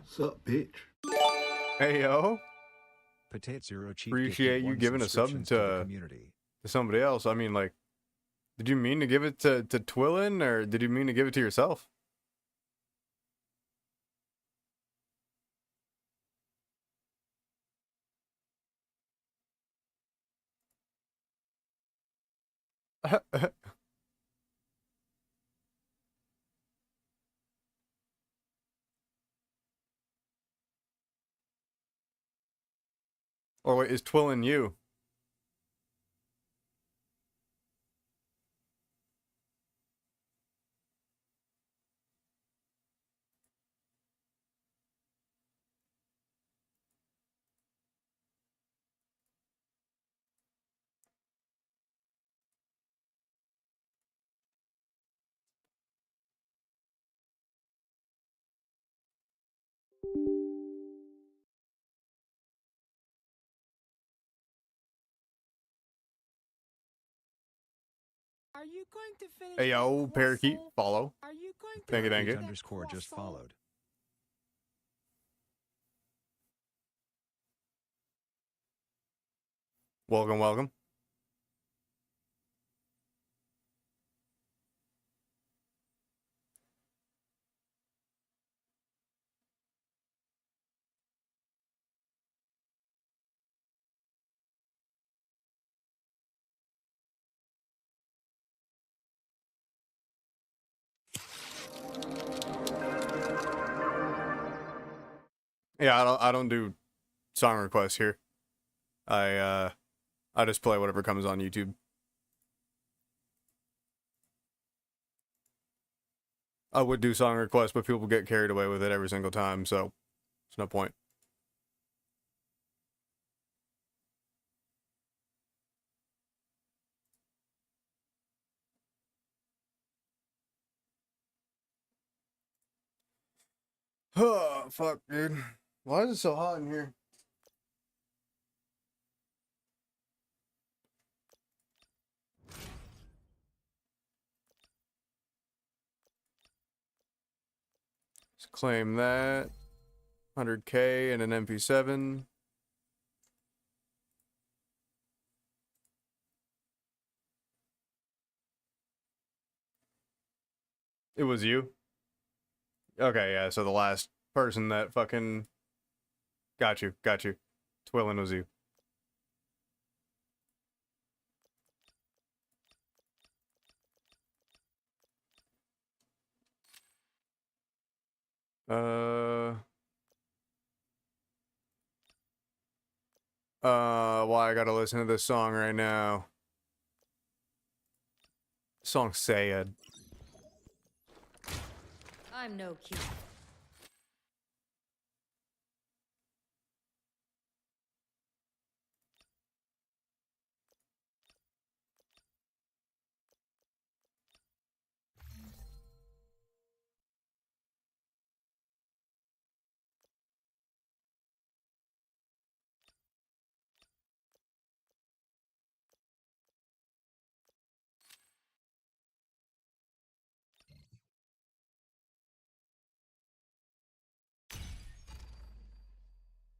Sup, bitch? Hey yo, Potato Zero Chief appreciate you giving a sub to the community. to somebody else. I mean, like, did you mean to give it to Twillin, or did you mean to give it to yourself? Or wait, is Twillin you? Are you going to finish Hey yo, this parakeet, croissant? follow. Are you going to Thank you, thank finish you. that Underscore just croissant? followed. Welcome, welcome. Yeah, I don't do song requests here. I just play whatever comes on YouTube. I would do song requests, but people get carried away with it every single time, so it's no point. Oh, fuck, dude. Why is it so hot in here? Let's claim that. 100K and an MP7. It was you? Okay, yeah, so the last person that fucking... Got you. Twillin was you. Why I gotta listen to this song right now? Song Sayed. I'm no cute.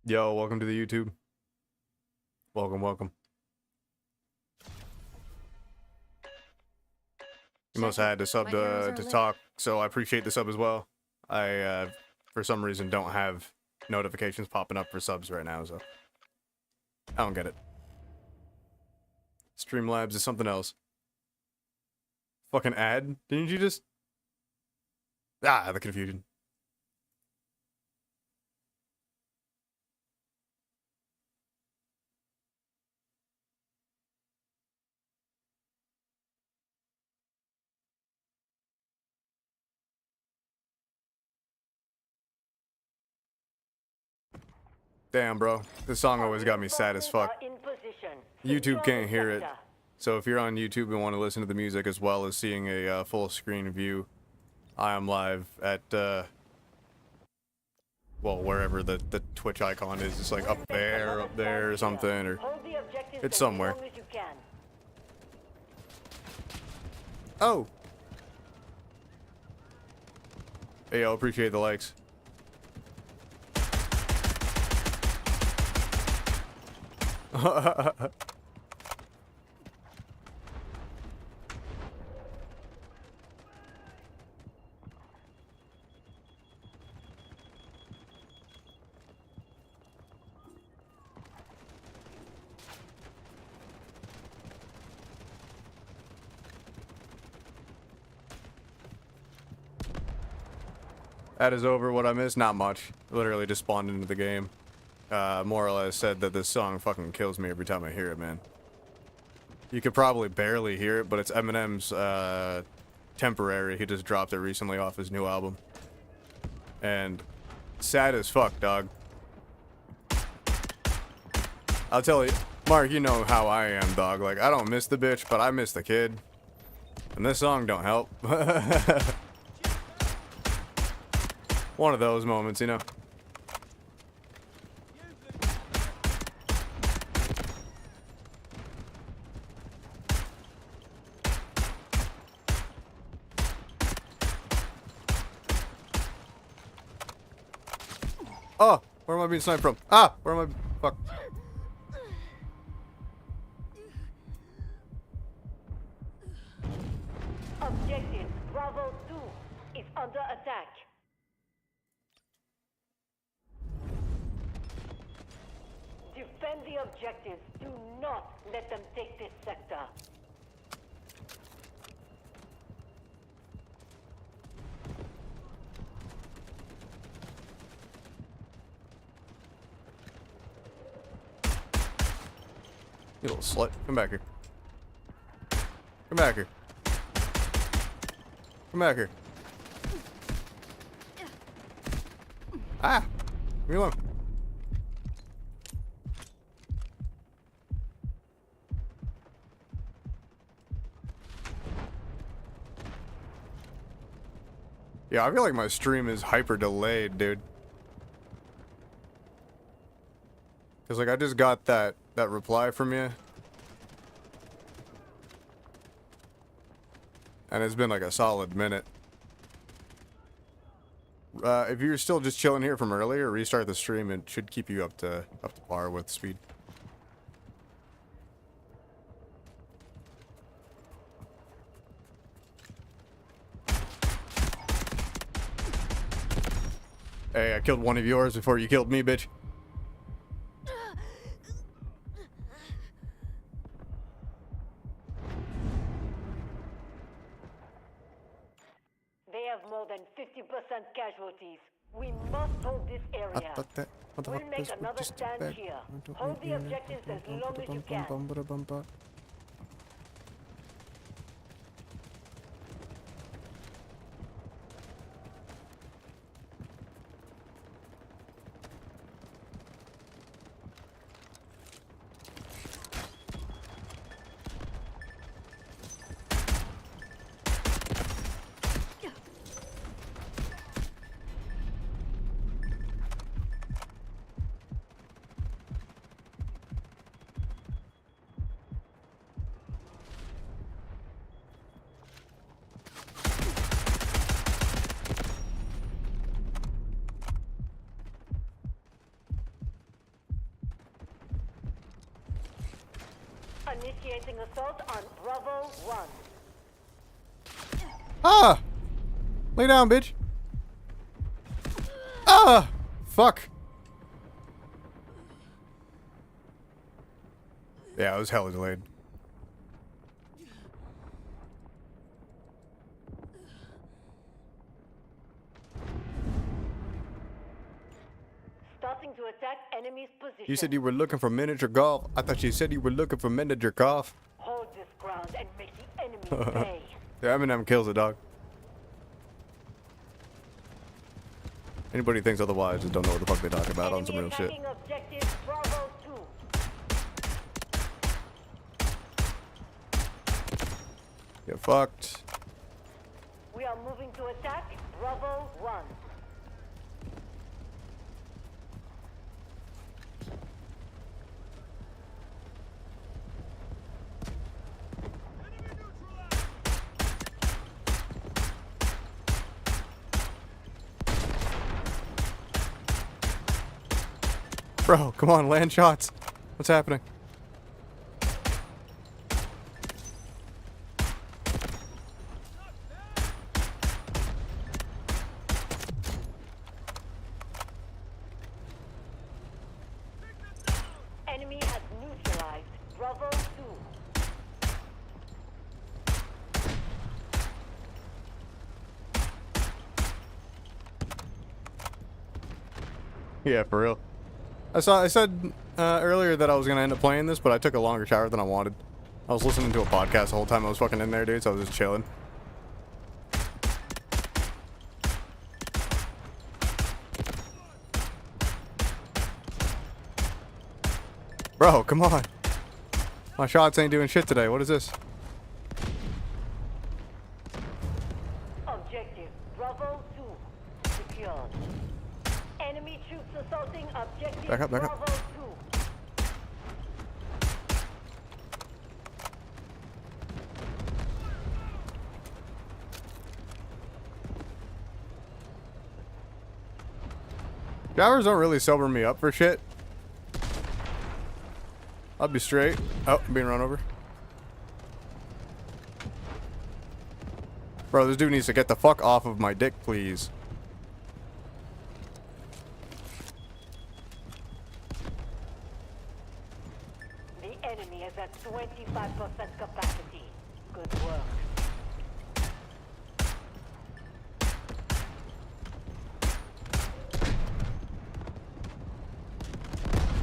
Yo, welcome to the YouTube. Welcome. You must have had to sub to talk, so I appreciate the sub as well. I, for some reason, don't have notifications popping up for subs right now, so I don't get it. Streamlabs is something else. Fucking ad? Didn't you just... Ah, the confusion. Damn, bro. This song always got me sad as fuck. YouTube can't hear it. So if you're on YouTube and want to listen to the music as well as seeing a full screen view, I am live at, well, wherever the Twitch icon is. It's like up there or something, or it's somewhere. Oh! Hey, yo, appreciate the likes. That is over. What I missed? Not much. Literally just spawned into the game. More or less said that this song fucking kills me every time I hear it, man. You could probably barely hear it, but it's Eminem's Temporary. He just dropped it recently off his new album. And sad as fuck, dog. I'll tell you, Mark, you know how I am, dog. Like, I don't miss the bitch, but I miss the kid. And this song don't help. One of those moments, you know. Oh, where am I being sniped from? Ah, where am I? Fuck. Objective Bravo 2 is under attack. Defend the objectives. Do not let them take this sector. You little slut. Come back here. Come back here. Come back here. Ah! Leave me alone. Yeah, I feel like my stream is hyper delayed, dude. Cause like I just got that reply from you. And it's been like a solid minute. If you're still just chilling here from earlier, restart the stream. It should keep you up to par with speed. Hey, I killed one of yours before you killed me, bitch. They have more than 50% casualties. We must hold this area. I thought that We'll motherfucker make was another just a stand bag. here. Hold the objectives as long as you can. Initiating assault on Bravo 1. Ah! Lay down, bitch. Ah! Fuck. Yeah, it was hella delayed. Starting to attack enemy's position. You said you were looking for miniature golf. I thought you said you were looking for miniature golf. Hold this ground and make the enemy pay. Yeah, Eminem kills a dog. Anybody thinks otherwise just don't know what the fuck they talk about on some real shit. Enemy attacking objective Bravo 2. Get fucked. We are moving to attack Bravo 1. Bro, come on, land shots. What's happening? Yeah, for real. I said earlier that I was gonna end up playing this, but I took a longer shower than I wanted. I was listening to a podcast the whole time I was fucking in there, dude, so I was just chilling. Bro, come on. My shots ain't doing shit today. What is this? Objective Bravo 2 secured. Enemy troops assaulting objective Back up, back up. Bravo 2. Showers don't really sober me up for shit. I'll be straight. Oh, I'm being run over. Bro, this dude needs to get the fuck off of my dick, please. The enemy is at 25% capacity. Good work.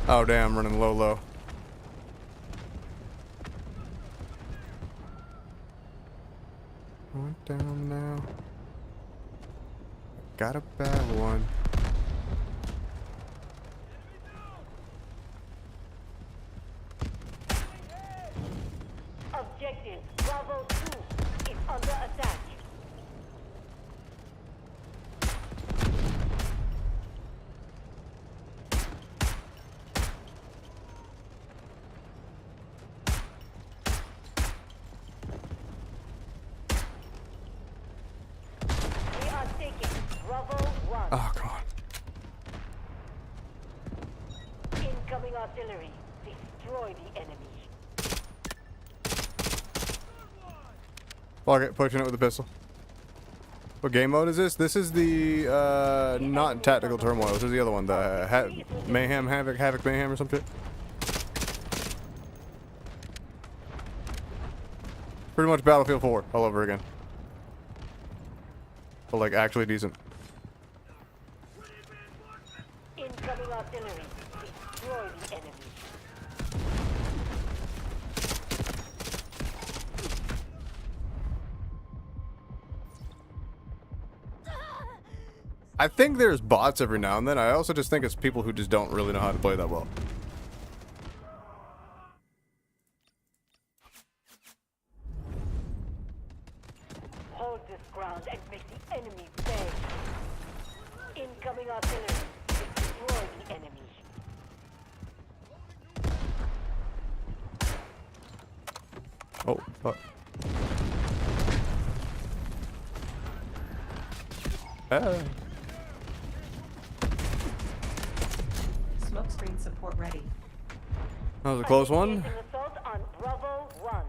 Oh, damn, running low. Went down now. Got a bad one. Objective Bravo 2 is under attack. We are taking Bravo 1. Oh, come on. Incoming artillery. Destroy the enemy. Fuck it, pushing it with a pistol. What game mode is this? This is the, not Tactical Turmoil. This is the other one. The Mayhem, Havoc Mayhem or some shit. Pretty much Battlefield 4 all over again. But, like, actually decent. Incoming artillery. Destroy the enemy. I think there's bots every now and then. I also just think it's people who just don't really know how to play that well. Hold this ground and make the enemy beg. Incoming artillery. Destroy the enemy. Oh, fuck. Ah. Smoke screen support ready. That was a close one. Initiating assault on Bravo 1.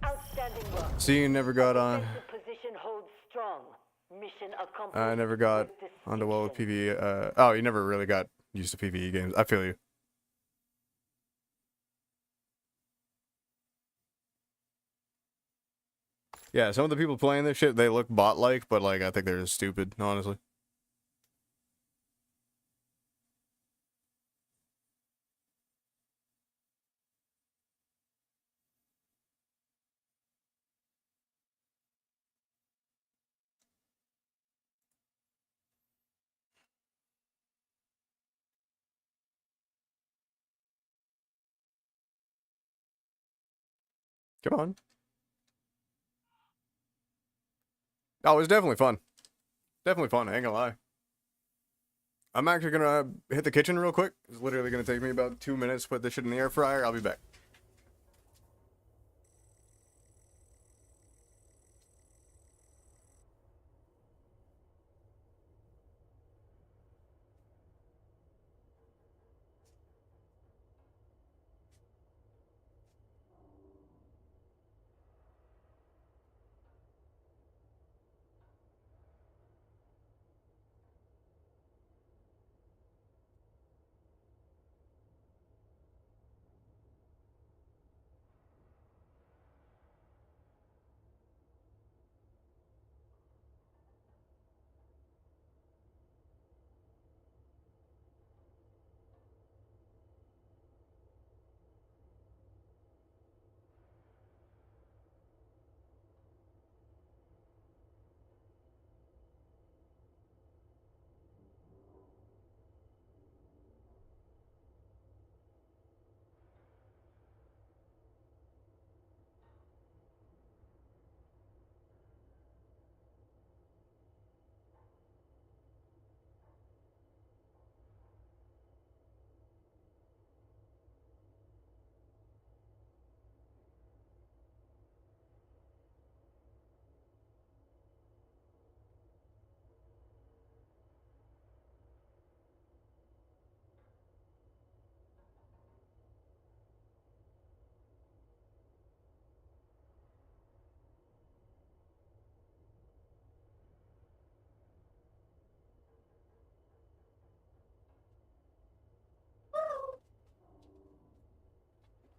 Outstanding work. See, you never got on. Defensive position holds strong. Mission accomplished. I never got with onto well with distinction. PvE. Oh, you never really got used to PvE games. I feel you. Yeah, some of the people playing this shit, they look bot-like, but, like, I think they're just stupid, honestly. Come on. Oh, it was definitely fun. Definitely fun, I ain't gonna lie. I'm actually gonna hit the kitchen real quick. It's literally gonna take me about 2 minutes to put this shit in the air fryer. I'll be back.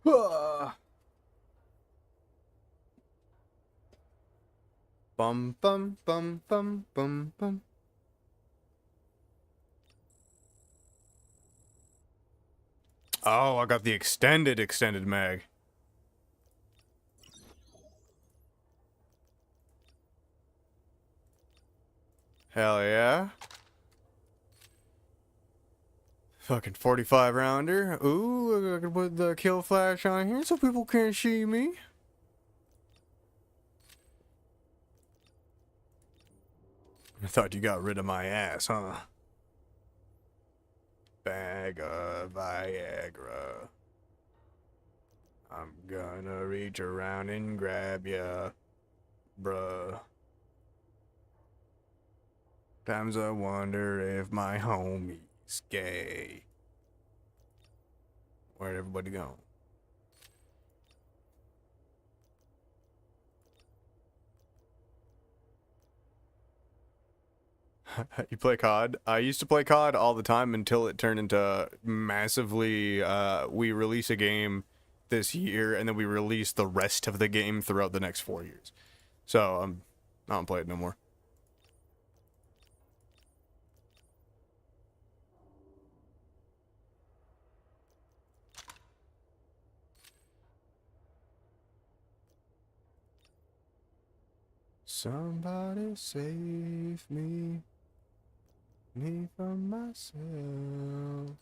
Bum bum bum bum bum bum. Oh, I got the extended mag. Hell yeah. Fucking 45 rounder. Ooh, I can put the kill flash on here so people can't see me. I thought you got rid of my ass, huh? Bag of Viagra. I'm gonna reach around and grab ya, bruh. Times I wonder if my homie's gay. Where'd everybody go? You play COD? I used to play COD all the time until it turned into massively, we release a game this year and then we release the rest of the game throughout the next 4 years. So, I don't play it no more. Somebody save me from myself.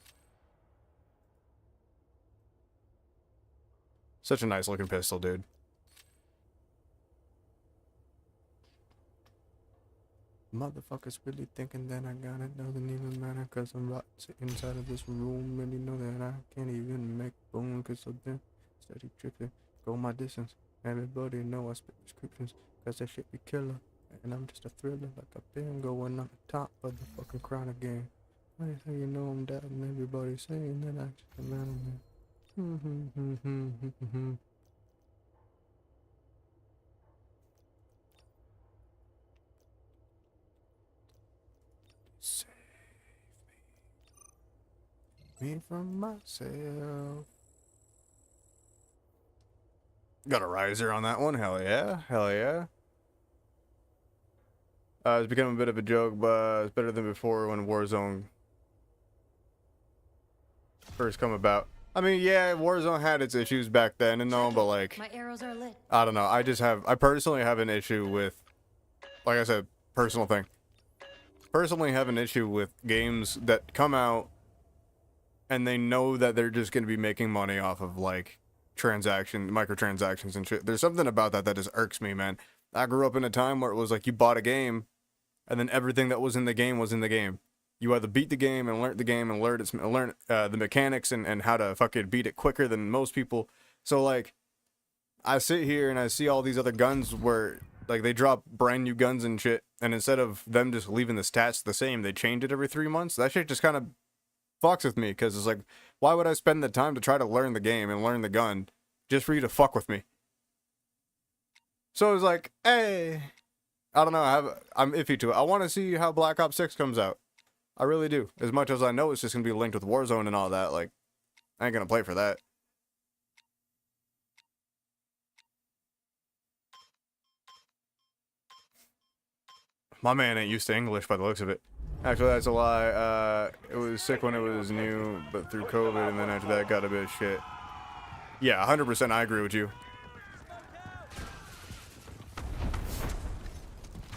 Such a nice looking pistol, dude. Motherfuckers really thinking that I got it, doesn't even matter, cause I'm right inside of this room, and you know that I can't even make boom, cause I've been steady tripping, go my distance, everybody know I spit prescriptions, cause that shit be killer, and I'm just a thriller, like I've been going on the top of the fucking chronic game. Why the hell you know I'm dead, and everybody's saying that I just a man. Save me from myself. Got a riser on that one. Hell yeah. Hell yeah. It's become a bit of a joke, but it's better than before when Warzone first come about. I mean, yeah, Warzone had its issues back then and all, but like, My arrows are lit. I don't know. I personally have an issue with, like I said, personal thing. Personally have an issue with games that come out and they know that they're just going to be making money off of like microtransactions and shit. There's something about that that just irks me, man. I grew up in a time where it was like you bought a game and then everything that was in the game was in the game. You either beat the game and learned the game and learned the mechanics and how to fucking beat it quicker than most people. So like, I sit here and I see all these other guns where like they drop brand new guns and shit, and instead of them just leaving the stats the same, they change it every 3 months. That shit just kind of fucks with me because it's like, why would I spend the time to try to learn the game and learn the gun just for you to fuck with me? So it was like, hey, I don't know. I'm iffy to it. I want to see how Black Ops 6 comes out. I really do. As much as I know it's just going to be linked with Warzone and all that, like, I ain't going to play for that. My man ain't used to English by the looks of it. Actually, that's a lie. It was sick when it was new, but through COVID, and then after that, got a bit of shit. Yeah, 100% I agree with you.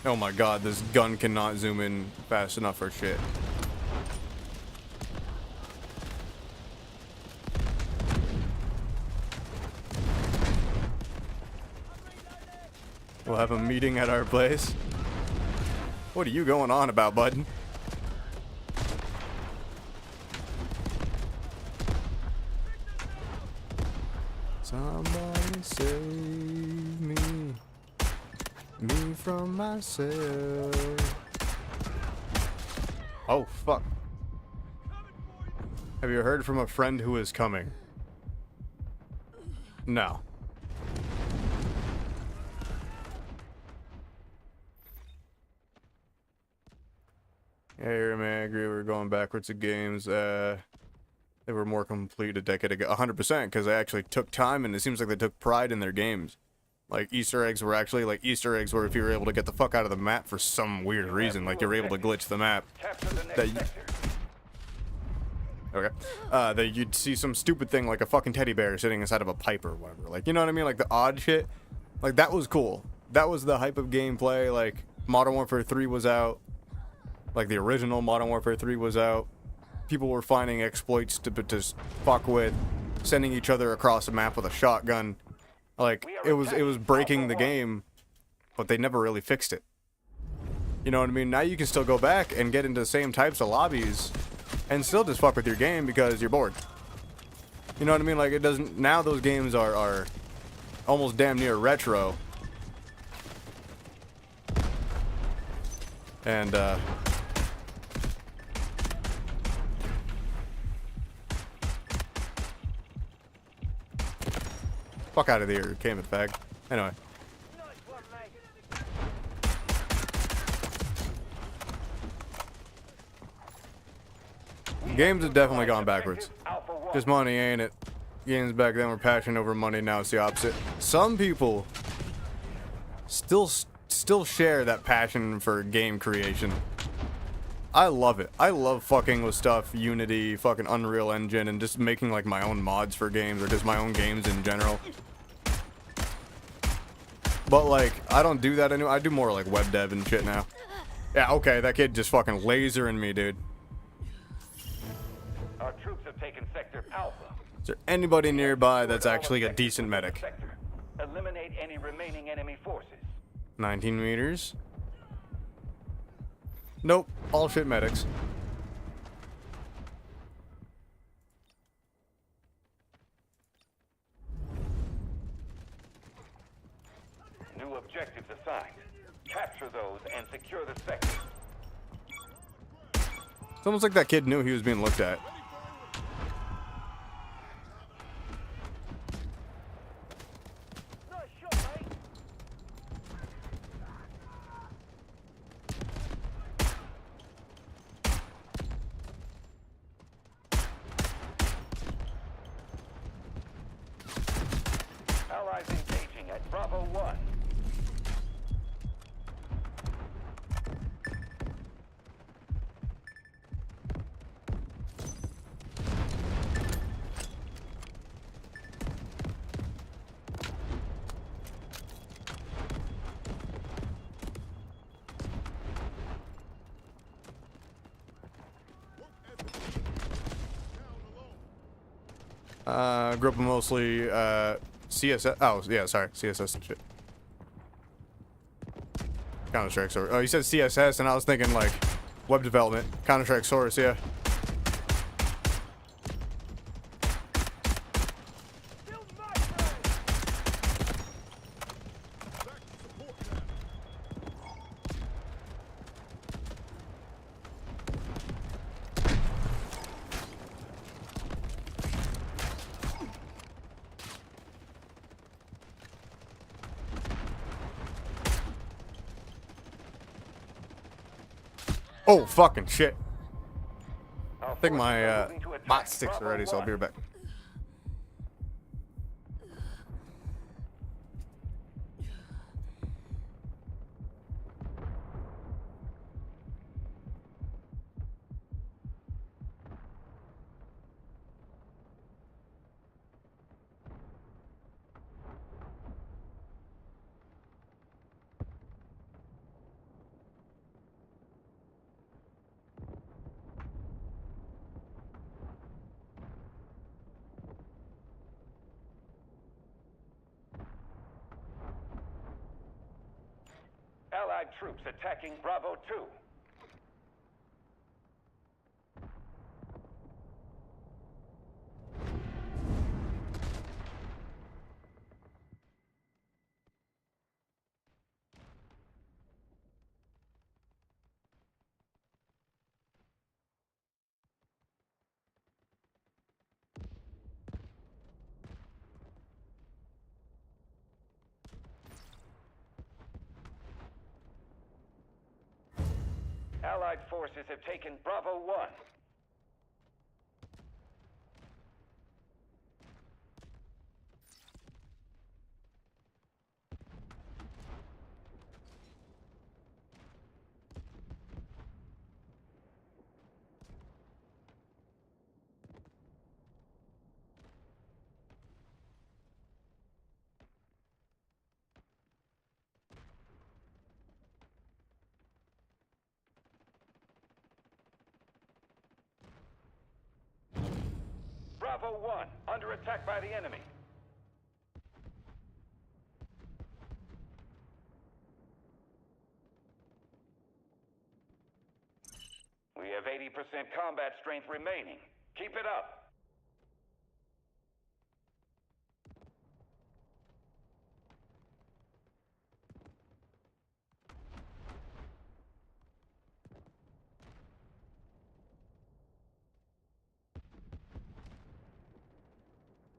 Oh my god, this gun cannot zoom in fast enough for shit. We'll have a meeting at our place. What are you going on about, bud? Somebody save me from myself. Oh, fuck. Have you heard from a friend who is coming? No. Yeah, man, I agree. We're going backwards to games. They were more complete a decade ago, 100%, because they actually took time, and it seems like they took pride in their games. Like, Easter eggs were actually, like, Easter eggs were if you were able to get the fuck out of the map for some weird reason, like you were able to glitch the map. Okay. That you'd see some stupid thing like a fucking teddy bear sitting inside of a pipe or whatever. Like, you know what I mean? Like, the odd shit. Like, that was cool. That was the hype of gameplay. Like, Modern Warfare 3 was out. Like, the original Modern Warfare 3 was out. People were finding exploits to fuck with, sending each other across a map with a shotgun. Like, it was breaking the game, but they never really fixed it. You know what I mean? Now you can still go back and get into the same types of lobbies and still just fuck with your game because you're bored. You know what I mean? Like, it doesn't... Now those games are almost damn near retro. And, fuck out of here, came it fag. Anyway. Games have definitely gone backwards. Just money, ain't it? Games back then were passion over money, now it's the opposite. Some people still share that passion for game creation. I love it. I love fucking with stuff, Unity, fucking Unreal Engine, and just making like my own mods for games or just my own games in general. But like, I don't do that anymore. I do more like web dev and shit now. Yeah, okay, that kid just fucking lasering me, dude. Our troops have taken sector Alpha. Is there anybody nearby that's actually a decent medic? Eliminate any remaining enemy forces. 19 meters. Nope, all shit medics. New objectives assigned. Capture those and secure the sector. It's almost like that kid knew he was being looked at. Allies engaging at Bravo 1. Group of mostly, CSS. Oh, yeah, sorry. CSS and shit. Counter-Strike Source. Oh, you said CSS, and I was thinking, like, web development. Counter-Strike Source, yeah. Oh, fucking shit. I think my bot sticks already, so I'll be right back. Allied troops attacking Bravo 2. Allied forces have taken Bravo 1. Bravo 1, under attack by the enemy. We have 80% combat strength remaining. Keep it up.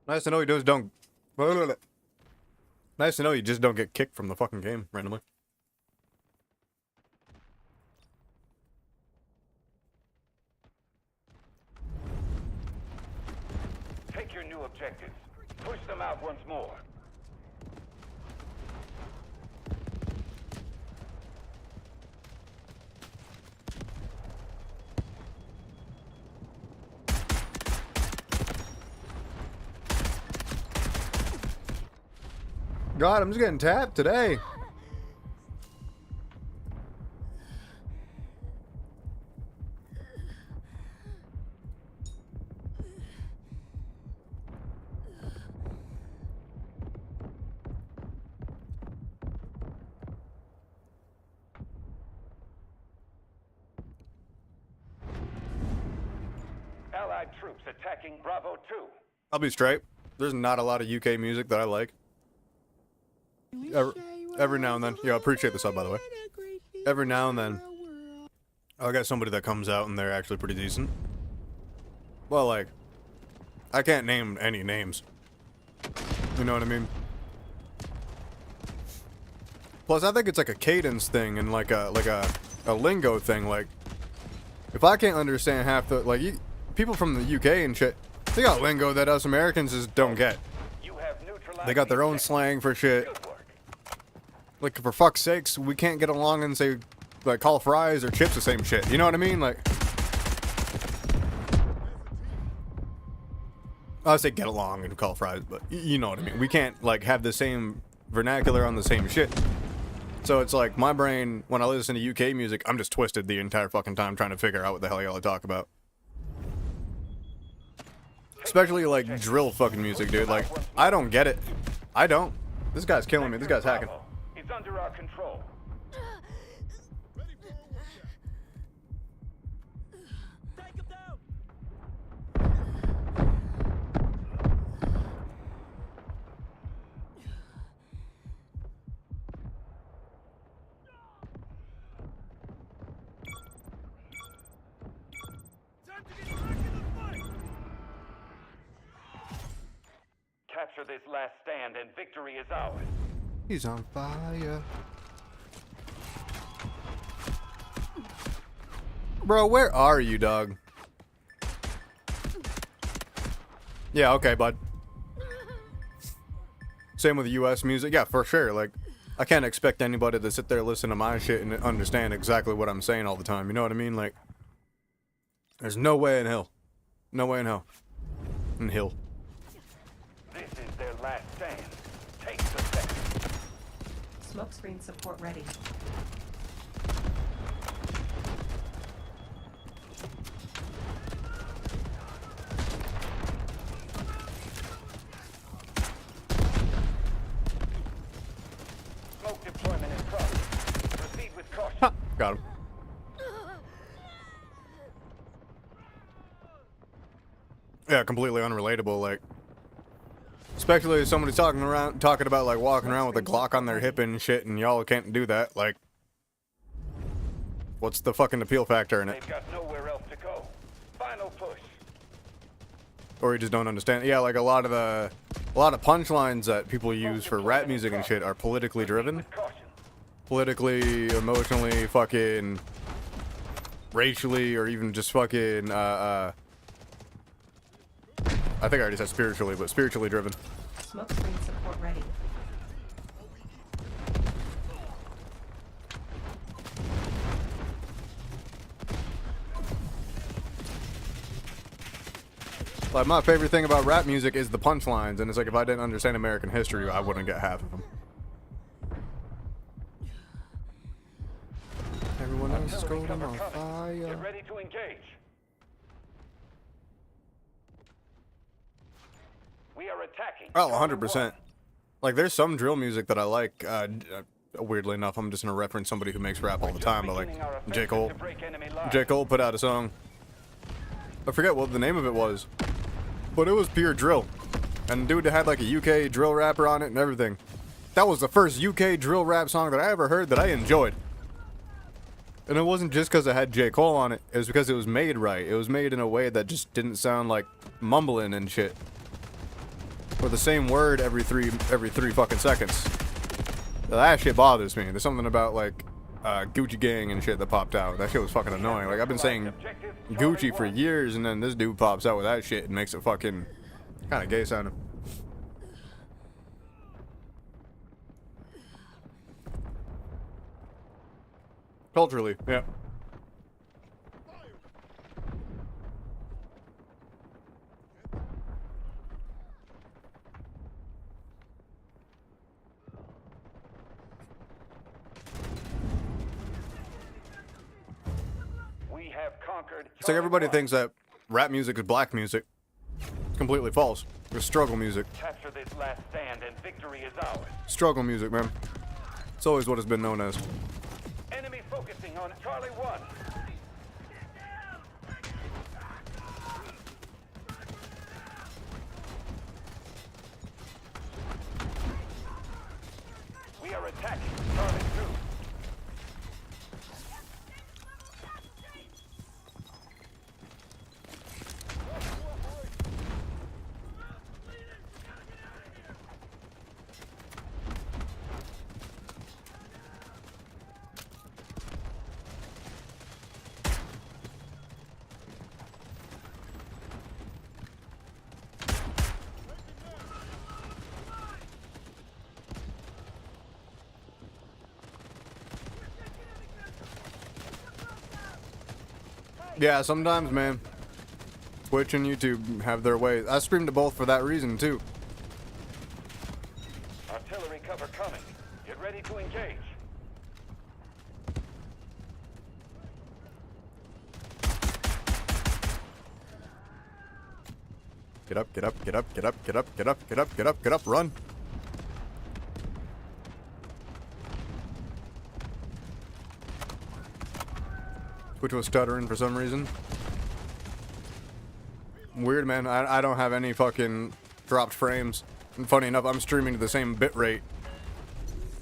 Nice to know you just don't. Nice to know you just don't get kicked from the fucking game randomly. Take your new objectives. Push them out once more. God, I'm just getting tapped today. Allied troops attacking Bravo 2. I'll be straight. There's not a lot of UK music that I like. Every now and then. Yeah, I appreciate the sub, by the way. Every now and then, I'll get somebody that comes out and they're actually pretty decent. Well, like, I can't name any names. You know what I mean? Plus, I think it's like a cadence thing and like a lingo thing. Like, if I can't understand half the people from the UK and shit, they got lingo that us Americans just don't get. They got their own slang for shit. Like, for fuck's sakes, we can't get along and say, like, call fries or chips the same shit. You know what I mean? Like, I would say get along and call fries, but you know what I mean. We can't, like, have the same vernacular on the same shit. So it's like, my brain, when I listen to UK music, I'm just twisted the entire fucking time trying to figure out what the hell y'all talk about. Especially, like, drill fucking music, dude. Like, I don't get it. I don't. This guy's killing me. This guy's hacking. It's under our control. Take him down. Time to get back in the fight. Capture this last stand and victory is ours. He's on fire. Bro, where are you, dog? Yeah, okay, bud. Same with US music. Yeah, for sure. Like, I can't expect anybody to sit there, listen to my shit, and understand exactly what I'm saying all the time. You know what I mean? Like, there's no way in hell. No way in hell. In hell. This is their last stand. Take the second. Smokescreen support ready. Smoke deployment in progress. Proceed with caution. Ha! Got him. Yeah, completely unrelatable, like. Especially if somebody's talking about like walking around with a Glock on their hip and shit, and y'all can't do that. Like, what's the fucking appeal factor in it? They've got nowhere else to go. Final push. Or you just don't understand. Yeah, like a lot of punchlines that people use for rap music and shit are politically driven, politically, emotionally, fucking racially, or even just fucking I think I already said spiritually, but spiritually driven. Smokescreen support ready. Like, my favorite thing about rap music is the punchlines, and it's like, if I didn't understand American history, I wouldn't get half of them. Everyone else is going on Get fire. ready to engage. We are attacking. Oh, Charlie 100%. 1. Like, there's some drill music that I like. Weirdly enough, I'm just gonna reference somebody who makes rap all the time, but like Beginning our J. offensive Cole. to break enemy lines. J. Cole put out a song. I forget what the name of it was, but it was pure drill. And dude had like a UK drill rapper on it and everything. That was the first UK drill rap song that I ever heard that I enjoyed. And it wasn't just because it had J. Cole on it. It was because it was made right. It was made in a way that just didn't sound like mumbling and shit. Or the same word every three fucking seconds. That shit bothers me. There's something about like Gucci Gang and shit that popped out. That shit was fucking annoying. Like I've been saying Gucci for years, and then this dude pops out with that shit and makes it fucking kind of gay sounding. Culturally, yeah. We have conquered. It's like everybody thinks that rap music is black music. It's completely false. It's struggle music. Capture this last stand and victory is ours. Struggle music, man. It's always what it's been known as. Enemy focusing on Charlie 1. We are attacking Charlie 2. Yeah, sometimes, man. Twitch and YouTube have their ways. I stream to both for that reason, too. Artillery cover coming. Get ready to engage. Get up, get up, get up, get up, get up, get up, get up, get up, get up, run. Twitch was stuttering for some reason. Weird, man. I don't have any fucking dropped frames. And funny enough, I'm streaming to the same bitrate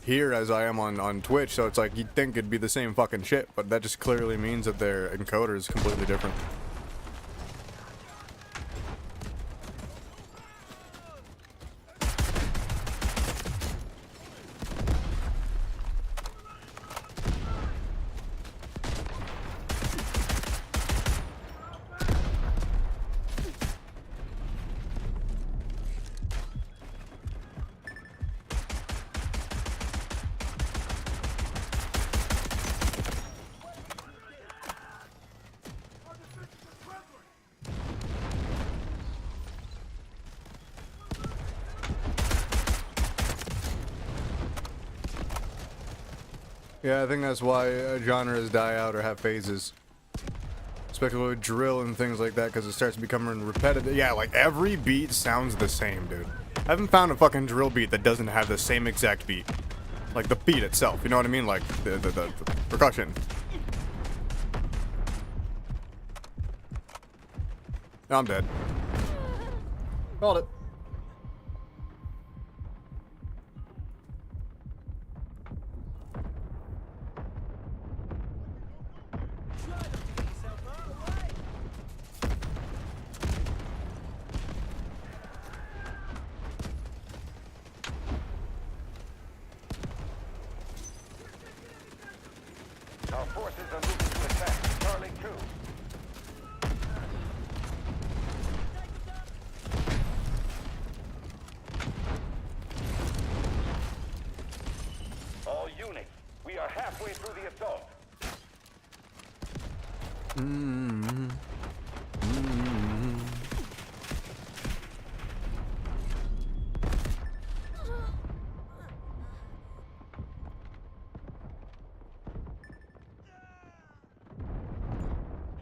here as I am on Twitch, so it's like you'd think it'd be the same fucking shit, but that just clearly means that their encoder is completely different. Yeah, I think that's why genres die out or have phases. Especially with drill and things like that, because it starts becoming repetitive. Yeah, like every beat sounds the same, dude. I haven't found a fucking drill beat that doesn't have the same exact beat. Like the beat itself, you know what I mean? Like the percussion. I'm dead. Called it. Our forces are moving to attack Charlie 2. All units, we are halfway through the assault.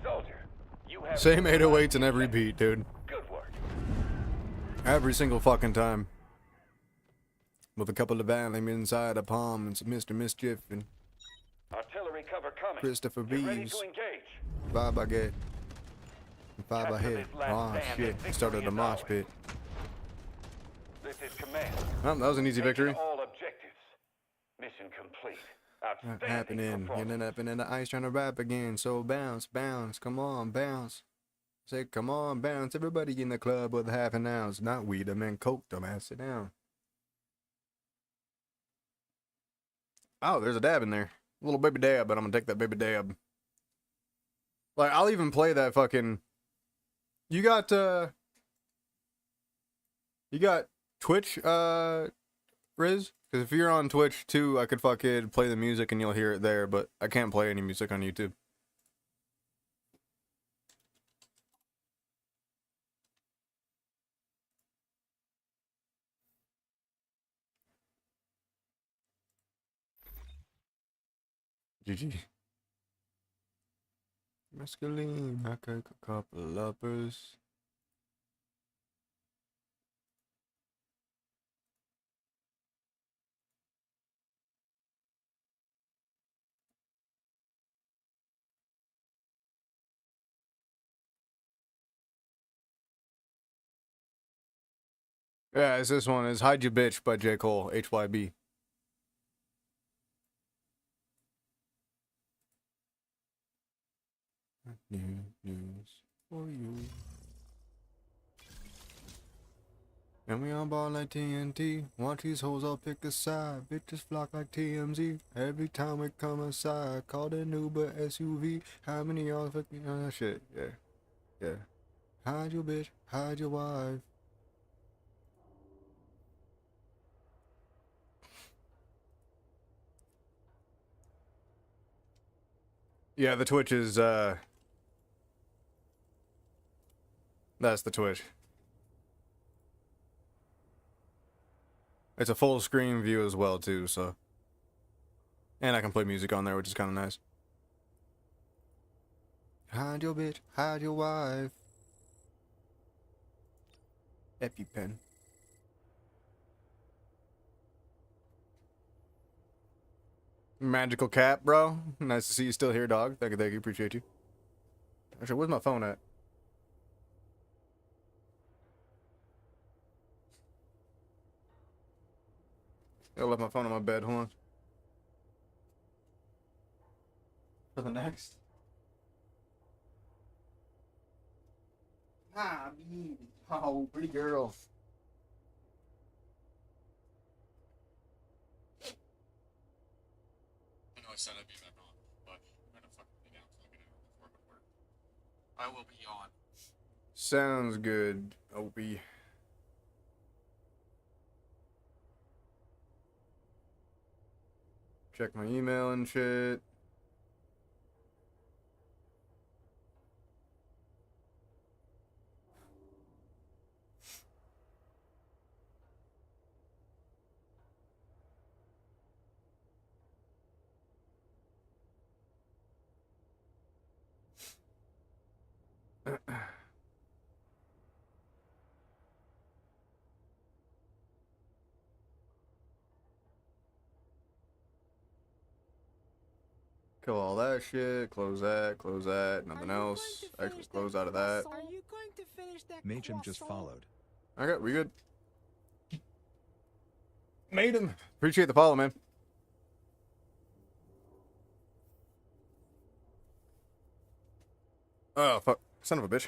Soldier, you have Same 808s in every beat, dude. good work. Every single fucking time. With a couple of Valium inside a palm and some Mr. Mischief and Artillery cover coming. Christopher Get ready Reeves. to engage. 5 I get. 5 I Capture hit. this last Oh stand shit. and victory Started a is mosh ours. pit. This is command. Oh, that was an easy Taking victory. all objectives. Mission complete. Outstanding Happening. performance. Ending up in the ice trying to rap again. So bounce, bounce. Come on, bounce. Say, come on, bounce. Everybody in the club with half an ounce. Not weed them and coke them. Ass sit down. Oh, there's a dab in there. A little baby dab, but I'm gonna take that baby dab. Like, I'll even play that fucking... You got Twitch, Riz? Because if you're on Twitch, too, I could fucking play the music and you'll hear it there, but I can't play any music on YouTube. GG. Mescaline, I cook a couple uppers. Yeah, it's this one. Is Hide You Bitch by J. Cole, HYB. News for you. And we on ball like TNT. Watch these hoes all pick a side. Bitches flock like TMZ. Every time we come inside, call an Uber SUV. How many y'all fucking shit? Yeah, yeah. Hide your bitch, hide your wife. Yeah, the Twitch is that's the Twitch. It's a full screen view as well too, so. And I can play music on there, which is kind of nice. Hide your bitch, hide your wife. EpiPen. Magical cat, bro. Nice to see you still here, dog. Thank you, appreciate you. Actually, where's my phone at? I left my phone on my bed, hold on. For the next? Ah, baby. Oh, pretty girl. I know I said I'd be back on, but I'm gonna fucking be down for like an hour before it would work. I will be on. Sounds good, Opie. Check my email and shit. Kill all that shit, close that, nothing else. Actually, close out of that. Are you going to finish that Machem just croissant? followed. Okay, we good. Made him. Appreciate the follow, man. Oh, fuck. Son of a bitch.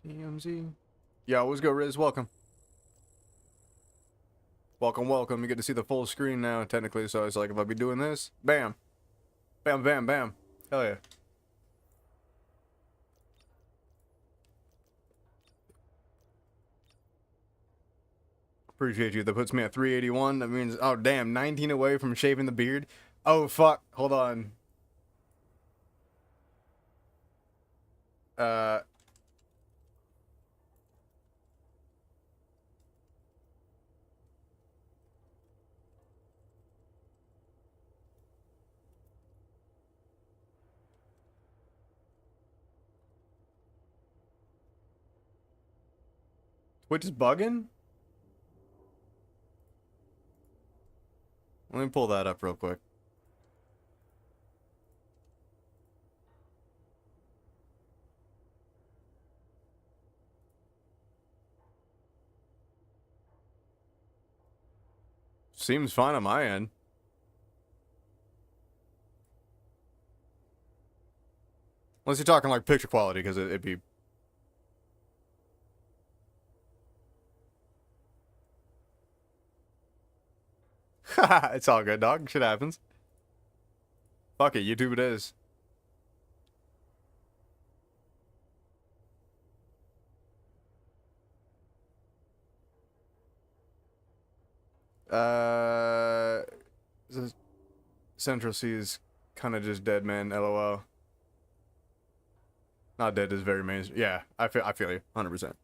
TMZ. Yo, what's good, Riz? Welcome. Welcome. You get to see the full screen now, technically, so it's like if I be doing this, bam. Bam, bam, bam. Hell yeah. Appreciate you. That puts me at 381. That means, oh damn, 19 away from shaving the beard. Oh fuck, hold on. Twitch is bugging? Let me pull that up real quick. Seems fine on my end. Unless you're talking like picture quality, because it'd be... Haha, it's all good, dog. Shit happens. Fuck it, YouTube it is. The Central C is kind of just dead, man. LOL. Not dead is very main. Yeah, I feel you, 100%.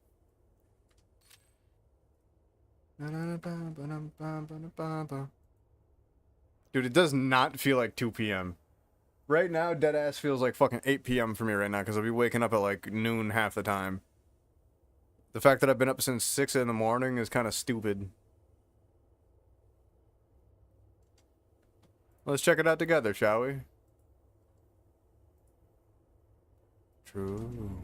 Dude, it does not feel like 2 p.m. Right now, deadass feels like fucking 8 p.m. for me right now, because I'll be waking up at like noon half the time. The fact that I've been up since 6 in the morning is kind of stupid. Let's check it out together, shall we? True.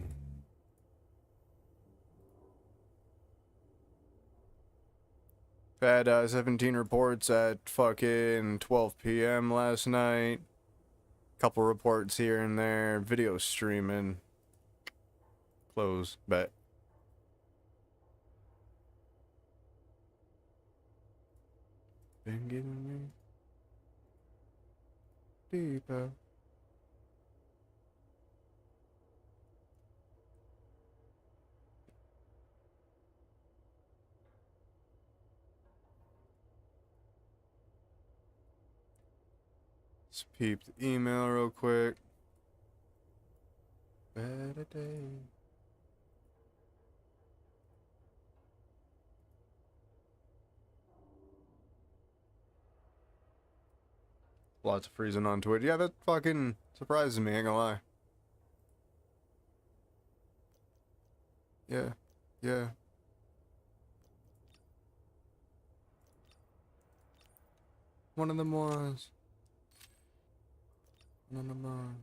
Had 17 reports at fucking 12 p.m. last night. Couple reports here and there. Video streaming. Close. Bet. Been giving me deeper. Let's peep the email real quick. Better day. Lots of freezing on Twitch. Yeah, that fucking surprises me, ain't gonna lie. Yeah. Yeah. One of them was. One of them was.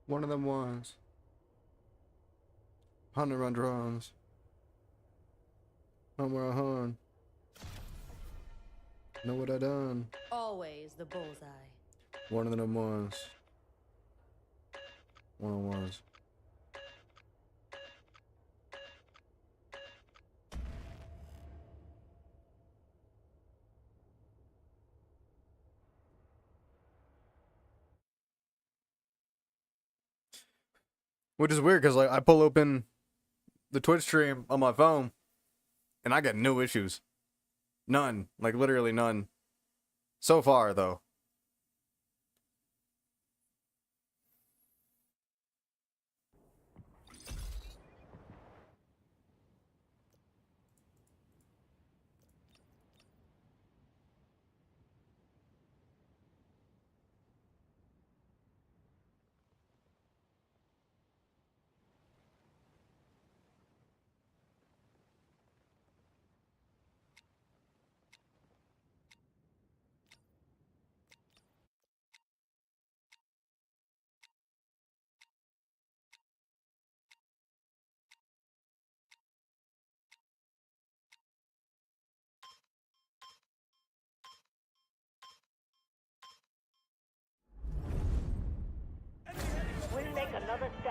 One of them was. 100 run drones. Somewhere on. Know what I done? Always the bullseye. One of them was. One of them was. Which is weird, because like I pull open the Twitch stream on my phone, and I get no issues. None. Like, literally none. So far, though.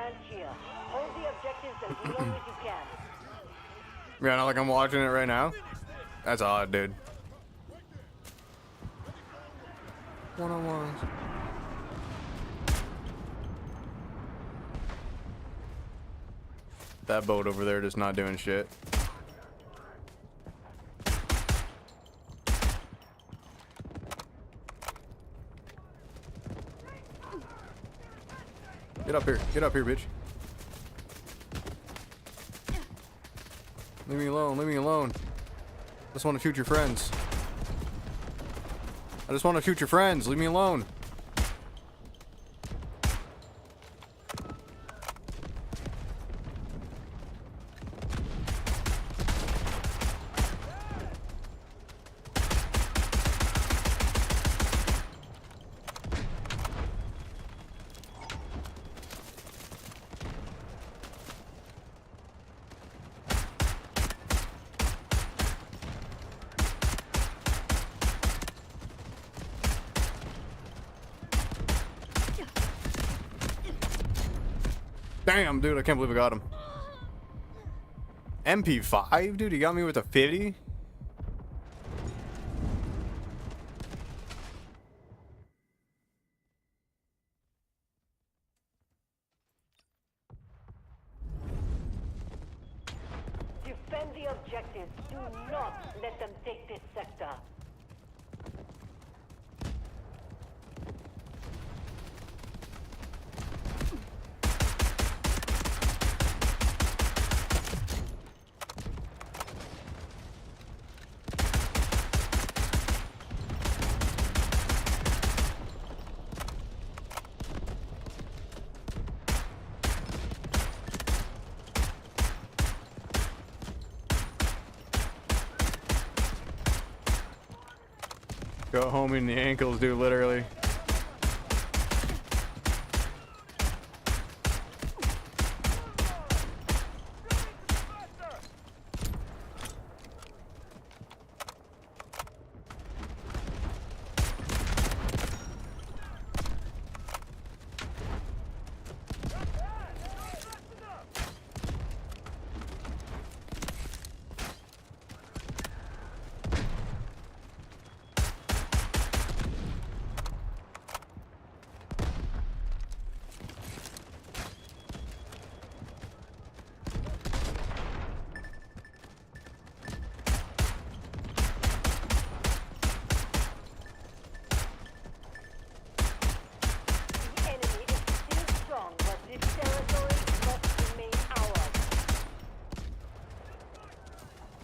advance here. Hold the objectives as long as you can. Yeah, not like I'm watching it right now. That's odd, dude. One-on-ones. That boat over there just not doing shit. Get up here, bitch. Leave me alone, leave me alone. I just want to shoot your friends. I just want to shoot your friends, leave me alone. Damn, dude, I can't believe I got him. MP5, dude, he got me with a 50? Defend the objectives. Do not let them take this sector. Go home in the ankles, dude, literally.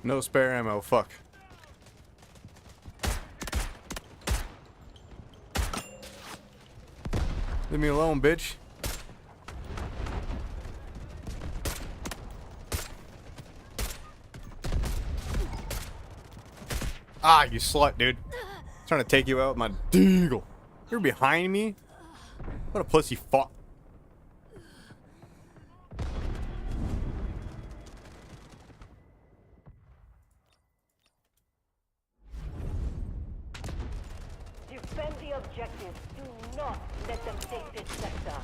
No spare ammo, fuck. Leave me alone, bitch. Ah, you slut, dude. Trying to take you out with my deagle. You're behind me? What a pussy fuck. Defend the objectives. Do not let them take this sector.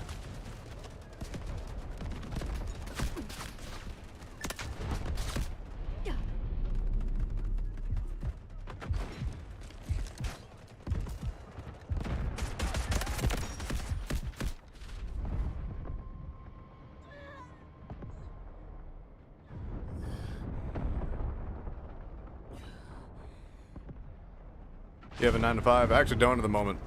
You have a 9 to 5? I actually don't at the moment.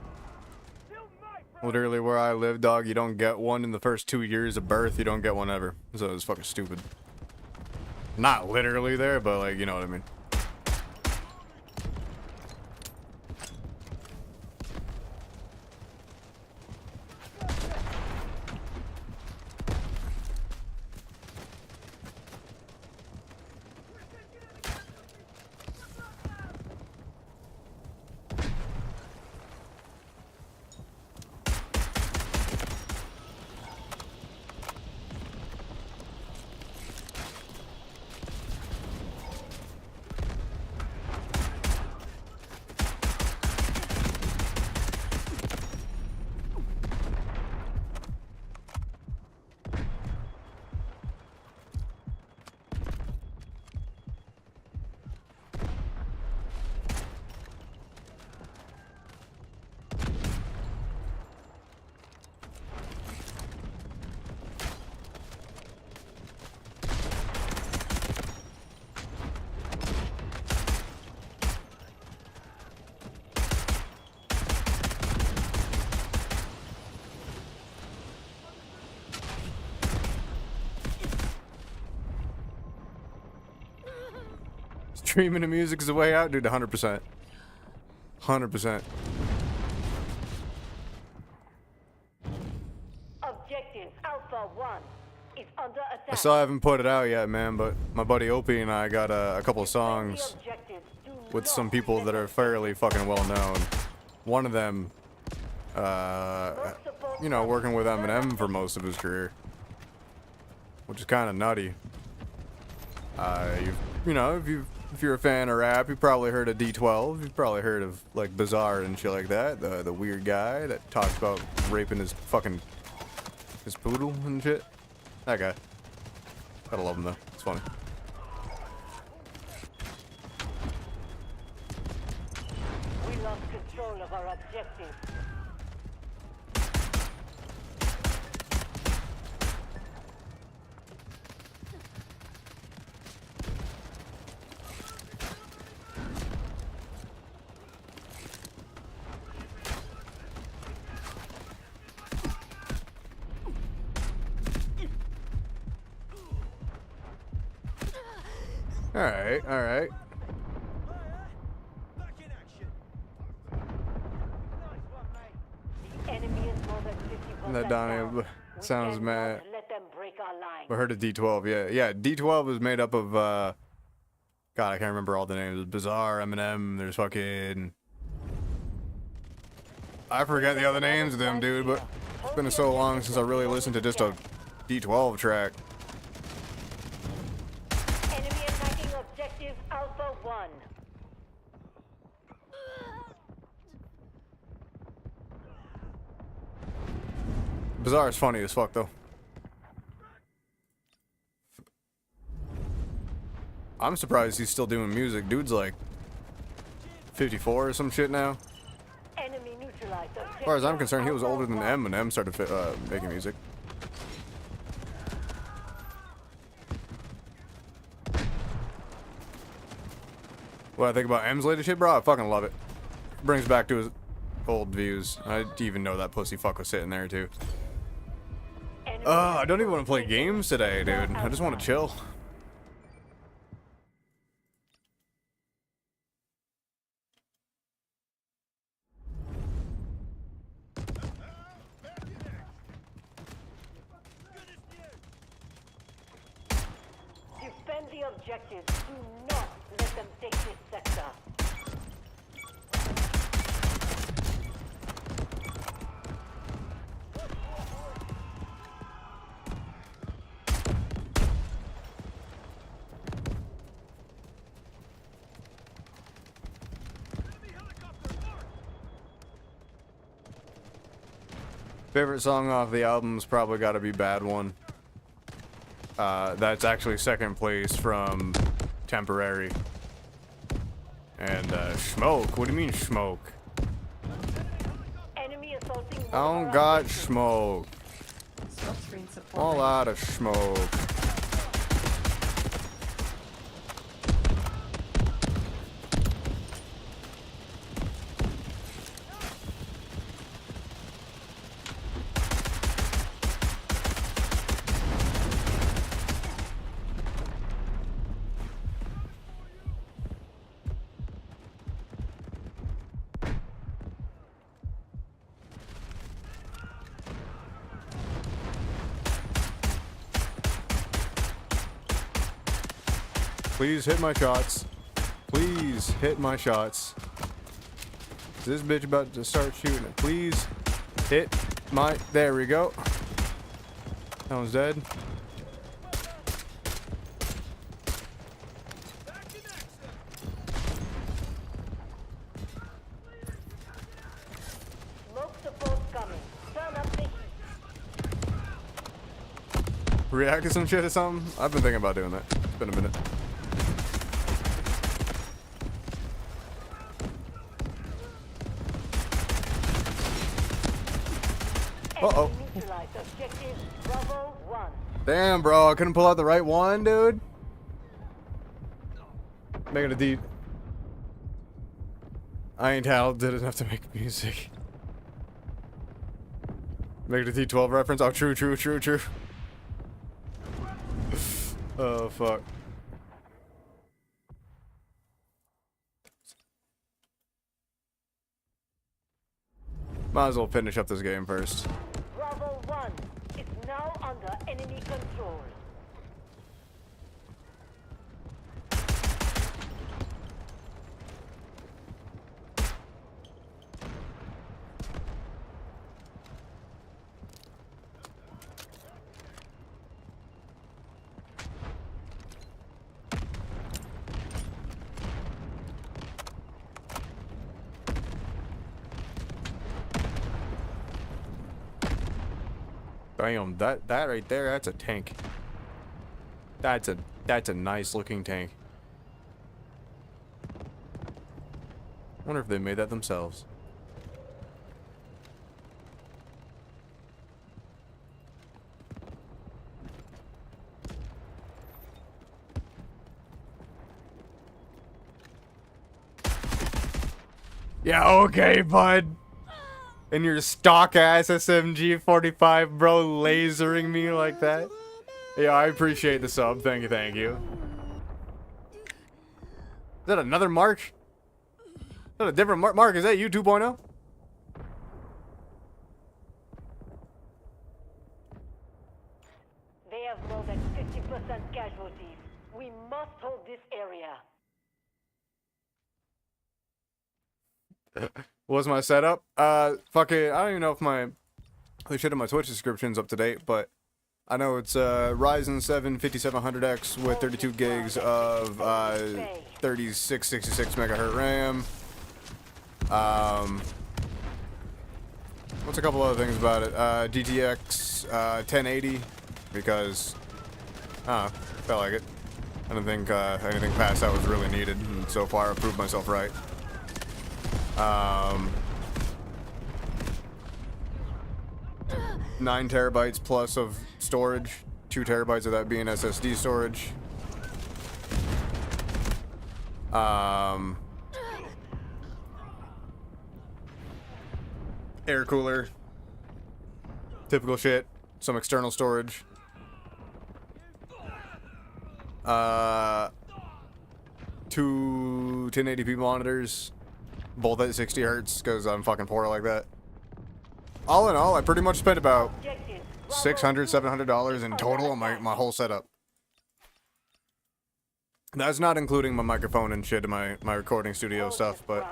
Literally where I live, dog, you don't get one in the first 2 years of birth. You don't get one ever. So it's fucking stupid. Not literally there, but like, you know what I mean. Streaming the music is the way out, dude. 100%. 100%. Objective Alpha 1 is under attack. I still haven't put it out yet, man, but my buddy Opie and I got a couple of Defend the songs objectives. Do with some not people let that them are fairly fucking well known. One of them, Most support you know, working with Eminem for most of his career, which is kind of nutty. You know, if you're a fan of rap, you probably heard of D12. You've probably heard of like Bizarre and shit like that. The weird guy that talks about raping his poodle and shit. That guy. Gotta love him though. It's funny. We lost control of our objective. All right, all right. Back in action. Nice one, mate. The enemy is more than 50% That Donnie down. We sounds cannot mad. let them break our line. I heard of D12. Yeah. D12 was made up of God, I can't remember all the names. There's Bizarre, Eminem. There's fucking. I forget the other names of them, dude. But it's been so long since I really listened to just a D12 track. Enemy attacking objective Alpha 1. Bizarre is funny as fuck though. I'm surprised he's still doing music. Dude's like 54 or some shit now. Enemy neutralized. As far as I'm concerned, he was older than Eminem started making music. What I think about M's latest shit, bro? I fucking love it. Brings back to his old views. I didn't even know that pussy fuck was sitting there too. I don't even want to play games today, dude. I just want to chill. Defend the objective. Do not let them take this sector. Favorite song off the album's probably got to be Bad One. That's actually second place from Temporary. And Smoke. What do you mean Smoke? Enemy assaulting. I don't got smoke. Smoke screen support All ready. out of smoke. Please hit my shots. Please hit my shots. Is this bitch about to start shooting it? Please hit my... There we go. That one's dead. Smoke support coming. Turn up the heat. React to some shit or something? I've been thinking about doing that. It's been a minute. Uh-oh. Enemy neutralized. Objective Bravo 1. Damn, bro. I couldn't pull out the right one, dude. Make it a D. I ain't talented enough to make music. Make it a D12 reference. Oh, true. Oh, fuck. Might as well finish up this game first. Bravo 1 is now under enemy control. Damn, that right there, that's a tank. That's a nice looking tank. Wonder if they made that themselves. Yeah, okay, bud. And your stock ass SMG 45, bro, lasering me like that. Yeah, I appreciate the sub. Thank you, thank you. Is that another Mark? Is that a different Mark? Mark, is that you 2.0? They have more than 50% casualties. We must hold this area. What's my setup? Fuck it. I don't even know if the shit in my Twitch description's up to date, but I know it's Ryzen 7 5700X with 32 gigs of 3666 megahertz RAM. What's a couple other things about it? GTX 1080 because felt like it. I don't think anything past that was really needed, and so far I've proved myself right. 9 terabytes plus of storage, 2 terabytes of that being SSD storage. Air cooler, typical shit. Some external storage. 2 1080p monitors, both at 60 hertz because I'm fucking poor like that. All in all, I pretty much spent about $600, $700 in total on my whole setup. That's not including my microphone and shit and my recording studio stuff, but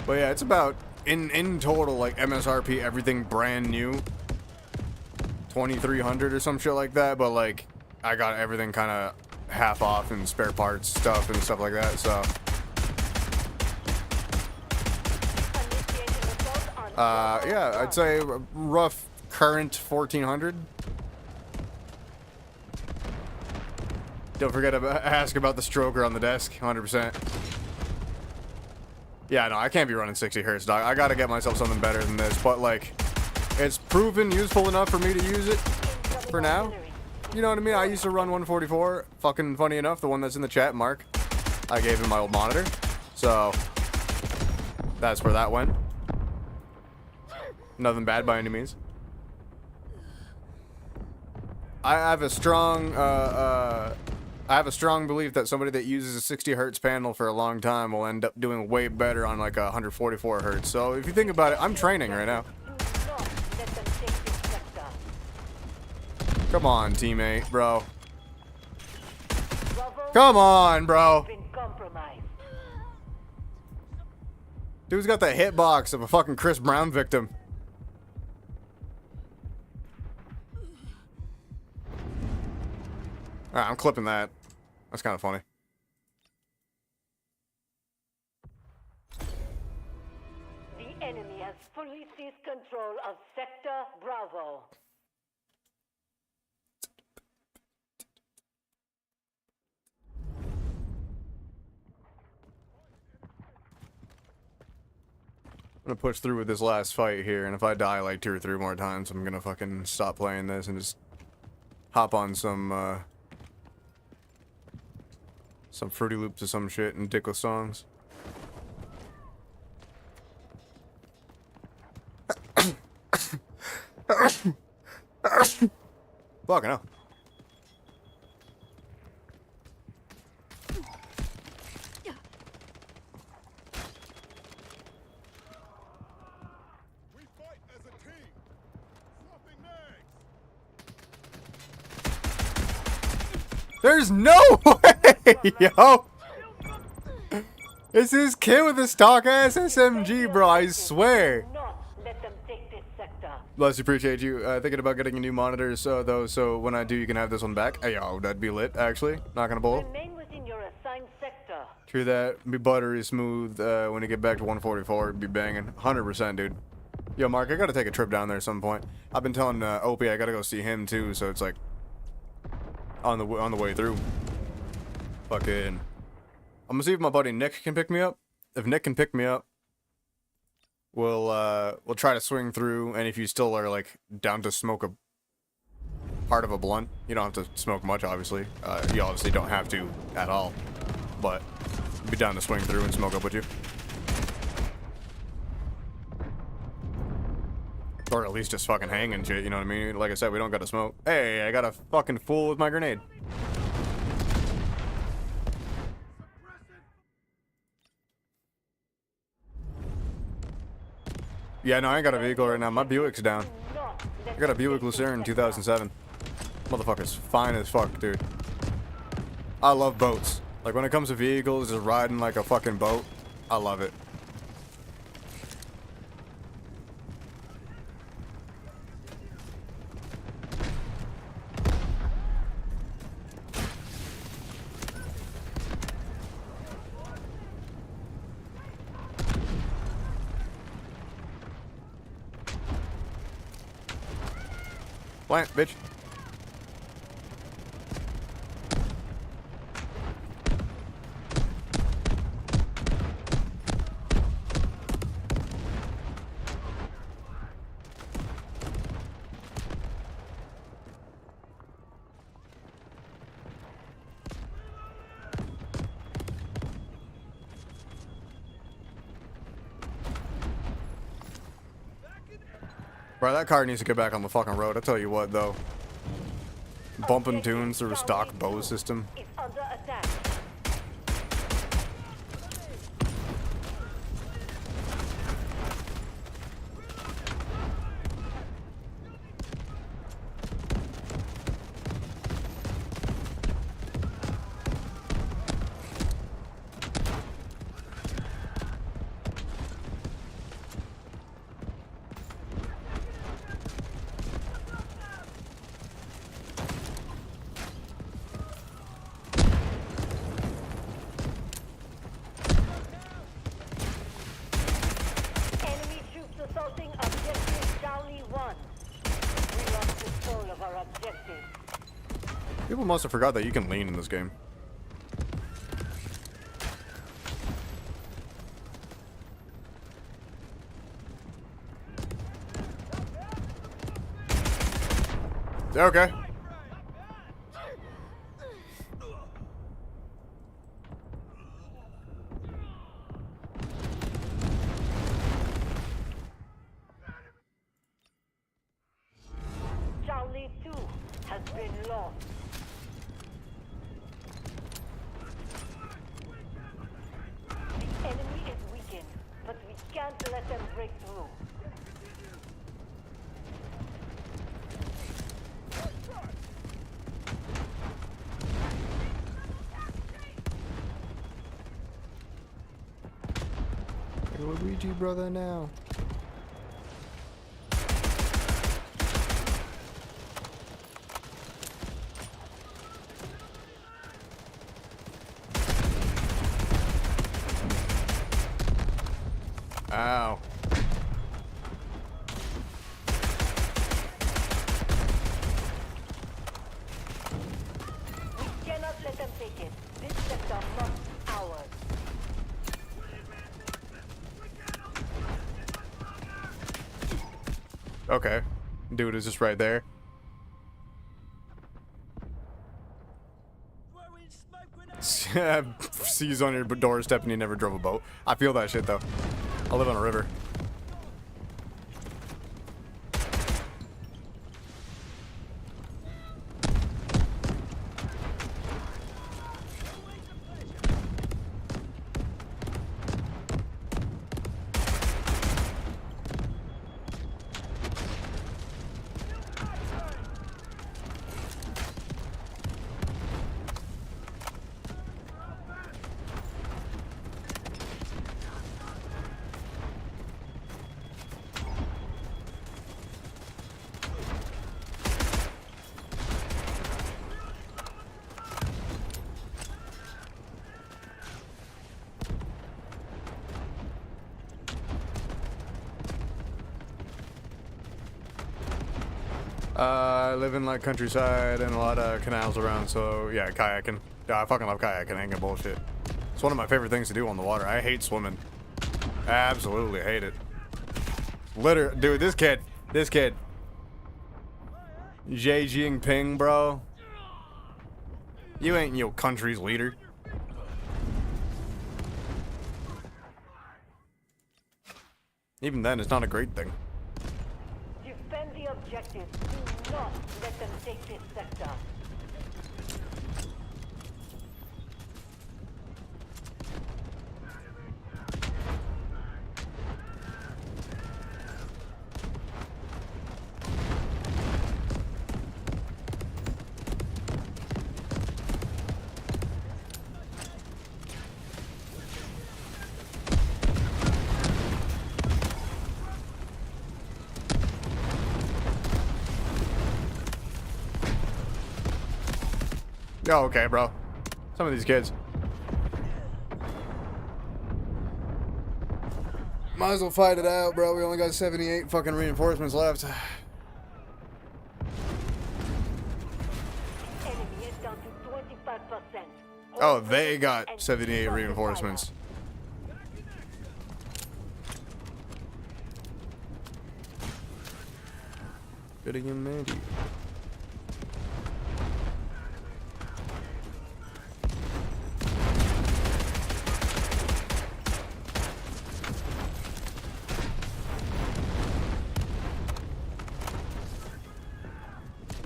yeah, it's about in total, like MSRP, everything brand new, 2,300 or some shit like that. But like, I got everything kind of half off and spare parts stuff and stuff like that. So yeah, I'd say rough current 1,400. Don't forget to ask about the stroker on the desk, 100%. Yeah, no, I can't be running 60 hertz, dog. I gotta get myself something better than this, but like, it's proven useful enough for me to use it for now. You know what I mean? I used to run 144. Fucking funny enough, the one that's in the chat, Mark, I gave him my old monitor. So, that's where that went. Nothing bad by any means. I have a strong belief that somebody that uses a 60 hertz panel for a long time will end up doing way better on like a 144 hertz. So if you think about it, I'm training right now. Come on, teammate, bro. Come on, bro. Dude's got the hitbox of a fucking Chris Brown victim. Alright, I'm clipping that. That's kind of funny. The enemy has fully seized control of Sector Bravo. I'm gonna push through with this last fight here, and if I die like 2 or 3 more times, I'm gonna fucking stop playing this and just hop on some Fruity Loops or some shit and dickless songs. Fucking hell. There's no way, yo. It's this kid with a stock ass SMG, bro. I swear. Do not let them take this sector. Bless, appreciate you. Thinking about getting a new monitor, though. So when I do, you can have this one back. Hey, yo, that'd be lit. Actually, not gonna bowl. Remain within your assigned sector. True that. Be buttery smooth. When you get back to 144, be banging. 100%, dude. Yo, Mark, I gotta take a trip down there at some point. I've been telling Opie I gotta go see him too. So it's like on the way through. Fucking. I'm gonna see if my buddy Nick can pick me up. If Nick can pick me up, we'll try to swing through. And if you still are like down to smoke a part of a blunt, you don't have to smoke much, obviously. You obviously don't have to at all, but be down to swing through and smoke up with you, or at least just fucking hang and shit. You know what I mean? Like I said, we don't gotta smoke. Hey, I got a fucking fool with my grenade. Yeah, no, I ain't got a vehicle right now. My Buick's down. I got a Buick Lucerne 2007. Motherfucker's fine as fuck, dude. I love boats. Like, when it comes to vehicles, just riding like a fucking boat, I love it. Plant, bitch. Bro, that car needs to get back on the fucking road. I tell you what, though. Bumping tunes through a stock bow system. Is under attack. Assaulting objective Charlie 1. We lost control of our objective. People must have forgot that you can lean in this game. Okay. Charlie 2 has been lost. The enemy is weakened, but we can't let them break through. Luigi, brother, now. Ow. We cannot let them take it. This sector must be ours. Okay. Dude is just right there. Sees on your doorstep and you never drove a boat. I feel that shit though. I live on a river. I live in like countryside and a lot of canals around, so yeah, kayaking. Yeah, I fucking love kayaking. I ain't gonna bullshit. It's one of my favorite things to do on the water. I hate swimming. I absolutely hate it. Literally, dude, this kid, Xi Jinping, bro. You ain't your country's leader. Even then, it's not a great thing. Defend the objective. Do not let them take this sector. Oh, okay, bro. Some of these kids. Might as well fight it out, bro. We only got 78 fucking reinforcements left. Enemy is down to 25%. Oh, they got 78 reinforcements. Getting him, Mandy.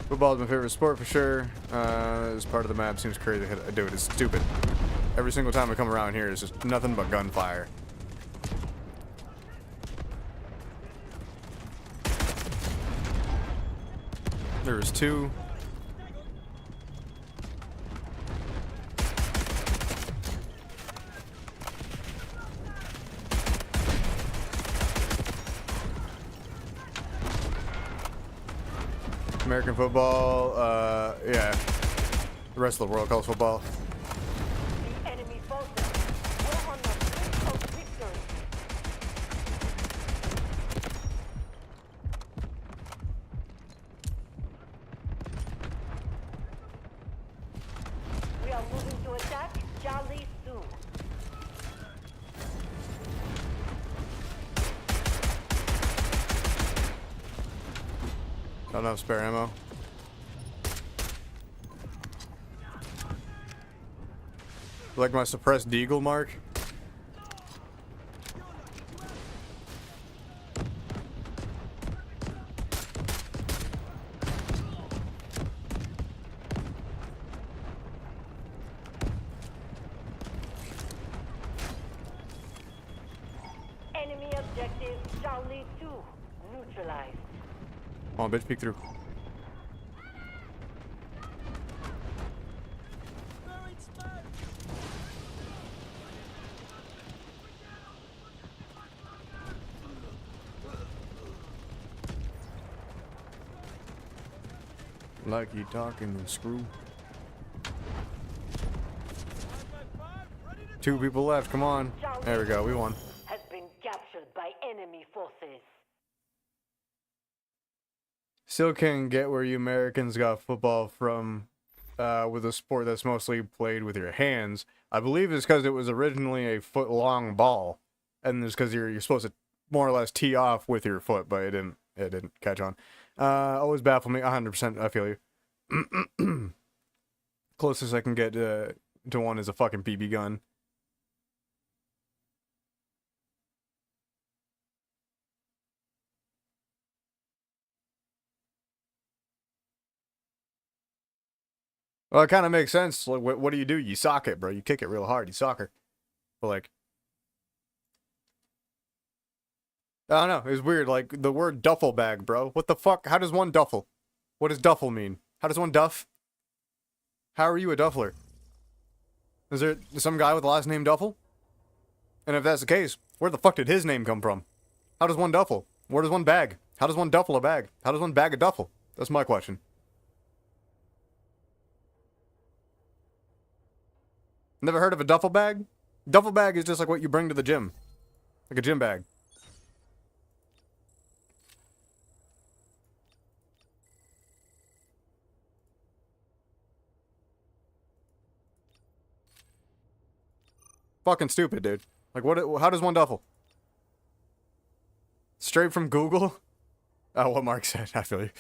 Football is my favorite sport for sure. This part of the map seems crazy. Dude, it's stupid. Every single time I come around here, it's just nothing but gunfire. There was two. American football, yeah. The rest of the world calls football. The enemy forces were on the brink of victory. We are moving to attack Charlie soon. Don't have spare ammo. Like my suppressed deagle mark? Enemy objective Charlie 2 neutralized. Come on, bitch, peek through. Like you talking and screw. Two people left, come on. There we go, we won. Has been captured by enemy forces. Still can't get where you Americans got football from with a sport that's mostly played with your hands. I believe it's because it was originally a foot-long ball, and it's because you're supposed to more or less tee off with your foot, but it didn't catch on. Always baffle me. 100%. I feel you. Closest I can get to one is a fucking BB gun. Well, it kind of makes sense. Like, what do? You sock it, bro. You kick it real hard. You soccer. But like, I don't know. It's weird. Like the word duffel bag, bro. What the fuck? How does one duffel? What does duffel mean? How does one duff? How are you a duffler? Is there some guy with the last name Duffel? And if that's the case, where the fuck did his name come from? How does one duffel? Where does one bag? How does one duffel a bag? How does one bag a duffel? That's my question. Never heard of a duffel bag? Duffel bag is just like what you bring to the gym. Like a gym bag. fucking stupid, dude. Like, what? How does one duffel? Straight from Google? Oh, what Mark said. I feel you.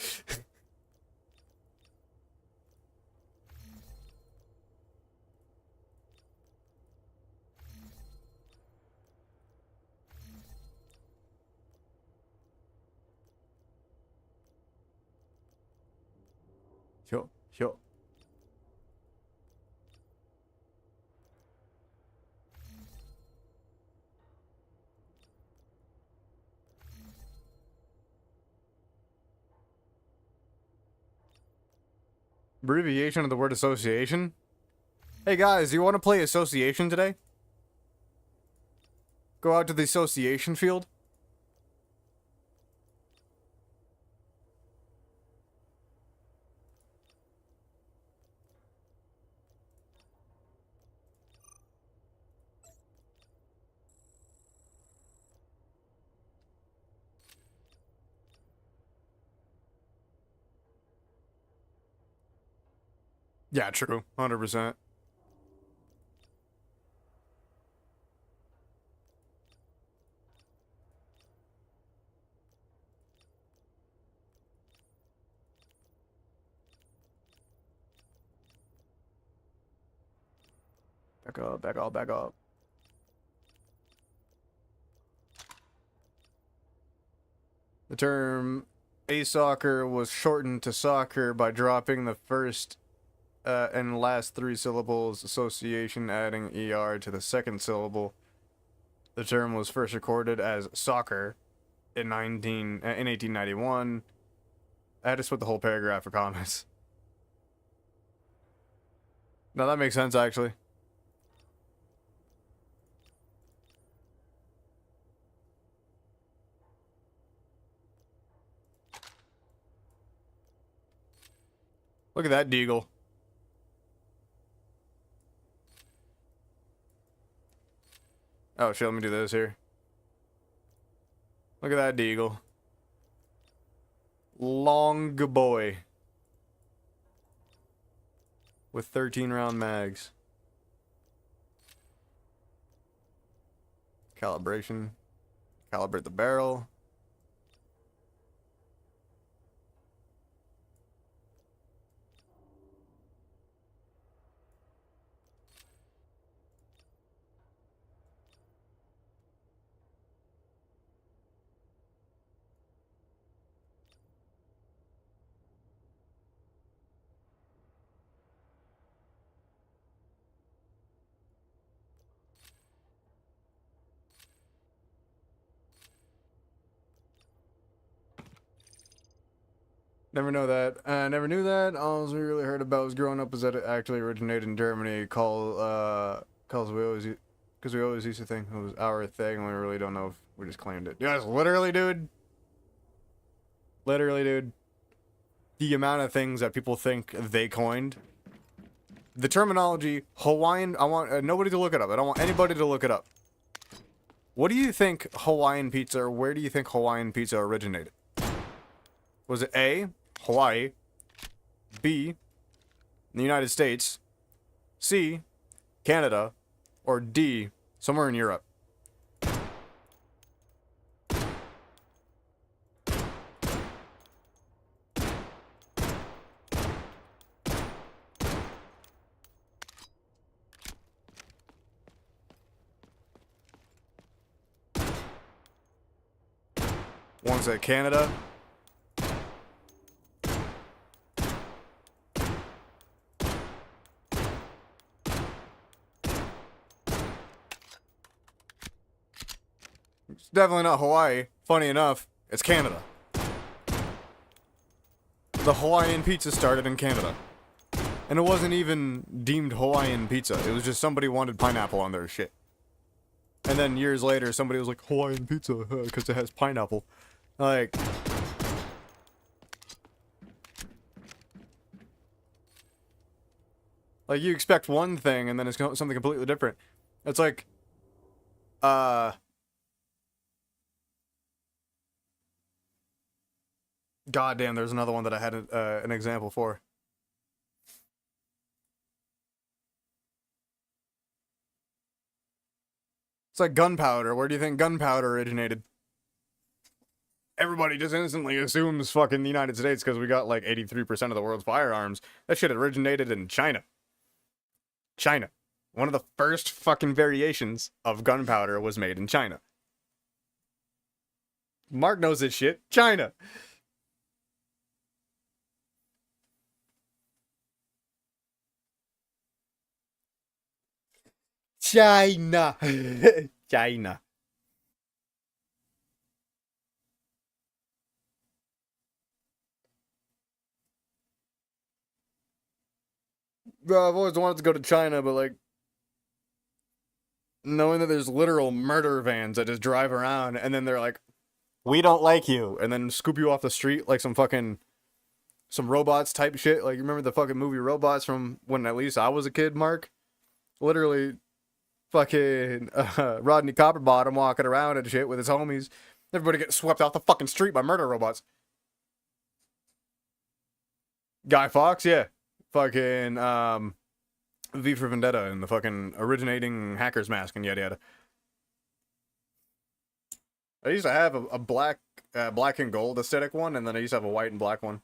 Sure, sure. Abbreviation of the word association? Hey guys, do you want to play association today? Go out to the association field? Yeah, true. 100%. Back up, back up, back up. The term a-soccer was shortened to soccer by dropping the first and last three syllables, association adding ER to the second syllable. The term was first recorded as soccer in 1891. I had to split the whole paragraph for comments. No, that makes sense, actually. Look at that deagle. Oh shit, let me do this here. Look at that deagle. Long boy. With 13 round mags. Calibration. Calibrate the barrel. Never know that. I never knew that. All we really heard about was growing up was that it actually originated in Germany. Because we always used to think it was our thing, and we really don't know if we just claimed it. Yes, literally, dude. Literally, dude. The amount of things that people think they coined. The terminology Hawaiian. I want nobody to look it up. I don't want anybody to look it up. What do you think Hawaiian pizza, or where do you think Hawaiian pizza originated? Was it A, Hawaii, B, the United States, C, Canada, or D, somewhere in Europe? One said Canada. It's definitely not Hawaii. Funny enough, it's Canada. The Hawaiian pizza started in Canada. And it wasn't even deemed Hawaiian pizza. It was just somebody wanted pineapple on their shit. And then years later, somebody was like, Hawaiian pizza, because it has pineapple. Like... Like, you expect one thing, and then it's something completely different. It's like... God damn, there's another one that I had an example for. It's like gunpowder. Where do you think gunpowder originated? Everybody just instantly assumes fucking the United States because we got like 83% of the world's firearms. That shit originated in China. China. One of the first fucking variations of gunpowder was made in China. Mark knows this shit. China. China. China. Bro, I've always wanted to go to China, but like, knowing that there's literal murder vans that just drive around and then they're like, we don't like you, and then scoop you off the street like some robots type shit. Like, you remember the fucking movie Robots from when at least I was a kid, Mark? Literally, fucking Rodney Copperbottom walking around and shit with his homies. Everybody gets swept off the fucking street by murder robots. Guy Fawkes, yeah. Fucking, V for Vendetta and the fucking originating hacker's mask and yada yada. I used to have a black and gold aesthetic one, and then I used to have a white and black one.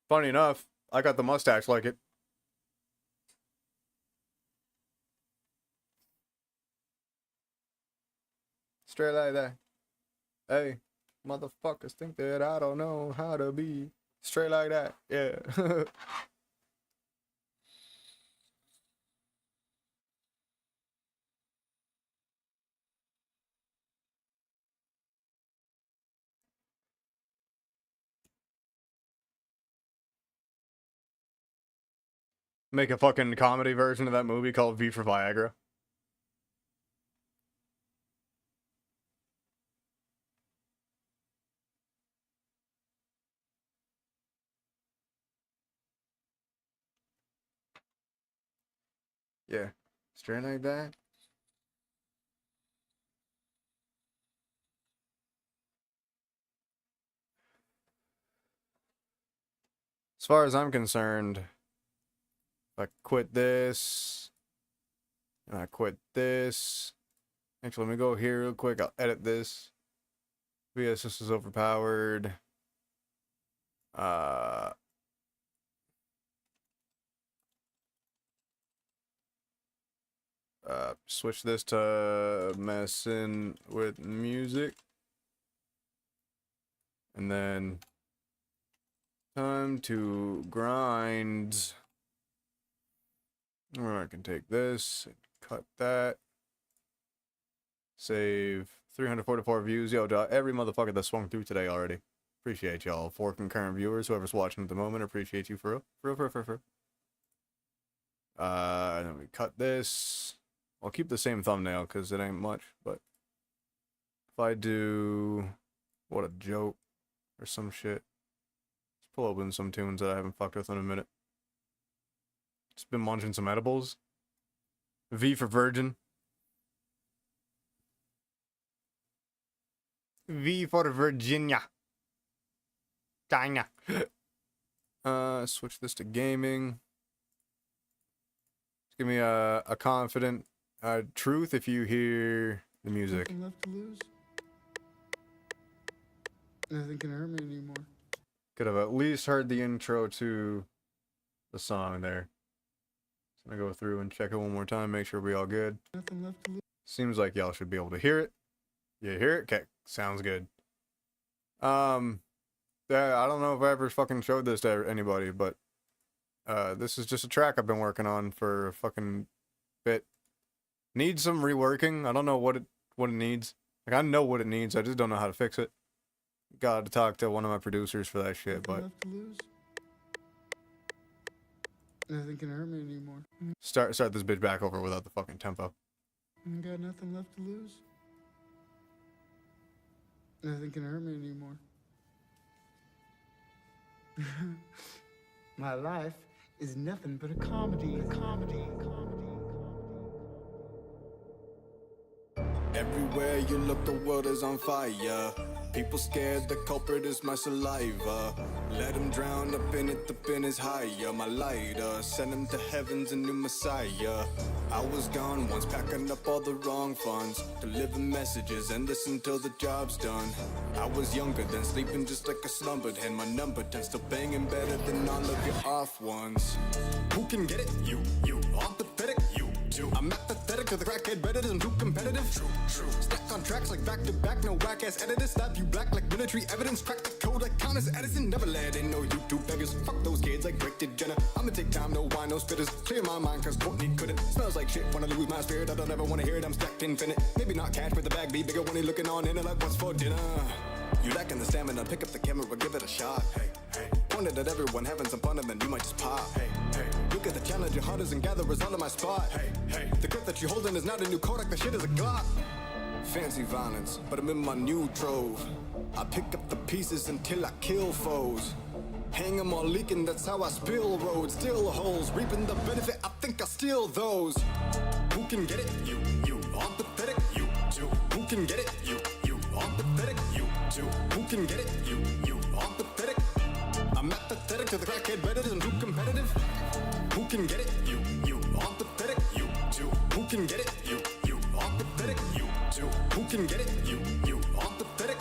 Funny enough, I got the mustache like it. Straight like that. Hey, motherfuckers think that I don't know how to be straight like that. Yeah. Make a fucking comedy version of that movie called V for Viagra. Yeah. Straight like that. As far as I'm concerned, if I quit this, and I quit this. Actually, let me go here real quick. I'll edit this. VS, this is overpowered. Switch this to Messin with music. And then time to grind. Or I can take this, cut that, save 344 views. Yo, every motherfucker that swung through today already. Appreciate y'all. 4 concurrent viewers. Whoever's watching at the moment, appreciate you for real. For real. And then we cut this. I'll keep the same thumbnail because it ain't much, but if I do, what a joke, or some shit. Let's pull open some tunes that I haven't fucked with in a minute. Just been munching some edibles. V for Virgin. V for Virginia. China. Switch this to gaming. Give me a confident truth if you hear the music. Nothing left to lose. Nothing can hurt me anymore. Could have at least heard the intro to the song there. So I'm gonna go through and check it one more time, make sure we all good. Nothing left to lose. Seems like y'all should be able to hear it. You hear it? Okay, sounds good. Yeah, I don't know if I ever fucking showed this to anybody, but this is just a track I've been working on for a fucking bit. Needs some reworking. I don't know what it needs. Like, I know what it needs, I just don't know how to fix it. Got to talk to one of my producers for that shit, but Left to lose. Nothing can hurt me anymore. start this bitch back over without the fucking tempo. Got nothing left to lose. Nothing can hurt me anymore. My life is nothing but a comedy. Everywhere you look, the world is on fire. People scared, the culprit is my saliva. Let him drown up in it, the bin is higher. My lighter, send him to heaven's a new messiah. I was gone once, packing up all the wrong funds, delivering messages and listen till the job's done. I was younger than sleeping just like a slumbered hen. My number 10 still banging better than all of your off ones. Who can get it? You. All pathetic? You. I'm apathetic to the crackhead better than too competitive. True. Stack on tracks like back to back, no whack ass editors. Slap you black like military evidence. Crack the code like Thomas Edison. Never let in no YouTube beggars. Fuck those kids like Rick did Jenna. I'ma take time, no wine, no spitters. Clear my mind cause Courtney couldn't. Smells like shit when I lose my spirit. I don't ever wanna hear it, I'm stacked infinite. Maybe not cash, but the bag be bigger when he looking on in it like what's for dinner. You lacking the stamina, pick up the camera, give it a shot. Hey. Point it at everyone, having some fun and then you might just pop. Hey. Look at the challenge, your hunters and gatherers under my spot. Hey. The grip that you're holding is not a new Kodak, the shit is a Glock. Fancy violence, but I'm in my new trove. I pick up the pieces until I kill foes. Hang 'em all leaking, that's how I spill roads. Still holes, reaping the benefit, I think I steal those. Who can get it? You. All pathetic? You. Who can get it? You. All pathetic? You. Who can get it? You. All pathetic? I'm apathetic to the crackhead better than too competitive. Who can get it? You. All pathetic? You. Who can get it? You. All pathetic? You. Who can get it? You. All pathetic?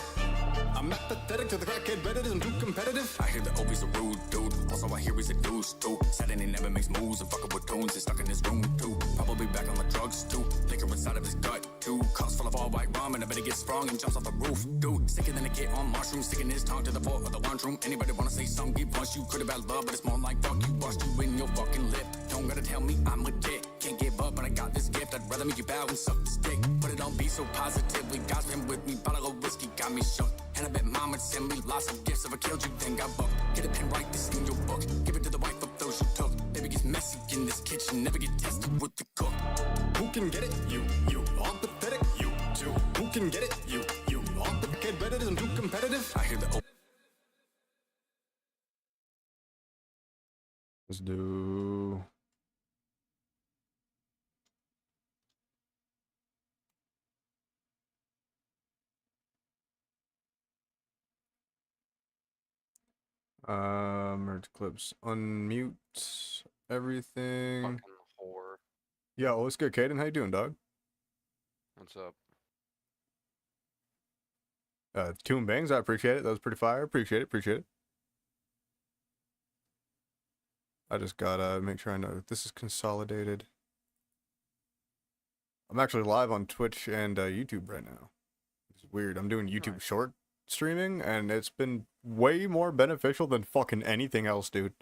I'm apathetic to the crackhead better than too competitive. I hear the Opie's a rude dude. Also I hear he's a douche too. Said and he never makes moves and fucking with tunes. He's stuck in his room too. Probably back on the drugs too. Liquor inside of his gut too. Cups full of all white rum and I bet he gets sprung and jumps off the roof. Dude, sicker than a kid on mushrooms. Sticking his tongue to the floor of the lunchroom. Anybody wanna say something? Give once you could about love, but it's more like fuck you. Bust you in your fucking lip. Don't gotta tell me I'm legit. Can't give up, but I got this gift. I'd rather make you bow and suck the stick. Put it on beat so positively. God's been with me. Bottle of whiskey got me shook. And I bet mama send me lots of gifts. If I killed you, then got booked. Get a pen, write this in your book. Give it to the wife of those you took. Baby gets messy in this kitchen. Never get tested with the cook. Who can get it? You. All pathetic? You. Who can get it? You. All pathetic better than too competitive. I hear the Let's do... merge clips, unmute everything. Fucking whore. Yo, what's good, Caden? How you doing, dog? What's up? Two and bangs, I appreciate it. That was pretty fire. Appreciate it. I just gotta make sure I know that this is consolidated. I'm actually live on Twitch and YouTube right now. It's weird. I'm doing YouTube short streaming, and it's been way more beneficial than fucking anything else, dude.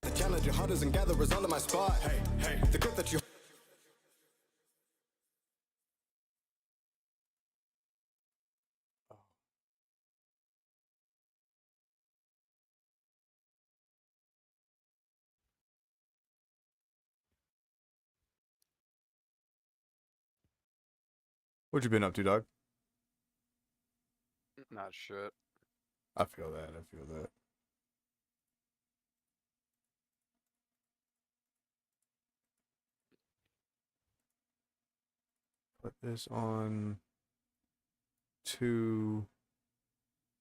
The challenge your hunters and gatherers under my spot. Hey. The grip that you... What you been up to, dog? Not shit. I feel that. Put this on 2.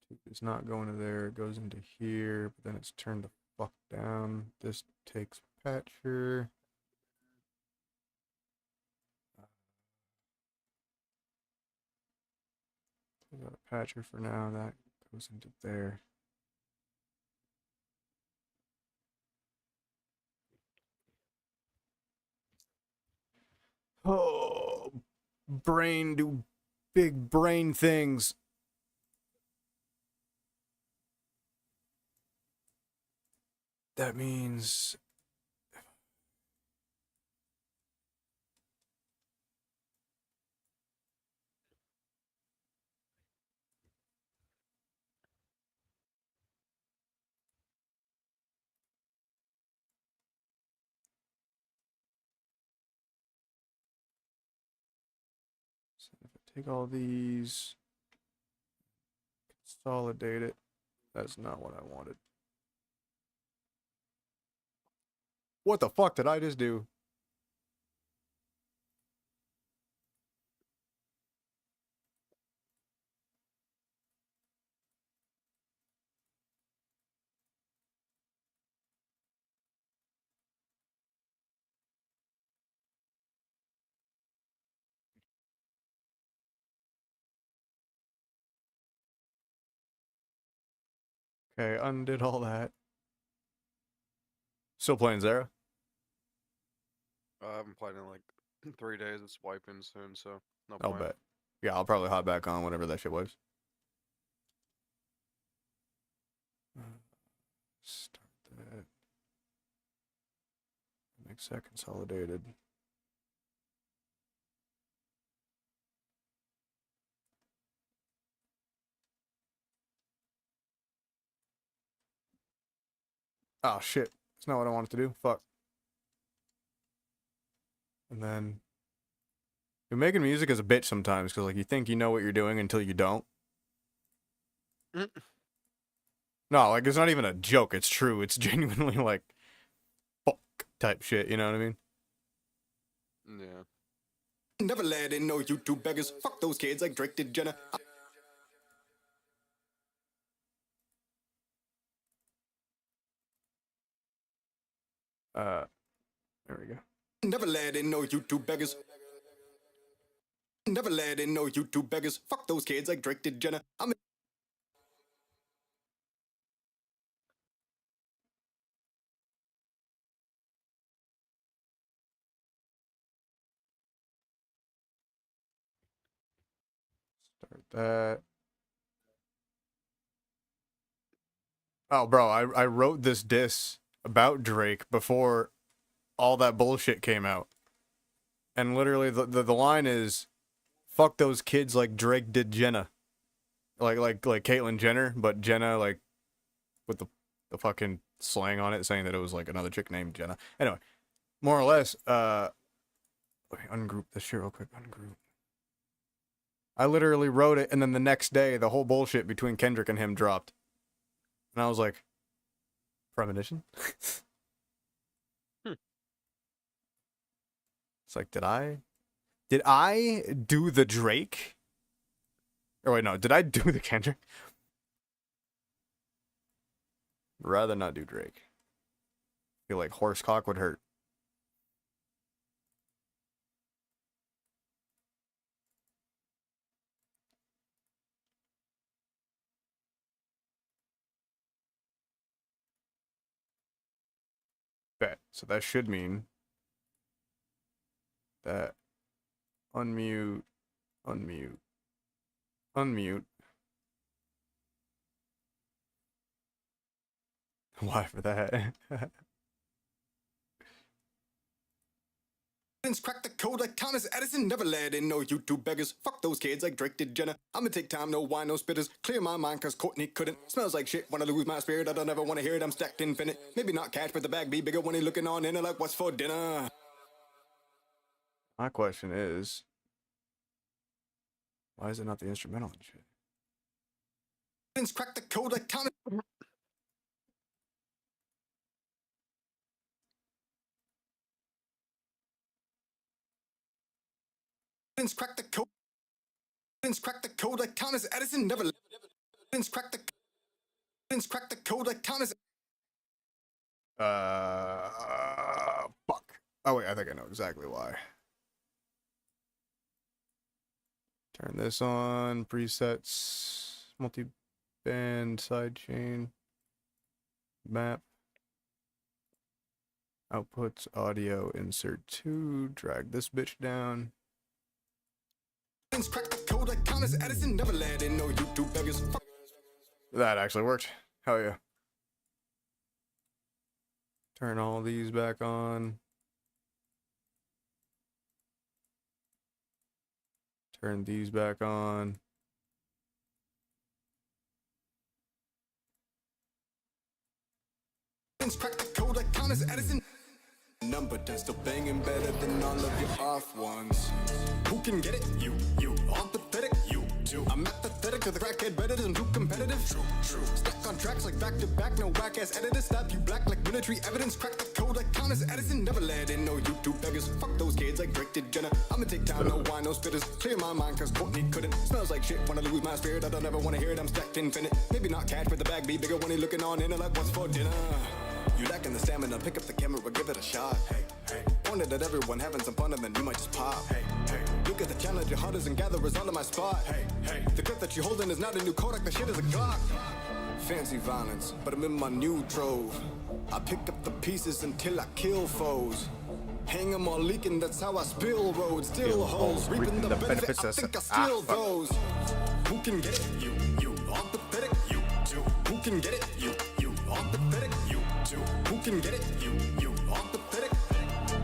2 is not going to there. It goes into here, but then it's turned the fuck down. This takes patcher. Got a patcher for now. That goes into there. Oh, brain do big brain things. That means if I take all these, consolidate it, that's not what I wanted. What the fuck did I just do? Okay, undid all that. Still playing Zara? I haven't played in like 3 days. It's wiping soon, so no I'll point. bet. Yeah, I'll probably hop back on whenever that shit wipes. Start that. Make that consolidated. Oh shit. That's not what I wanted to do. Fuck. And then you're making music as a bitch sometimes, because like you think you know what you're doing until you don't. No, like it's not even a joke, it's true. It's genuinely like fuck type shit, you know what I mean? Yeah. Never let in no YouTube beggars. Fuck those kids like Drake did Jenna. There we go. Never let in no YouTube beggars. Never let in no YouTube beggars. Fuck those kids like Drake did Jenna. Start that. Oh, bro, I wrote this diss about Drake before all that bullshit came out. And literally the line is, fuck those kids like Drake did Jenna. Like Caitlyn Jenner, but Jenna like with the fucking slang on it, saying that it was like another chick named Jenna. Anyway, more or less, let me ungroup this shit real quick. Ungroup. I literally wrote it, and then the next day, the whole bullshit between Kendrick and him dropped. And I was like, premonition? It's like, did I do the Drake? Or wait, no, did I do the Kendrick? Rather not do Drake. Feel like horsecock would hurt. Bet. So that should mean that unmute. Why for that? Crack the code like Thomas Edison. Never let in no YouTube beggars. Fuck those kids like Drake did Jenna. I'ma take time, no wine, no spitters. Clear my mind cause Courtney couldn't. Smells like shit when I lose my spirit. I don't ever wanna hear it, I'm stacked infinite. Maybe not cash, but the bag be bigger when he looking on in it like what's for dinner. My question is, why is it not the instrumental and shit? Crack the code like Thomas. Crack the code. Crack the code like Thomas Edison. Never crack the code like Thomas. Fuck. Oh wait, I think I know exactly why. Turn this on. Presets. Multi-band. Sidechain. Map. Outputs. Audio. Insert 2. Drag this bitch down. Crack the code like Thomas Edison. Never let in no YouTube beggars. That actually worked. Hell yeah. Turn all these back on. Turn these back on. Crack the code like Thomas Edison. Number 10 still banging better than all of your off ones. Who can get it? You. All pathetic? You. I'm apathetic to the crackhead better than too competitive. True. Stuck on tracks like back to back, no whack ass editors. Slap you black like military evidence. Crack the code like Thomas Edison. Never let in no YouTube beggars. Fuck those kids like Drake did Jenna. I'ma take time, no wine, no spitters. Clear my mind cause Courtney couldn't. Smells like shit when I lose my spirit. I don't ever wanna hear it, I'm stacked infinite. Maybe not cash, but the bag be bigger when he looking on in it like what's for dinner. You lacking the stamina, pick up the camera, give it a shot. Hey. Pointed at everyone having some fun, and then you might just pop. Hey. Look at the challenge, your hunters and gatherers all in my spot. Hey. The grip that you holding is not a new Kodak, the shit is a Glock. Fancy violence, but I'm in my new trove. I pick up the pieces until I kill foes. Hang 'em all leaking, that's how I spill roads. Still holes, reaping the benefits, I think I steal those. Who can get it? You, all pathetic, you, who can get it? You, all pathetic, you, who can get it? You, all pathetic.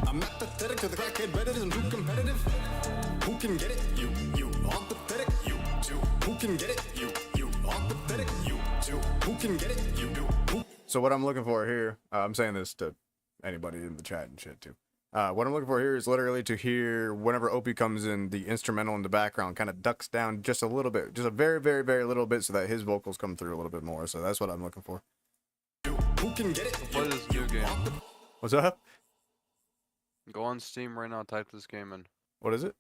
I'm not pathetic to the crackhead better than too competitive. Who can get it? You, all pathetic, you, who can get it? You, all pathetic, you, who can get it? You, who. So what I'm looking for here, I'm saying this to anybody in the chat and shit too. What I'm looking for here is literally to hear whenever Opie comes in, the instrumental in the background kind of ducks down just a little bit, just a very, very, very little bit, so that his vocals come through a little bit more. So that's what I'm looking for. Who can get it? Play this new game. What's up? Go on Steam right now. Type this game in. What is it?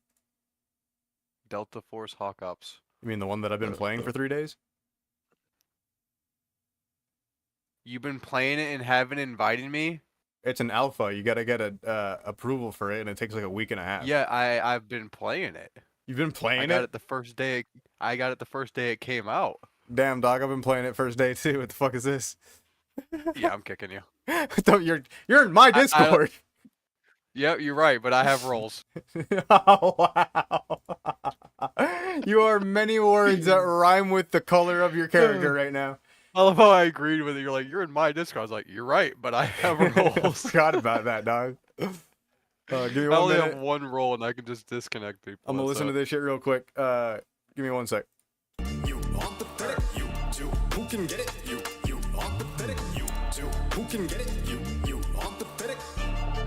Delta Force Hawk Ops. You mean the one that I've been playing for 3 days? You've been playing it and haven't invited me? It's an alpha. You gotta get a approval for it, and it takes like a week and a half. Yeah, I've been playing it. You've been playing I it? got it the first day. I got it the first day it came out. Damn, dog, I've been playing it first day too. What the fuck is this? Yeah, I'm kicking you. You're in my Discord. Yep, you're right, but I have roles. Oh, wow. You are many words that rhyme with the color of your character right now. I love how I agreed with it. You're like, you're in my Discord. I was like, you're right, but I have roles. Forgot about that, dog. Give me I one only minute. have one role, and I can just disconnect people. I'm gonna listen to this shit real quick. Give me 1 sec. You all pathetic, you, who can get it? You all pathetic, you, who can get it? You all pathetic.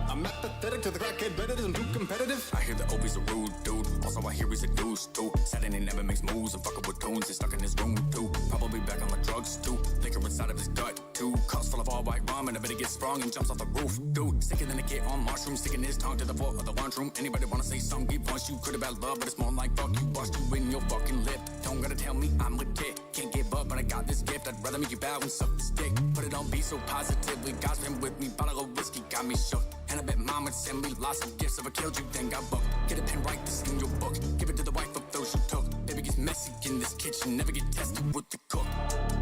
I'm not pathetic to the crackhead better than too competitive. I hear the Opie's a rude dude. Also, I hear he's a douche too. Said he never makes moves and fucking with tones. He's stuck in his room too. Probably back on the drugs too. Liquor inside of his gut too. Cups full of all white rum and I bet he gets sprung and jumps off the roof. Dude, sicker than a kid on mushrooms. Sticking his tongue to the floor of the lunchroom. Anybody wanna say something? Get punched. You could have love, but it's more like fuck you. Bust you in your fucking lip. Don't gotta tell me I'm legit. Can't give up, but I got this gift. I'd rather make you bow and suck the stick. But it don't be so positively. God's been with me. Bottle of whiskey got me shook. And I bet mom would send me lots of gifts if I killed you, then got booked. Get a pen, write this in your book. Give it to the wife of those you took. Baby gets messy in this kitchen, never get tested with the cook.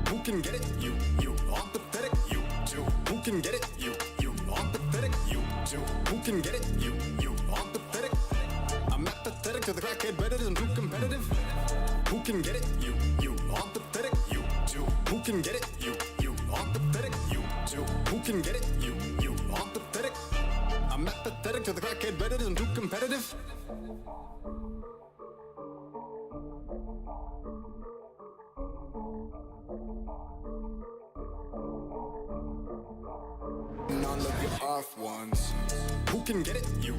Who can get it? You all pathetic. You, who can get it? You all pathetic. You, who can get it? You all pathetic. I'm not pathetic to the crackhead better than too competitive. Who can get it? You all pathetic. You, who can get it? You all pathetic. You, who can get it? You all pathetic. I'm not pathetic to the crackhead better than too competitive. None of your off ones. Who can get it? You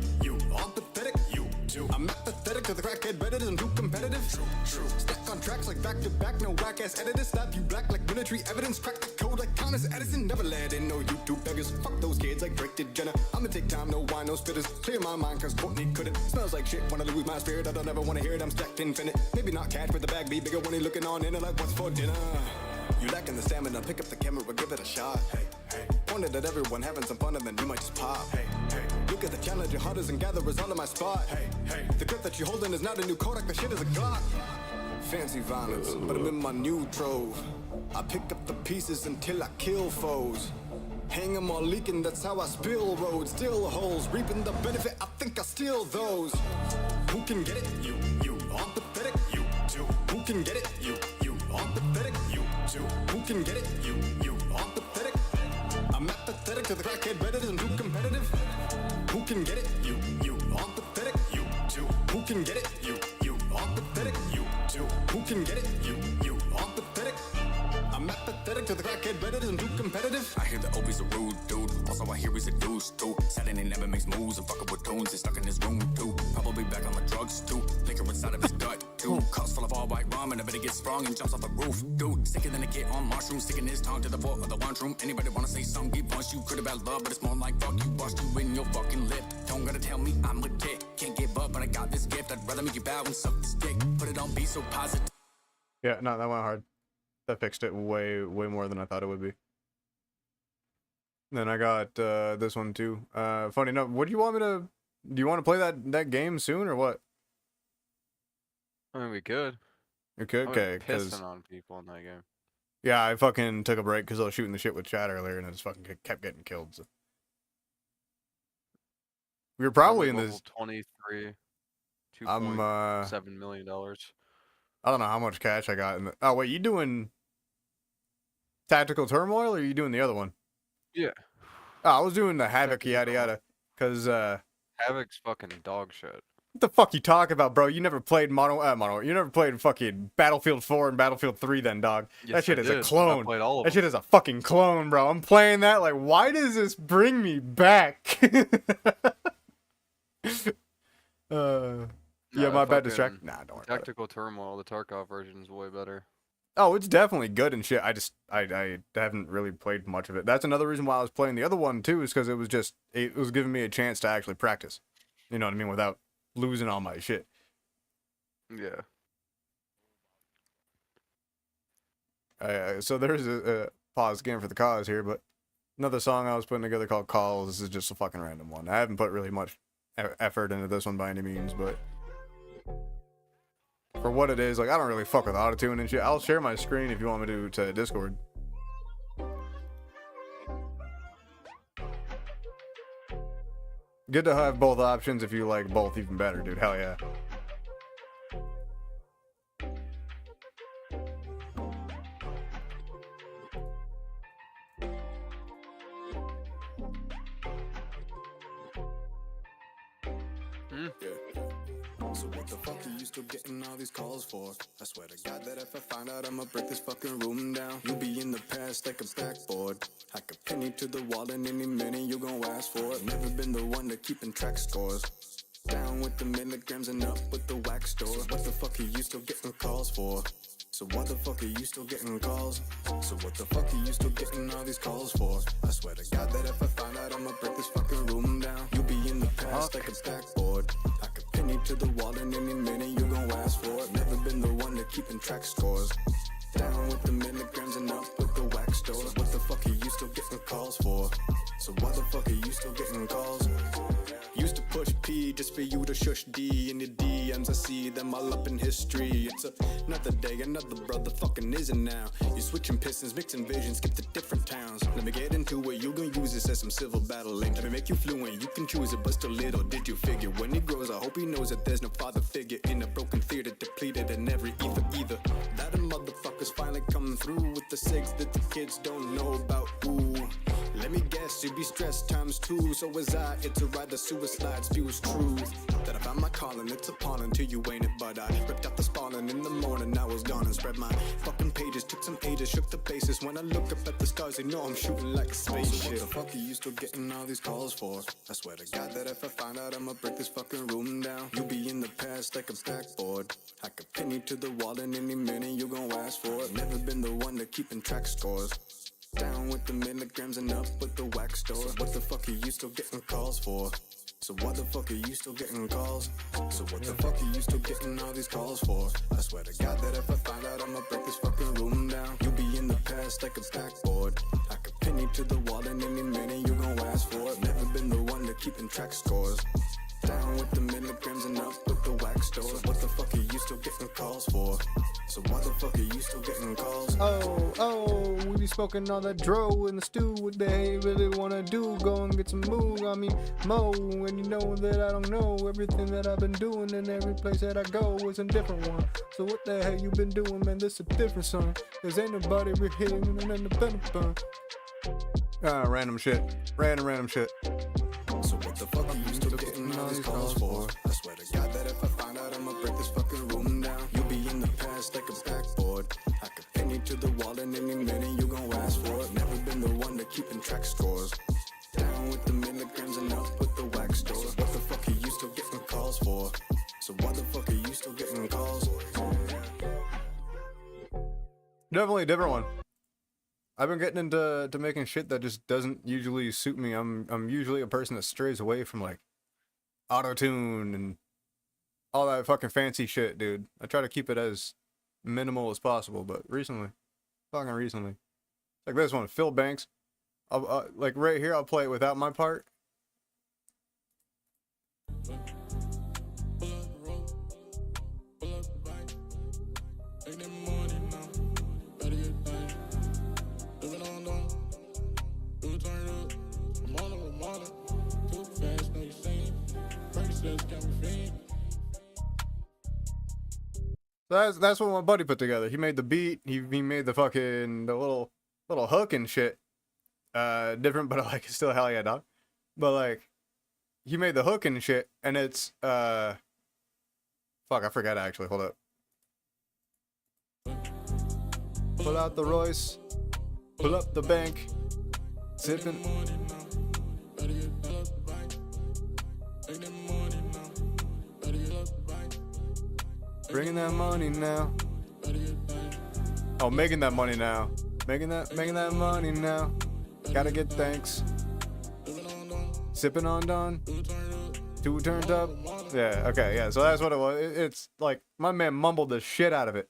all pathetic. You, I'm not pathetic to the crackhead better than too competitive. True. Stuck on tracks like back to back, no whack ass editors. Slap you black like military evidence. Crack the code like Thomas Edison. Never let in no YouTube beggars. Fuck those kids like Drake did Jenna. I'ma take time, no wine, no spitters. Clear my mind cause Courtney couldn't. Smells like shit, wanna lose my spirit. I don't ever wanna hear it, I'm stacked infinite. Maybe not cash, but the bag be bigger when he looking on in it like what's for dinner. You lacking the stamina, pick up the camera, give it a shot. Hey. Pointed at everyone having some fun and then you might just pop. Hey. Look at the challenge, your hunters and gatherers all in my spot. Hey. The grip that you're holding is not a new Kodak, the shit is a Glock. Fancy violence, but I'm in my new trove. I pick up the pieces until I kill foes. Hang 'em all leaking, that's how I spill roads. Still holes, reaping the benefit, I think I steal those. Who can get it? You all pathetic. You, who can get it? You all pathetic. You, who can get it? You all pathetic. I'm not pathetic to the crackhead better than too competitive. Who can get it? You all pathetic. You, who can get it? You all pathetic. You, who can get it? You all pathetic. I'm not pathetic to the crackhead better than too competitive. I hear the Opie's a rude dude. Also, I hear he's a douche too. Said he never makes moves and fucking with tones. He's stuck in his room too. Probably back on the drugs too. Liquor inside of his gut too. Cups full of all white rum and I bet he gets sprung and jumps off the roof. Dude, sicker than a kid on mushrooms. Sticking his tongue to the floor of the lunchroom. Anybody wanna say something? Get punched. You could have love, but it's more like fuck you. Bust you in your fucking lip. Don't gotta tell me I'm legit. Can't give up, but I got this gift. I'd rather make you bow and suck the stick. But it don't be so positive. Yeah, no, that went hard. That fixed it way more than I thought it would be. Then I got this one too. Funny enough, what do you want me to? Do you want to play that game soon or what? I mean, we could. Okay, I'm okay, because pissing on people in that game. Yeah, I fucking took a break because I was shooting the shit with chat earlier, and I just fucking kept getting killed. So. We were probably in this. 23, I'm $2.7 million. I don't know how much cash I got in the. Oh wait, you doing Tactical Turmoil or are you doing the other one? Yeah. Oh, I was doing the Havoc Tactical yada Turmoil. yada. Cause Havoc's fucking dog shit. what the fuck you talking about, bro? You never played you never played fucking Battlefield 4 and Battlefield 3 then, dog. Yes, that shit I is a did. clone. I played all of That them. shit is a fucking clone, bro. I'm playing that like, why does this bring me back? Yeah, my bad distract. Nah, don't worry about it. Tactical Turmoil, the Tarkov version is way better. Oh, it's definitely good and shit. I haven't really played much of it. That's another reason why I was playing the other one too, is because it was giving me a chance to actually practice. You know what I mean? Without losing all my shit. Yeah. So there's a pause again for the cause here, but another song I was putting together called Calls. This is just a fucking random one. I haven't put really much effort into this one by any means, but for what it is, like, I don't really fuck with autotune and shit. I'll share my screen if you want me to Discord. Good to have both options. If you like both, even better, dude. Hell yeah. So what the fuck are you still getting all these calls for? I swear to God that if I find out, I'ma break this fucking room down. You be in the past like a backboard. I could pin you to the wall in any minute you gon' ask for it. Never been the one to keeping track scores. Down with the milligrams and up with the wax store. So what the fuck are you still getting calls for? So what the fuck are you still getting calls? So what the fuck are you still getting all these calls for? I swear to God that if I find out, I'ma break this fucking room down. You be in the past like a backboard. I could pin you to the wall in any minute you gon' ask for it. Never been the one to keeping track scores. Down with the milligrams and up with the wax store. So what the fuck are you still getting calls for? So what the fuck are you still getting calls? Used to push P just for you to shush D. In the DMs I see them all up in history. It's another day, another brother fucking isn't now. You switching pistons, mixing visions, skip to different towns. Let me get into it, you gon' use this as some civil battling. Let me make you fluent, you can choose it, but still little did you figure. When he grows, I hope he knows that there's no father figure in a broken theater, depleted and every either. That a motherfucker's finally coming through with the sigs that the kids don't know about. Ooh, let me guess, you be stressed times two. So was I, it's a ride the suicide spews truth. That I found my calling, it's appalling to you, ain't it? But I ripped out the spawning in the morning, I was gone and spread my fucking pages. Took some ages, shook the bases. When I look up at the stars, they know I'm shooting like a spaceship. So what the fuck are you still getting all these calls for? I swear to God that if I find out, I'ma break this fucking room down. You be in the past like a backboard. I could pin you to the wall in any minute you gon' ask for it. Never been the one to keeping track scores. Down with the milligrams and up with the wax store. So what the fuck are you still getting calls for? So what the fuck are you still getting calls? So what the fuck are you still getting all these calls for? I swear to God that if I find out, I'ma break this fucking room down. You be in the past like a backboard. I could pin you to the wall in any minute you gon' ask for it. Never been the one to keeping track scores. Down with the milligrams and up with the wax store. So what the fuck are you still getting calls for? So what the fuck are you still getting calls? Oh, we be smoking on that dro in the stew. What they really wanna do? Go and get some moo. I mean, mo. And you know that I don't know everything that I've been doing, and every place that I go is a different one. So what the hell you been doing, man? This a different song. Cause ain't nobody really hitting an independent bun. Random shit. Random shit. So what the fuck are you still getting all these calls for? I swear to God that if I find out, I'ma break this fucking room down. You be in the past like a backboard. I could pin you to the wall in any minute you gon' ask for it. Never been the one to keeping track scores. Down with the milligrams and up with the wax store. So what the fuck are you still getting calls for? So what the fuck are you still getting calls? Definitely a different one. I've been getting into making shit that just doesn't usually suit me. I'm usually a person that strays away from like auto-tune and all that fucking fancy shit, dude. I try to keep it as minimal as possible, but recently, like this one, Phil Banks. Like right here, I'll play it without my part. So that's what my buddy put together. He made the beat. He made the fucking the little hook and shit. Different, but like still hell yeah, dog. But like, he made the hook and shit, and it's fuck, I forgot actually. Hold up. Pull out the Royce, pull up the bank, sipping. Bringing that money now. Oh, making that money now. Making that money now. Gotta get thanks. Sipping on Dawn. Two turned up. Yeah, okay, yeah. So that's what it was. It's like my man mumbled the shit out of it.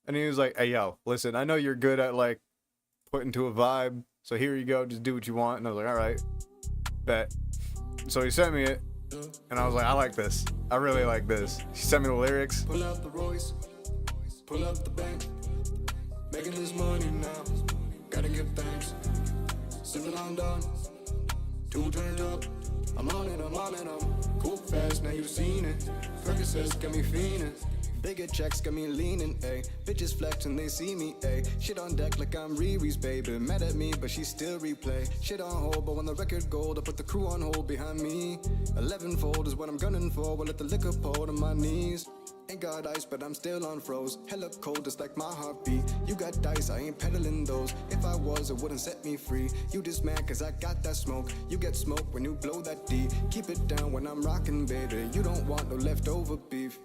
And he was like, hey, yo, listen, I know you're good at like putting to a vibe. So here you go. Just do what you want. And I was like, all right, bet. So he sent me it. And I was like, I like this. I really like this. He sent me the lyrics. Pull out the Royce, pull up the bank, making this money now. Gotta give thanks. Sipping on Dawn, two turned up. I'm on it, I'm cool fast, now you've seen it. Percocets got me fiending. Bigger checks got me leaning, ayy. Bitches flexing, they see me, ayy. Shit on deck like I'm Riri's baby. Mad at me, but she still replay. Shit on hold, but when the record gold, I put the crew on hold behind me. 11-fold is what I'm gunning for. We'll let the liquor pour to my knees. Ain't got ice, but I'm still on froze. Hella cold, just like my heartbeat. You got dice, I ain't peddling those. If I was, it wouldn't set me free. You just mad cause I got that smoke. You get smoke when you blow that D. Keep it down when I'm rocking, baby. You don't want no leftover beef.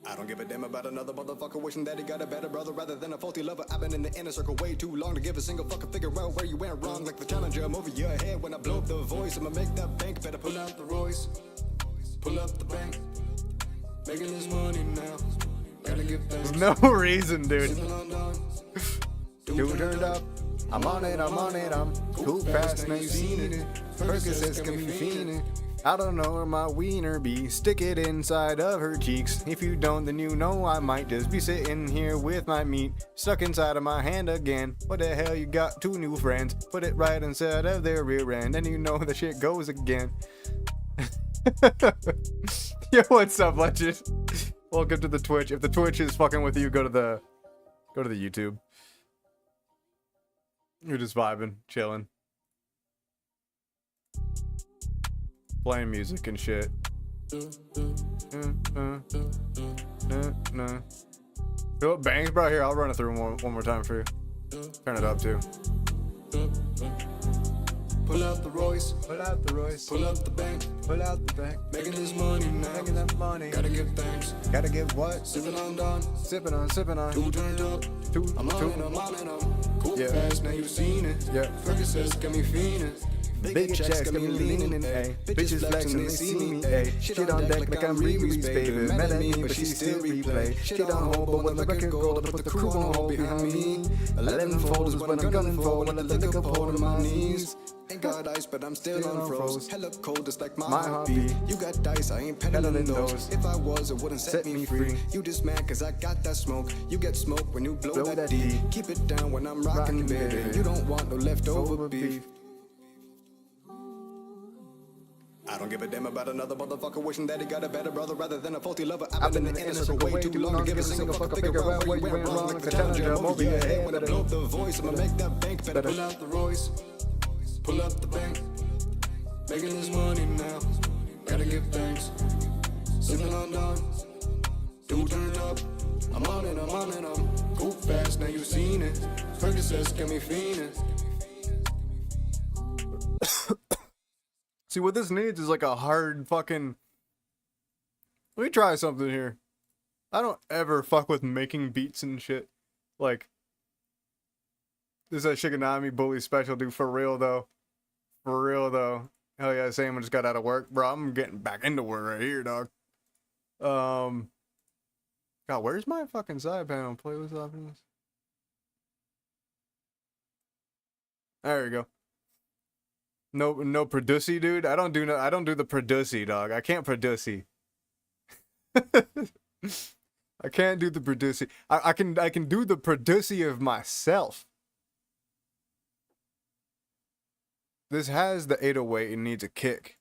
I don't give a damn about another motherfucker wishing that he got a better brother rather than a faulty lover. I've been in the inner circle way too long to give a single fucking figure out where you went wrong. Like the challenger, I'm over your head when I blow up the voice. I'ma make that bank, better pull out the Royce, pull up the bank, making this money now. Gotta give thanks. No reason, dude. Two turned up. I'm on it, I'm Cool fast, now you seen it. Percocets got me fiending. I don't know where my wiener be. Stick it inside of her cheeks. If you don't, then you know I might just be sitting here with my meat stuck inside of my hand again. What the hell, you got two new friends? Put it right inside of their rear end, and you know the shit goes again. Yo, what's up, legend? Welcome to the Twitch. If the Twitch is fucking with you, go to the YouTube. You're just vibing, chilling, playing music and shit. Feel it bangs, bro. Here, I'll run it through one more time for you. Turn it up too. Pull out the Royce, Pull out the Royce, pull up the bank, pull out the bank, making this money now. making that money. Gotta give thanks. Gotta give what? Sipping on Dawn, Sipping on. two turned up. I'm on it, I'm cool Yeah. fast, now you've seen it. Yeah. Percocets got me fiending. Big checks got me leaning, ayy. Bitches flexing, they see me, ayy. Shit on deck like I'm Riri's baby. Mad at me, but she still replay. Shit on hold, but when the record gold, I put the crew on hold behind me. 11-fold is what I'm gunning for. When I let the liquor pour to my knees. Ain't got ice, but I'm still on froze. Hella cold, just like my heartbeat. heartbeat. You got dice, I ain't peddling those. If I was, it wouldn't set me free. You just mad cause I got that smoke. You get smoke when you blow that D. Keep it down when I'm rocking, baby. You don't want no leftover beef. I don't give a damn about another motherfucker wishing that he got a better brother rather than a faulty lover. I've been in the inner circle way too long to give a single fucker figure out where you went wrong. Like the challenger, I'm over your head when I blow up the voice. I'ma make that bank, better pull out the Royce, pull up the bank, making this money now. Gotta give thanks. Sipping on Dawn, two turned up. I'm on it, I'm cool fast, now you've seen it. Percocets got me fiending. See, what this needs is like a hard fucking... Let me try something here. I don't ever fuck with making beats and shit. Like, this is a Shiganami Bouley special, dude. For real, though. For real, though. Hell yeah, Sam just got out of work. Bro, I'm getting back into work right here, dog. God, where's my fucking side panel? Playlist options. There you go. No producy, dude. I don't do the producy, dog. I can't producy. I can't do the producy. I can do the producy of myself. This has the 808 and needs a kick.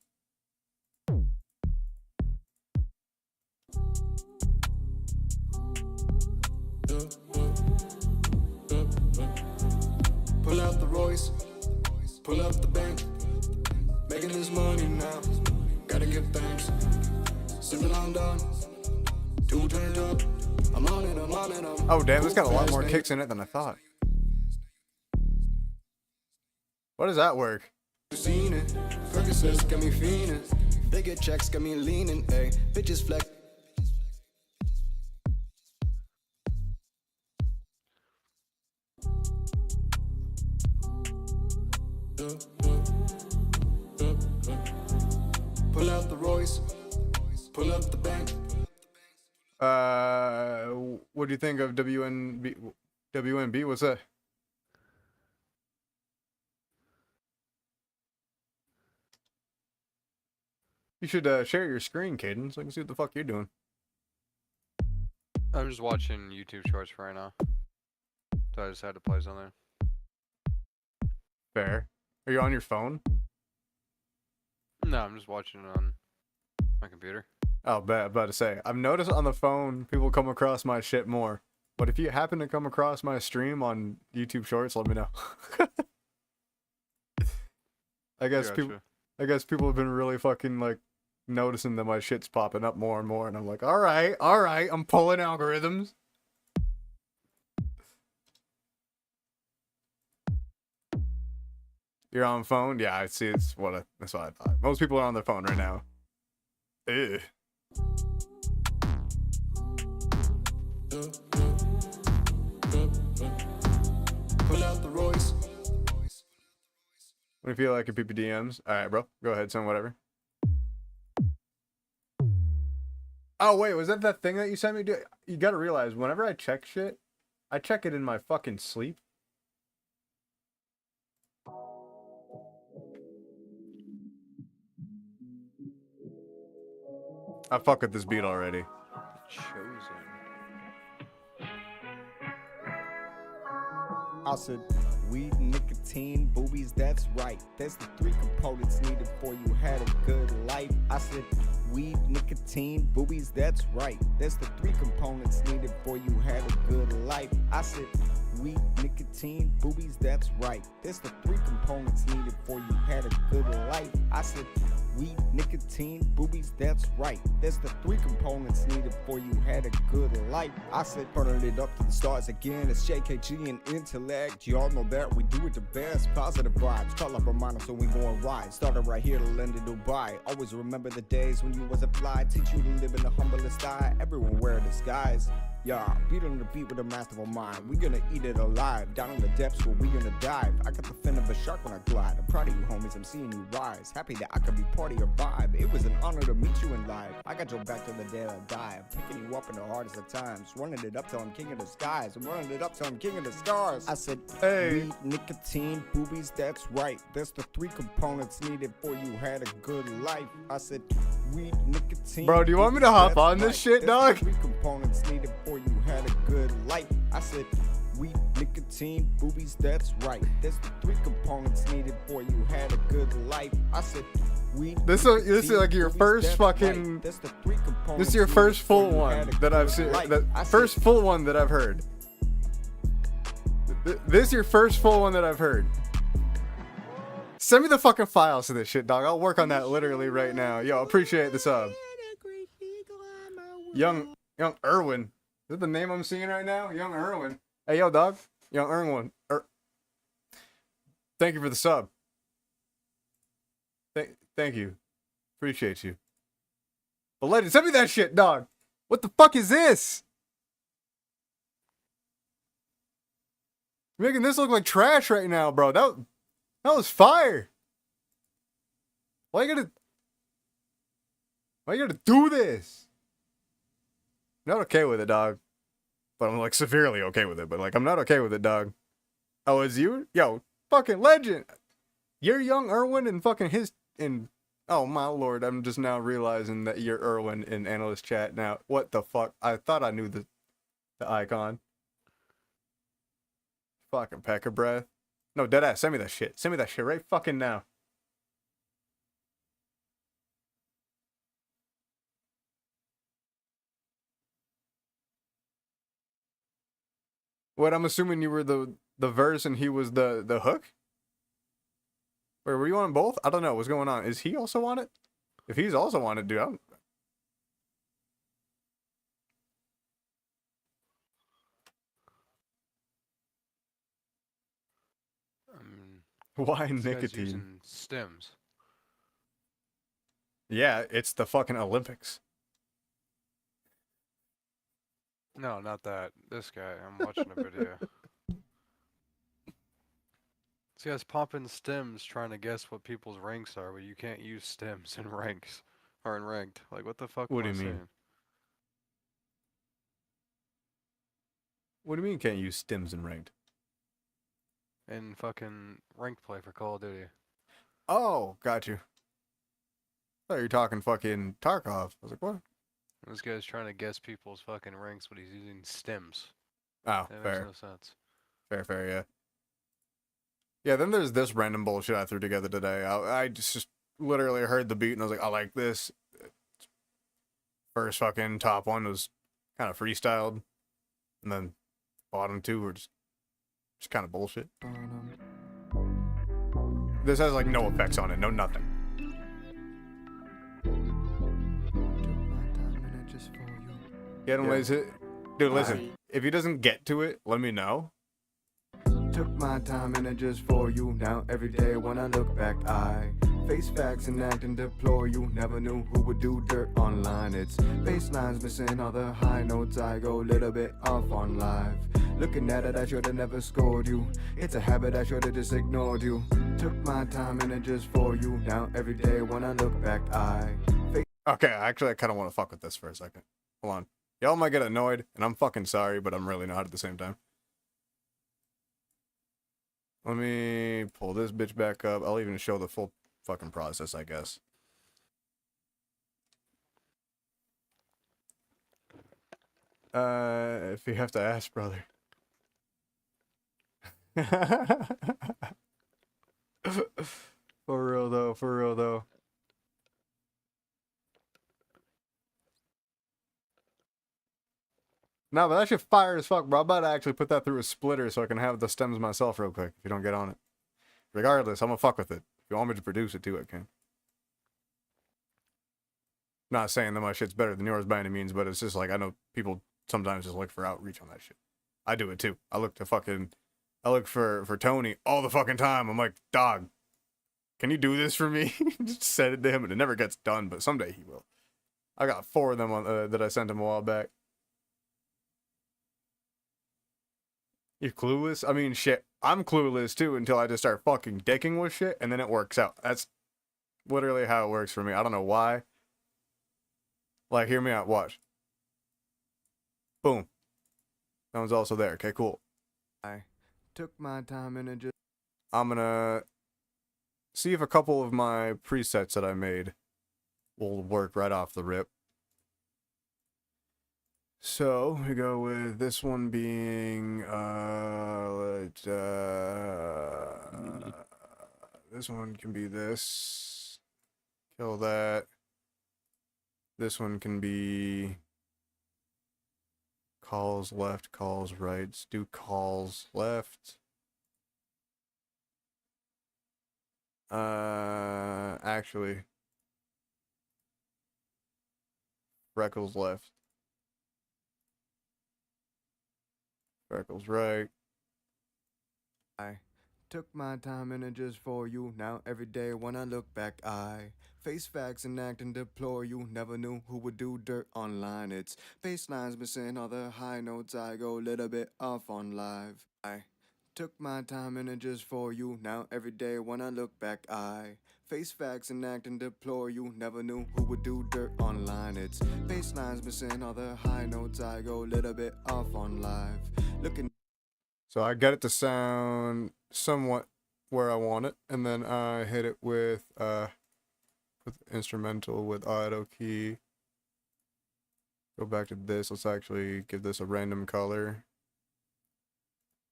Pull out the Royce, pull up the bank. Making this money now, gotta give thanks. Sipping on down, two turned up. I'm on it, I'm on it, I'm Oh damn, it's got a lot fast, more mate. kicks in it than I thought. What does that work? Seen it, Percocets got me fiending. Bigger checks got me leaning, ayy. Bitches flex. Pull out the Royce, pull up the bank. What do you think of WNB? WNB? What's that? You should share your screen, Caden, so I can see what the fuck you're doing. I'm just watching YouTube shorts for right now. So I just had to play something. Fair. Are you on your phone? No, I'm just watching it on my computer. Oh, about to say. I've noticed on the phone people come across my shit more. But if you happen to come across my stream on YouTube Shorts, let me know. I guess people have been really fucking like noticing that my shit's popping up more and more, and I'm like, all right, I'm pulling algorithms. You're on phone? Yeah, I see. That's what I thought. Most people are on their phone right now. Ew. Pull out the Royce. When you feel like your PPDMs. All right, bro. Go ahead, son. Whatever. Oh wait, was that thing that you sent me? Dude, you gotta realize, whenever I check shit, I check it in my fucking sleep. I fuck with this beat already. Chosen. I said, weed, nicotine, boobies, that's right. That's the three components needed for you had a good life. I said, weed, nicotine, boobies, that's right. That's the three components needed for you had a good life. I said, weed, nicotine, boobies, that's right. That's the three components needed for you had a good life. I said, weed, nicotine, boobies, that's right. That's the three components needed for you had a good life. I said, burning it up to the stars again. It's JKG and intellect. Y'all know that we do it the best. Positive vibes, call up a reminder so we gon' ride. Started right here to London, Dubai. Always remember the days when you was a fly. Teach you to live in the humblest style. Everyone wear a disguise. Yeah, beat on the beat with a masterful mind. We gonna eat it alive, down in the depths where we gonna dive. I got the fin of a shark when I glide. I'm proud of you homies, I'm seeing you rise. Happy that I could be part of your vibe. It was an honor to meet you in life. I got your back till the day I die. I'm picking you up in the hardest of times. Running it up till I'm king of the skies. I'm running it up till I'm king of the stars. I said, hey, weed, nicotine, boobies, that's right. That's the three components needed for you had a good life. I said, weed, nicotine. Bro, do you want me to hop on this shit, dog? Three components needed for you had a good life. I said, weed, nicotine, boobies, that's right. That's the three components needed for you had a good life. I said, weed. This is like your first fucking. That's the three components. This is your first full one that I've seen. First full one that I've heard. This is your first full one that I've heard. Send me the fucking files to this shit, dog. I'll work on that literally right now. Yo, appreciate the sub. Young Irwin. Is that the name I'm seeing right now? Young Irwin. Hey, yo, dog. Young Irwin. Thank you for the sub. Thank you. Appreciate you. But lady, send me that shit, dog. What the fuck is this? You're making this look like trash right now, bro. That was fire. Why you gotta do this? Not okay with it, dog. But I'm like severely okay with it. But like I'm not okay with it, dog. Oh, it's you? Yo, fucking legend. You're Young Irwin and fucking oh my lord, I'm just now realizing that you're Irwin in analyst chat now. What the fuck? I thought I knew the icon. Fucking pecker breath. No, deadass, send me that shit. Send me that shit right fucking now. What, I'm assuming you were the verse and he was the hook? Wait, were you on both? I don't know. What's going on? Is he also on it? If he's also on it, dude, I'm... Why This guy's nicotine? using stems. Yeah, it's the fucking Olympics. No, not that. This guy. I'm watching a video. This guy's popping stems trying to guess what people's ranks are, but you can't use stems in ranks. Or in ranked. Like, what the fuck What am do I you mean? saying? What do you mean can't use stims in ranked? In fucking ranked play for Call of Duty. Oh, got you. I thought you were talking fucking Tarkov. I was like, what? This guy's trying to guess people's fucking ranks, but he's using stems. Oh, That fair. makes no sense. Fair, yeah. Yeah, then there's this random bullshit I threw together today. I just literally heard the beat and I was like, I like this. First fucking top one was kind of freestyled. And then bottom two were just kind of bullshit. This has like no effects on it, no nothing. Get him, lazy. Dude, listen. If he doesn't get to it, let me know. Took my time and it just for you. Now every day when I look back, I face facts and act and deplore you. Never knew who would do dirt online. It's baselines missing all the high notes. I go a little bit off on live. Looking at it, I should've never scored you. It's a habit, I should've just ignored you. Took my time and it just for you. Now every day when I look back, I face... Okay, actually, I kind of want to fuck with this for a second. Hold on. Y'all might get annoyed, and I'm fucking sorry, but I'm really not at the same time. Let me pull this bitch back up. I'll even show the full fucking process, I guess. If you have to ask, brother. For real though. No, but that shit fire as fuck, bro. I'm about to actually put that through a splitter so I can have the stems myself real quick if you don't get on it. Regardless, I'm gonna fuck with it. If you want me to produce it too, I can. Not saying that my shit's better than yours by any means, but it's just like, I know people sometimes just look for outreach on that shit. I do it too. I look for Tony all the fucking time. I'm like, dog, can you do this for me? Just send it to him and it never gets done, but someday he will. I got 4 of them on, that I sent him a while back. You're clueless? I mean, shit, I'm clueless too until I just start fucking dicking with shit and then it works out. That's literally how it works for me. I don't know why. Like, hear me out. Watch. Boom. That one's also there. Okay, cool. I took my time and it just... I'm gonna see if a couple of my presets that I made will work right off the rip. So we go with this one being this one can be this. Kill that. This one can be calls left, calls right. Let's do calls left. Actually, Freckles left. Freckles right. I took my time and it just for you. Now every day when I look back, I face facts and act and deplore you. Never knew who would do dirt online. It's baselines missing all the high notes. I go a little bit off on live. I took my time and it just for you. Now every day when I look back, I face facts and act and deplore you. Never knew who would do dirt online. It's baselines missing all the high notes. I go a little bit off on live. Looking. So I get it to sound somewhat where I want it, and then I hit it with instrumental with auto key. Go back to this. Let's actually give this a random color.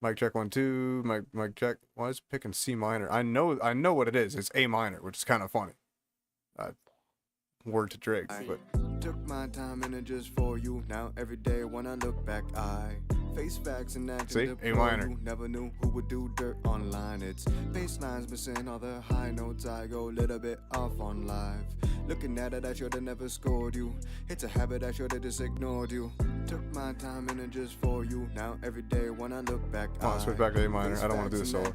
Mic check 1 2. Mic check. Why is it picking C minor? I know what it is. It's A minor, which is kind of funny. Word to Drake, but took my time and it just for you. Now every day when I look back, I Face facts and acting See? deploy. A minor. You never knew who would do dirt online. It's bass lines missing all the high notes. I go a little bit off on live. Looking at it, I should have never scored you. It's a habit, I should have just ignored you. Took my time and it just for you. Now every day when I look back, Come on, switch back to A minor. I don't want to do the solo.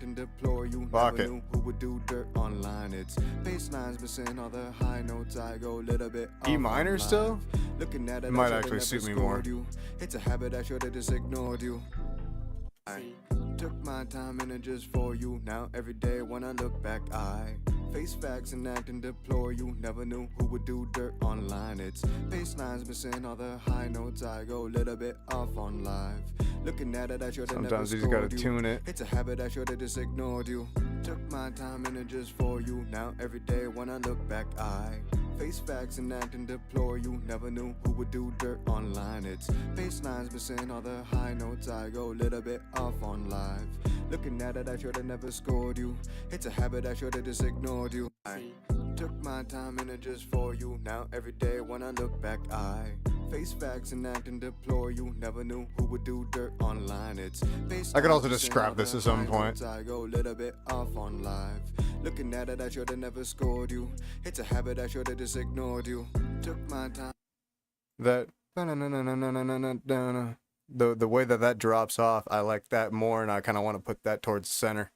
Fuck it. Who would do dirt online? It's bass lines missing all the high notes. I go a little bit off E minor on still? live. Looking at it, It might I actually should've suit never me more. scored you. It's a habit, I should have just ignored you. I took my time and it just for you. Now every day when I look back, I face facts and act and deplore. You never knew who would do dirt online. It's bass lines missing all the high notes. I go a little bit off on live. Looking at it, I should have never Sometimes you just gotta scored you. tune it. It's a habit, I should have just ignored you. Took my time and it just for you. Now every day when I look back, I face facts and act and deplore. You never knew who would do dirt online. It's bass lines missing all the high notes. I go a little bit off on live. Looking at it, I should have never scored you. It's a habit, I should have just ignored you. I took my time and it just for you. Now every day when I look back, I face facts and act and deplore. You never knew who would do dirt online. It's bass I could also lines just missing scrap all this the at some high point. notes. I go a little bit off on live. Looking at it, I should have never scored you. It's a habit, I should have just ignored you. Took my time. That the way that drops off, I like that more, and I kind of want to put that towards center.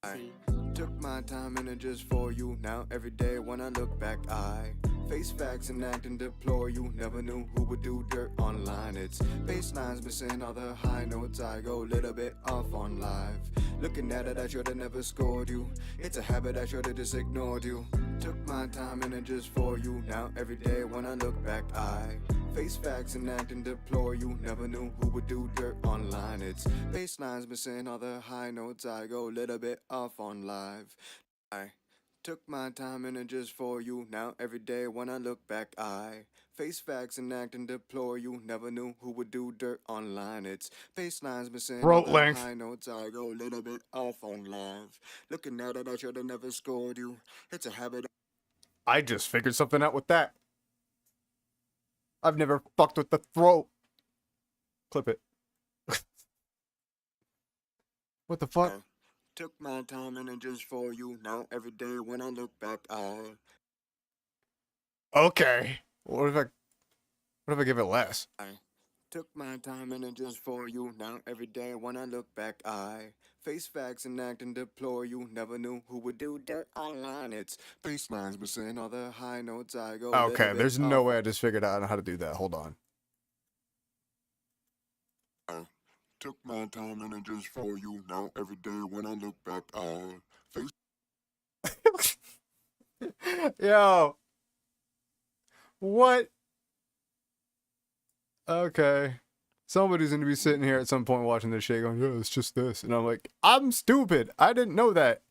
I took my time and it just for you. Now every day when I look back, I face facts and act and deplore. You never knew who would do dirt online. It's bass lines missing all the high notes. I go a little bit off on live. Looking at it, I should have never scored you. It's a habit, I should have just ignored you. Took my time and it just for you. Now every day when I look back, I face facts and act and deplore. You never knew who would do dirt online. It's bass lines missing all the high notes. I go a little bit off on live. I took my time and it just for you. Now every day when I look back, I face facts and act and deplore. You never knew who would do dirt online. It's bass lines missing all Throat the length. high notes. I go a little bit off on live. Looking at it, I should have never scored you. It's a habit. I just figured something out with that. I've never fucked with the throat. Clip it. What the fuck? Took my time and it just for you. Now every day when I look back, I Okay. What if I give it less? took my time and it just for you. Now every day when I look back, I face facts and act and deplore. You never knew who would do dirt online. It's bass lines missing all the high notes. I go a Okay, little there's bit no off. way I just figured out how to do that. Hold on. Took my time and it just for you. Now every day when I look back, I face. Yo. What? Okay. Somebody's gonna be sitting here at some point watching this shit going, yeah, it's just this. And I'm like, I'm stupid. I didn't know that.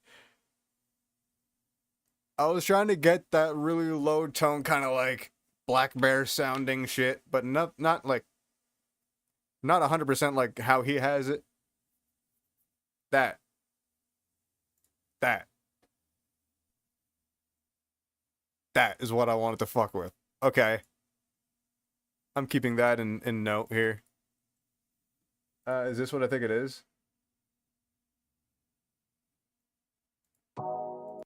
I was trying to get that really low tone, kind of like Black Bear sounding shit, but not like, not 100% like how he has it. That is what I wanted to fuck with. Okay. I'm keeping that in note here. Is this what I think it is?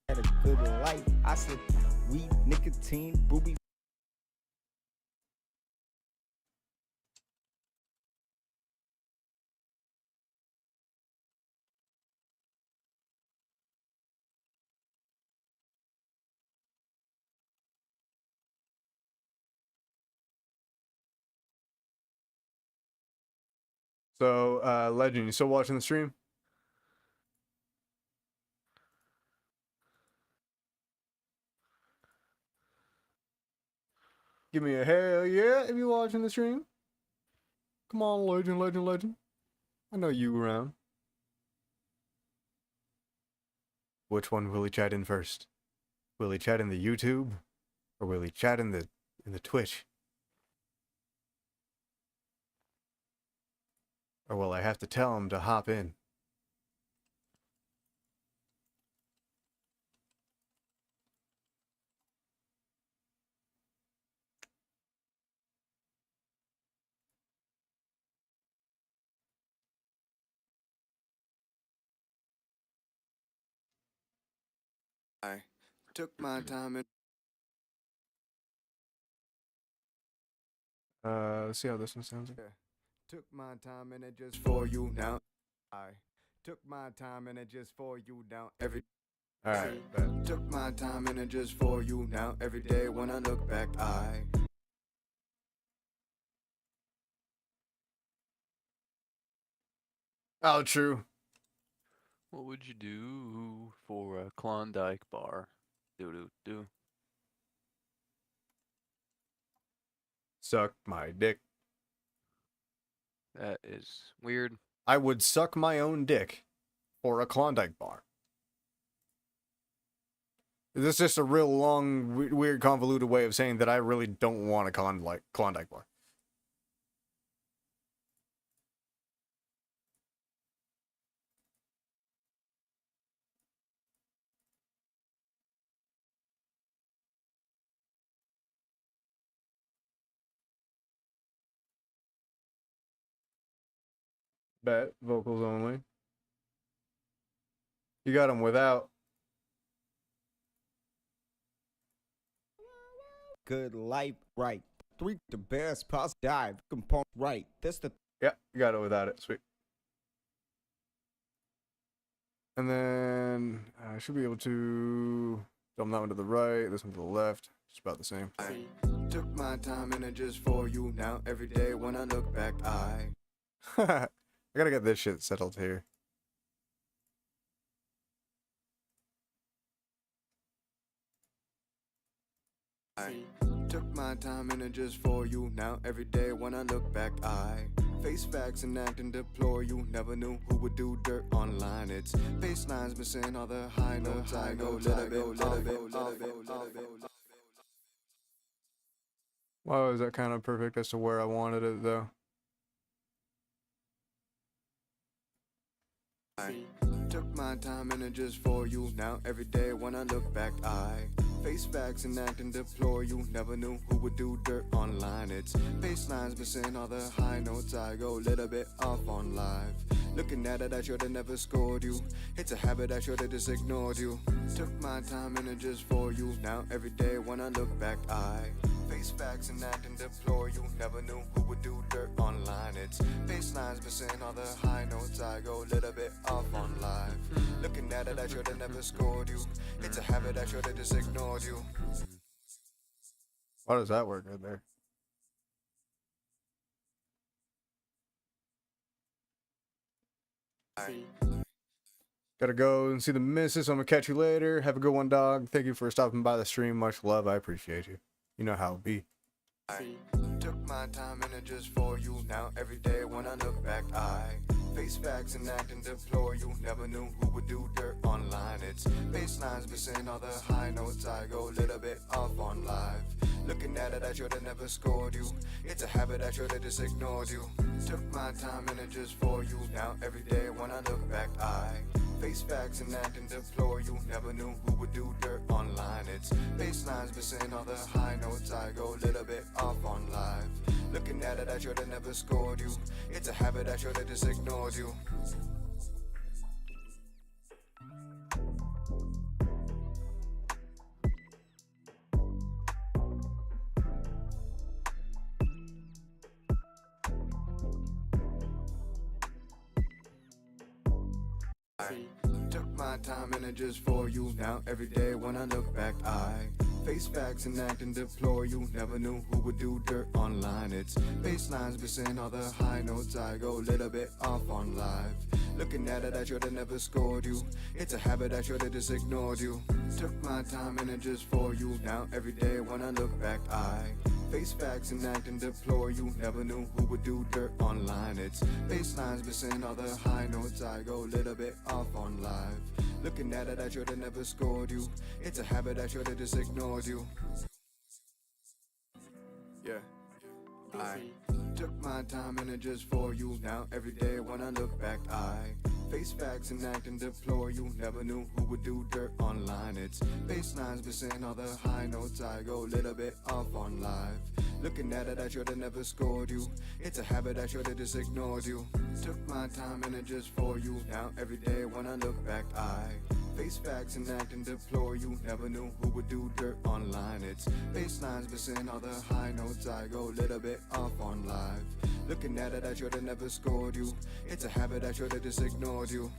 Had a good life. I said weed, nicotine, booby. So, Legend, you still watching the stream? Give me a hell yeah if you're watching the stream. Come on, Legend. I know you around. Which one will he chat in first? Will he chat in the YouTube? Or will he chat in the Twitch? Or will I have to tell him to hop in? I took my time and Let's see how this one sounds. took my time and it just for you now. I took my time and it just for you now. Every Alright, bet. took my time and it just for you now. Every day when I look back, I Oh, true. What would you do for a Klondike bar? Do. Suck my dick. That is weird. I would suck my own dick for a Klondike bar. This is just a real long, weird, convoluted way of saying that I really don't want a Klondike bar. Bet. Vocals only. You got them without. good life right. 3 the best pause dive component right. That's the Yeah, you got it without it. Sweet. And then I should be able to dump that one to the right, this one to the left. Just about the same. I took my time and it just for you now. Every day when I look back, I gotta get this shit settled here. I took my time and it just for you now. Every day when I look back, I face facts and act and deplore you. Never knew who would do dirt online. It's baselines missing all the high notes. I go little bit. Wow, is that kind of perfect as to where I wanted it though? I took my time and it just for you now. Every day when I look back, I face facts and act and deplore you. Never knew who would do dirt online. It's baselines missing all the high notes. I go little bit off on live. Looking at it, I should've never scored you. It's a habit, I should've just ignored you. Took my time and it just for you now. Every day when I look back, I face facts and act and deplore you. Never knew who would do dirt online. It's baselines missing all the high notes. I go little bit off on live. Looking at it, I should've never scored you. It's a habit, I should've just ignored you. Why does that work right there? Gotta go and see the missus. I'm gonna catch you later. Have a good one, dog. Thank you for stopping by the stream. Much love. I appreciate you. You know how it be. I took my time and it just for you now. Every day when I look back, I face facts and act and deplore you. Never knew who would do dirt online. It's baselines missing all the high notes. I go little bit off on live. Looking at it, I should've never scored you. It's a habit, I should've just ignored you. Took my time and it just for you now. Every day when I look back, I face facts and act and deplore you. Never knew who would do dirt online. It's baselines missing all the high notes. I go little bit off on live. Looking at it, I should've never scored you. It's a habit, I should've just ignored you. I took my time and it just for you now. Every day when I look back, I face facts and act and deplore you. Never knew who would do dirt online. It's baselines missing all the high notes. I go little bit off on live. Looking at it, I should've never scored you. It's a habit, I should've just ignored you. Took my time and it just for you now. Every day when I look back, I face facts and act and deplore you. Never knew who would do dirt online. It's baselines missing all the high notes. I go little bit off on live. Looking at it, I should've never scored you. It's a habit, I should've just ignored you. Yeah. I took my time and it just for you now. Every day when I look back, I face facts and act and deplore you. Never knew who would do dirt online. It's baselines missing all the high notes. I go little bit off on live. Looking at it, I should've never scored you. It's a habit, I should've just ignored you. Took my time and it just for you now. Every day when I look back, I Face facts and act and deplore. You never knew who would do dirt online. It's baselines missing all the high notes. I go a little bit off on live. Looking at it, I should have never scored you. It's a habit, I should have just ignored you.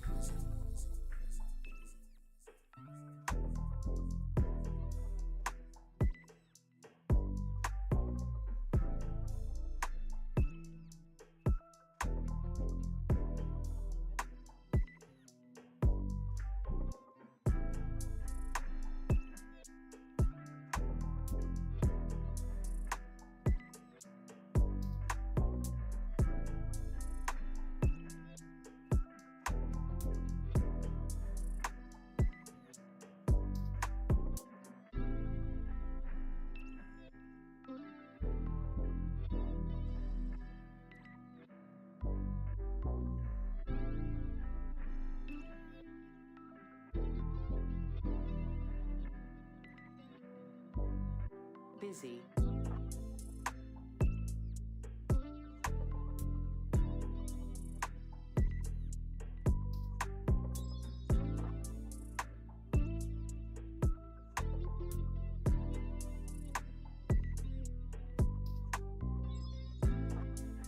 Busy.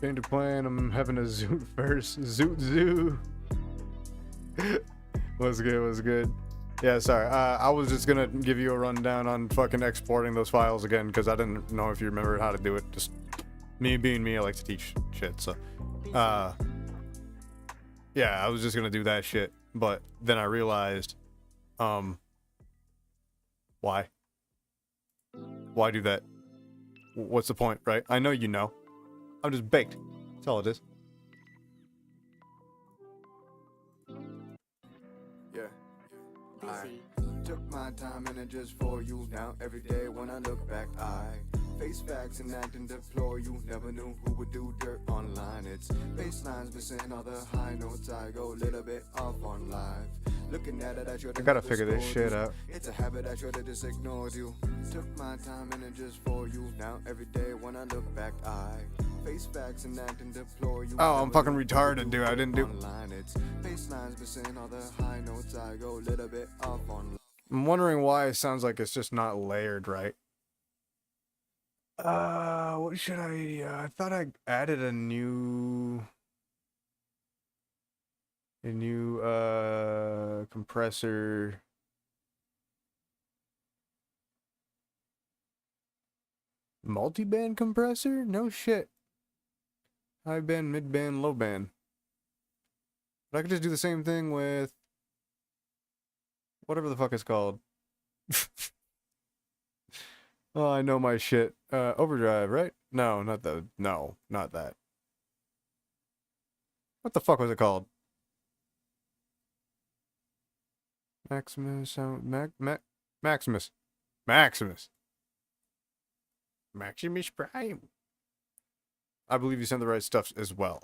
Change of plan, I'm having a zoot first. Zoot zoo. Was good. Yeah, sorry. I was just gonna give you a rundown on fucking exporting those files again, because I didn't know if you remember how to do it. Just me being me, I like to teach shit, so. Yeah, I was just gonna do that shit, but then I realized, why? Why do that? What's the point, right? I know you know. I'm just baked. That's all it is. Yeah. Busy. I took my time and it just for you. Now every day when I look back, I face facts and act and deplore. You never knew who would do dirt online. It's baselines missing all the high notes. I go a little bit off on live. Looking at it, I gotta figure this shit out. It's a habit, I should've just ignored you. Took my time and it just for you. Now every day when I look back, I face facts and act and deplore. You oh, I'm fucking retarded, dude. I didn't do. It's baselines missing all the high notes. I go a little bit off on. I'm wondering why it sounds like it's just not layered right. What should I thought I added a new compressor. Multi-band compressor? No shit. High band, mid band, low band. But I could just do the same thing with whatever the fuck it's called. Oh, I know my shit. Overdrive, right? No, not the. No, not that. What the fuck was it called? Maximus sound. Maximus. Maximus. Maximus Prime. I believe you sent the right stuff as well.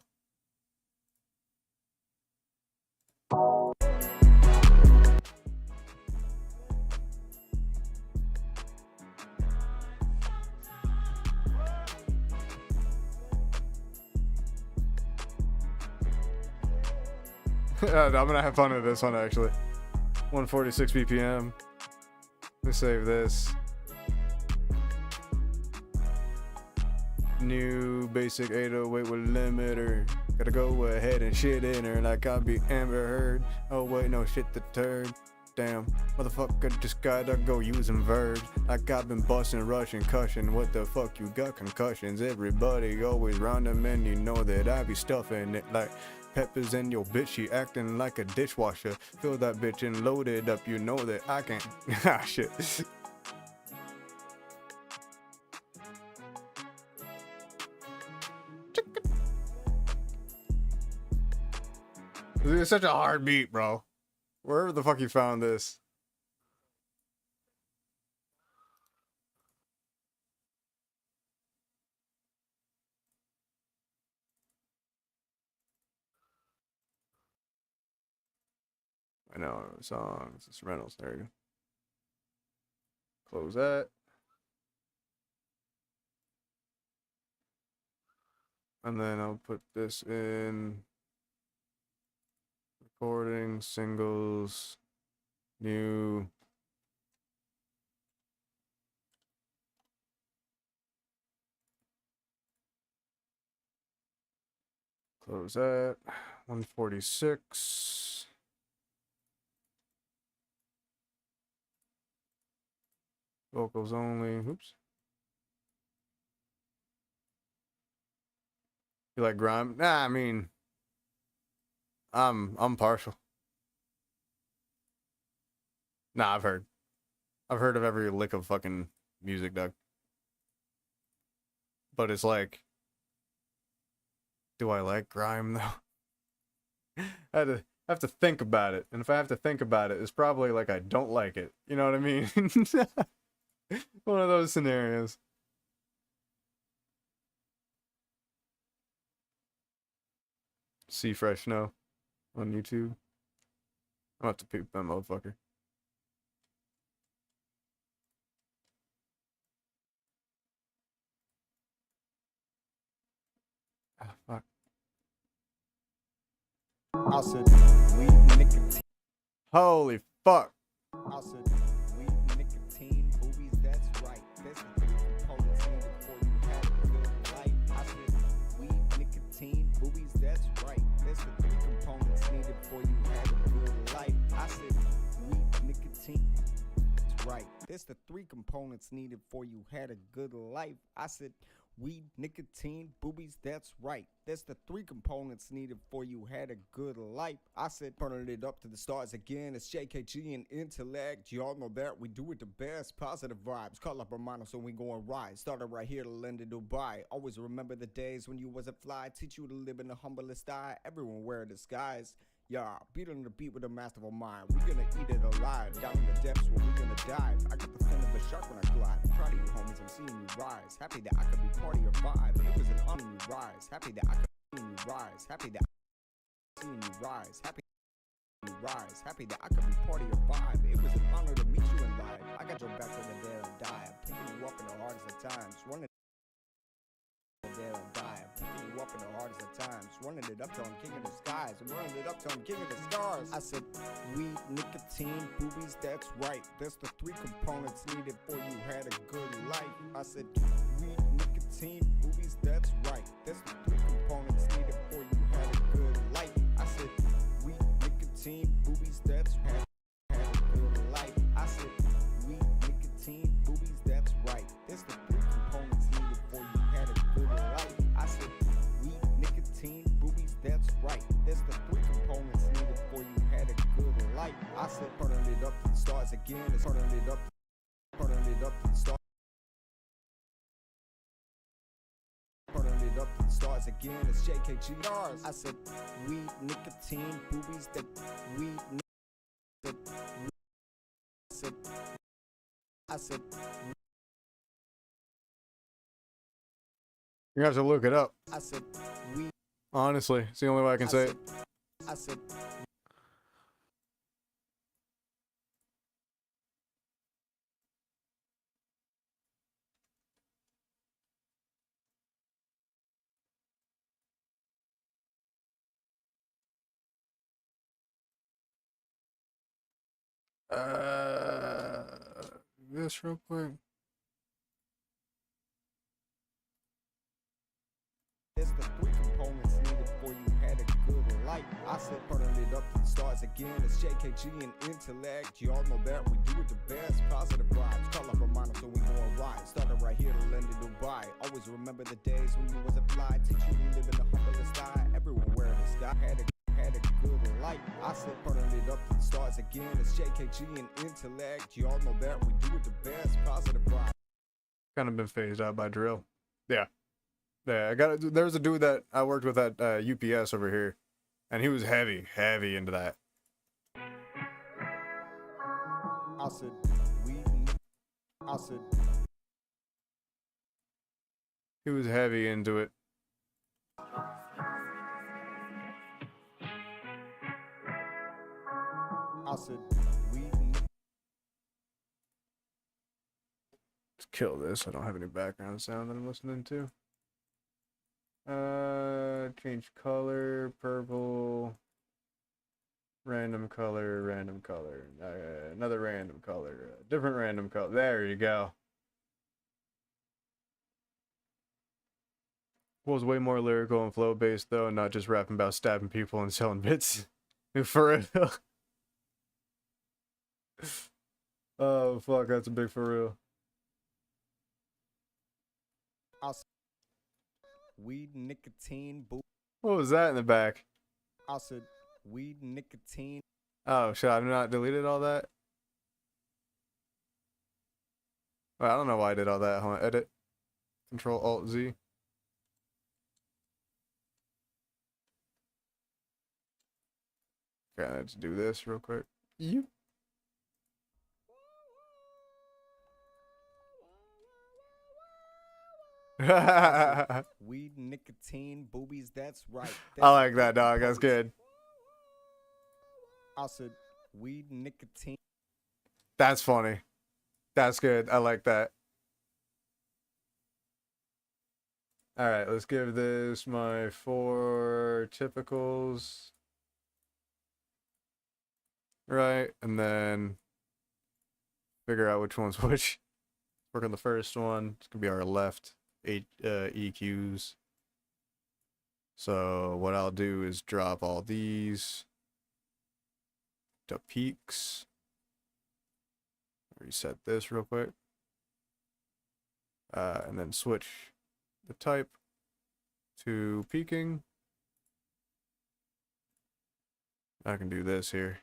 I'm gonna have fun with this one actually. 146 BPM. Let me save this. New basic 808 with limiter. Gotta go ahead and shit in her like I be Amber Heard. Oh wait, no shit the turd. Damn, motherfucker just gotta go using verbs. Like I've been busting, rushing, cushing. What the fuck, you got concussions? Everybody always round them and you know that I be stuffing it like peppers in your bitch. She acting like a dishwasher. Fill that bitch and load it up. You know that I can't. Ah, shit. It's such a hard beat, bro. Wherever the fuck you found this. I know, songs, instrumentals, there you go. Close that. And then I'll put this in recording, singles, New. Close that. 146. Vocals only. Oops. You like grime? Nah, I mean, I'm partial. Nah, I've heard of every lick of fucking music, Doug. But it's like, do I like grime though? I have to think about it, and if I have to think about it, it's probably like I don't like it. You know what I mean? One of those scenarios. See Fresh Snow on YouTube. I'm about to peep that motherfucker. Ah, fuck. I said, weed, nicotine. Holy fuck. I said, weed, nicotine, boobies, that's right. That's the three components needed for you have a good life. I said, weed, nicotine, boobies, that's right. That's the three components needed for you have a good life. I said, weed, nicotine, that's right. That's the three components needed for you had a good life. I said, weed, nicotine, boobies, that's right. That's the three components needed for you had a good life. I said, turning it up to the stars again. It's JKG and intellect. Y'all know that we do it the best. Positive vibes. Call up Romano so we go and ride. Started right here to land in Dubai. Always remember the days when you wasn't fly. Teach you to live in the humblest style. Everyone wear a disguise. Yeah, beat on the beat with a masterful mind. We're gonna eat it alive. Down in the depths where we're gonna dive. I got the fin of a shark when I glide. Proud of you, homies. I'm seeing you rise. Happy that I could be part of your vibe. It was an honor you rise. Happy that I could see you rise. Happy that I could see you rise. Happy you rise. Happy that I could be part of your vibe. It was an honor to meet you in life. I got your back when the day and die. Picking you up in the hardest of times. Running there and die. Picking you up in the hardest of times. Running it up till I'm king of the skies. I'm running it up till I'm king of the stars. I said, weed, nicotine, boobies, that's right. That's the three components needed for you had a good life. I said, weed, nicotine, boobies, that's right. That's the three components needed for you had a good life. I said, weed, nicotine, boobies, that's had a good life. I said, weed, nicotine, boobies, that's right. That's the three components needed for you had a good life. I said, weed, nicotine, boobies, that's right. That's the three components needed for you had a good life. I said, turning it up to the stars again. It's turning it up to the stars. Turning it up to the stars again. It's JKG stars. I said, weed, nicotine, boobies, that weed, that I said, You're gonna have to look it up. I said, weed. Honestly, it's the only way I can say it. I said, This real quick. that's the three components needed for you had a good life. I said, turning it up to the stars again. It's JKG and intellect. Y'all know that we do it the best. Positive vibes. Call up Romano so we go and ride. Started right here to land in Dubai. Always remember the days when you wasn't fly. Teach you to live in the humblest style. Everyone wear the sky. Had a good life. I said, turning it up to the stars again. It's JKG and intellect. Y'all know that we do it the best. Positive vibes. Kind of been phased out by drill. Yeah. Yeah, there was a dude that I worked with at UPS over here, and he was heavy into that. I said, I said, He was heavy into it. I said, Let's kill this. I don't have any background sound that I'm listening to. Change color, purple, Random color, another random color, different random color. There you go. Was way more lyrical and flow based though, not just rapping about stabbing people and selling bits. For real. Oh fuck, that's a big for real. Weed, nicotine, boo. What was that in the back? I said weed, nicotine. Oh shit, I've not deleted all that. Well, I don't know why I did all that. Hold on, edit. Control Alt Z. Okay, let's do this real quick. You. Weed, nicotine, boobies, that's right. I like that, dog. That's good. I said weed, nicotine. That's funny. That's good. I like that. Alright, let's give this my 4 typicals. Right, and then figure out which one's which. Work on the first one. It's gonna be our left 8 EQs. So what I'll do is drop all these to peaks. Reset this real quick. And then switch the type to peaking. I can do this here.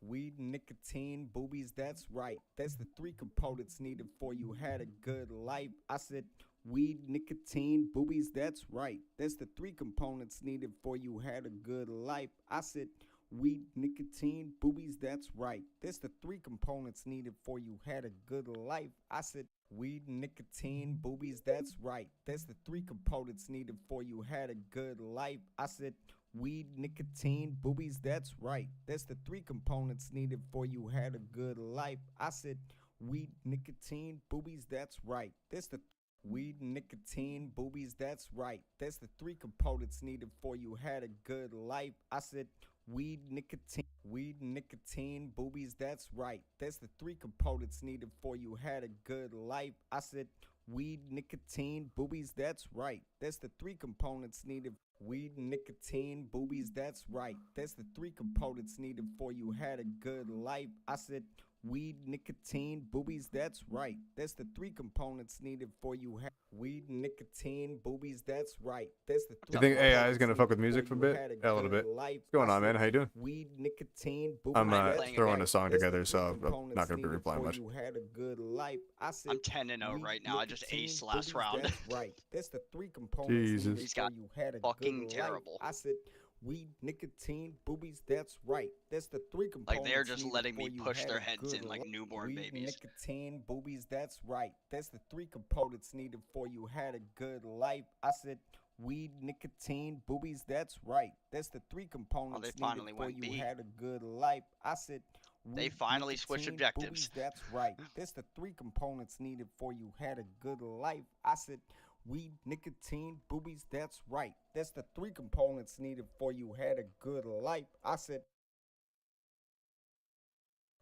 Weed, nicotine, boobies, that's right. That's the 3 components needed for you had a good life. I said weed, nicotine, boobies, that's right. That's the 3 components needed for you had a good life. I said weed, nicotine, boobies, that's right. That's the 3 components needed for you had a good life. I said weed, nicotine, boobies, that's right. That's the 3 components needed for you had a good life. I said weed, nicotine, boobies, that's right. That's the 3 components needed for you had a good life. I said weed, nicotine, boobies, that's right. That's the weed, nicotine, boobies, that's right. That's the 3 components needed for you had a good life. I said weed, nicotine, boobies, that's right. That's the 3 components needed for you had a good life. I said weed, nicotine, boobies, that's right. That's the 3 components needed. Weed, nicotine, boobies, that's right. That's the 3 components needed for you had a good life. I said weed, nicotine, boobies, that's right. That's the 3 components needed for you had weed, nicotine, boobies, that's right. That's the 3. You think AI is gonna fuck with music for a bit? Yeah, a little bit. What's going on, man? How you doing? Weed, nicotine, I'm boobies, throwing a song together, so I'm not gonna be replying much. you had a good life. I said I'm 10-0 right now. I just aced last boobies, round. That's right. That's the 3 components Jesus. needed He's for got you had a fucking good terrible. life. I said weed, nicotine, boobies, that's right. That's the 3 components. Like they're just needed letting for me you push had their a heads good in like life. newborn Weed, babies. nicotine, boobies, that's right. That's the 3 components needed for you had a good life. I said weed, nicotine, boobies, that's right. That's the 3 components finally needed for went you B. had a good life. I said They weed, finally switched nicotine, objectives. boobies, that's right. That's the 3 components needed for you had a good life. I said weed, nicotine, boobies, that's right. That's the 3 components needed for you had a good life. I said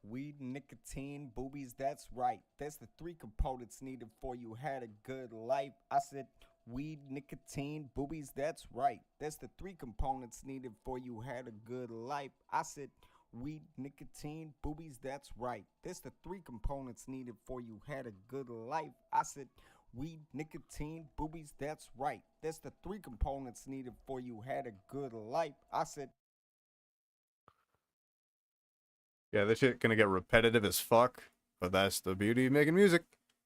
weed, nicotine, boobies, that's right. That's the 3 components needed for you had a good life. I said weed, nicotine, boobies, that's right. That's the 3 components needed for you had a good life. I said weed, nicotine, boobies, that's right. That's the 3 components needed for you had a good life. I said weed, nicotine, boobies, that's right. That's the 3 components needed for you had a good life. I said Yeah, this shit gonna get repetitive as fuck, but that's the beauty of making music.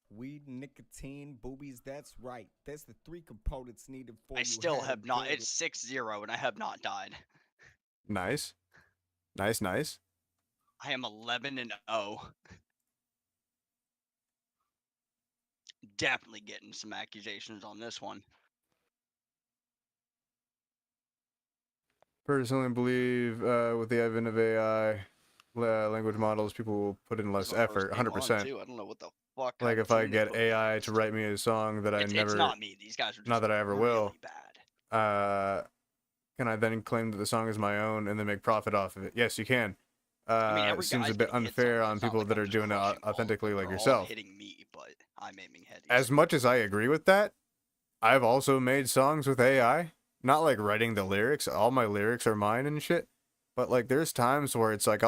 weed, nicotine, boobies, that's right. That's the 3 components needed for I you still had a have not. good It's 6-0 and I have not died. Nice. Nice, nice. I am 11-0. Definitely getting some accusations on this one. Personally believe with the advent of AI, language models, people will put in less This is the first effort, game on, 100%. too. I don't know what the fuck. Like kind if of I tune they get put with AI this. to write me a song that I It's never, not me. These guys are just not that I ever really will, bad. can I then claim that the song is my own and then make profit off of it? Yes, you can. every It seems guy's a bit getting hits on unfair it. on It's not people like that I'm are just doing it crushing all of them. authentically like They're all yourself. hitting me, but I'm aiming headies. As much as I agree with that, I've also made songs with AI. Not like writing the lyrics. All my lyrics are mine and shit. But like there's times where it's like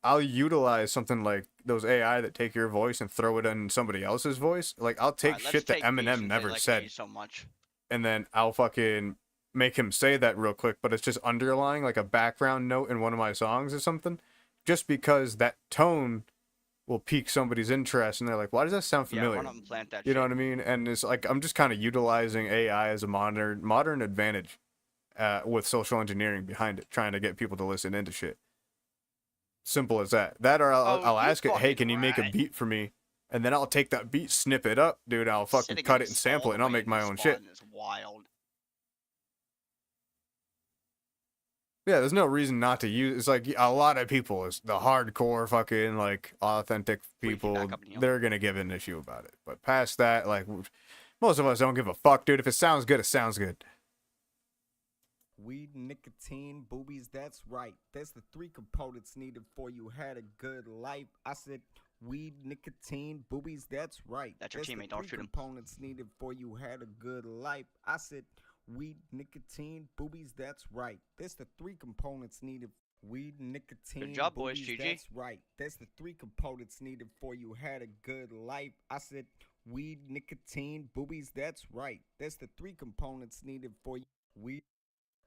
I'll utilize something like those AI that take your voice and throw it in somebody else's voice. Like I'll take Alright, shit that let's take Eminem Patience, never They Like said, Me so much. and then I'll fucking make him say that real quick, but it's just underlying like a background note in one of my songs or something, just because that tone will pique somebody's interest and they're like, why does that sound familiar? Yeah, run up and plant that You shit. know what I mean? And it's like I'm just kind of utilizing AI as a modern advantage with social engineering behind it, trying to get people to listen into shit. Simple as that. That or I'll ask it, hey, can you make a beat for me? And then I'll take that beat, snip it up, dude. I'll fucking Sitting cut in it and stall sample it, and I'll the make way my this own shit. spawn is wild. Yeah, there's no reason not to use. It's like a lot of people, is the hardcore fucking like authentic people, they're gonna give an issue about it. But past that, like most of us don't give a fuck, dude. If it sounds good, it sounds good. Weed, nicotine, boobies, that's right. That's the three components needed for you had a good life. I said weed, nicotine, boobies, that's right. That's your teammate, don't shoot him. Components needed for you had a good life. I said weed, nicotine, boobies, that's right. That's the three components needed. Weed, nicotine, Good job, boys. boobies, GG. that's right. That's the three components needed for you had a good life. I said weed, nicotine, boobies, that's right. That's the three components needed for you.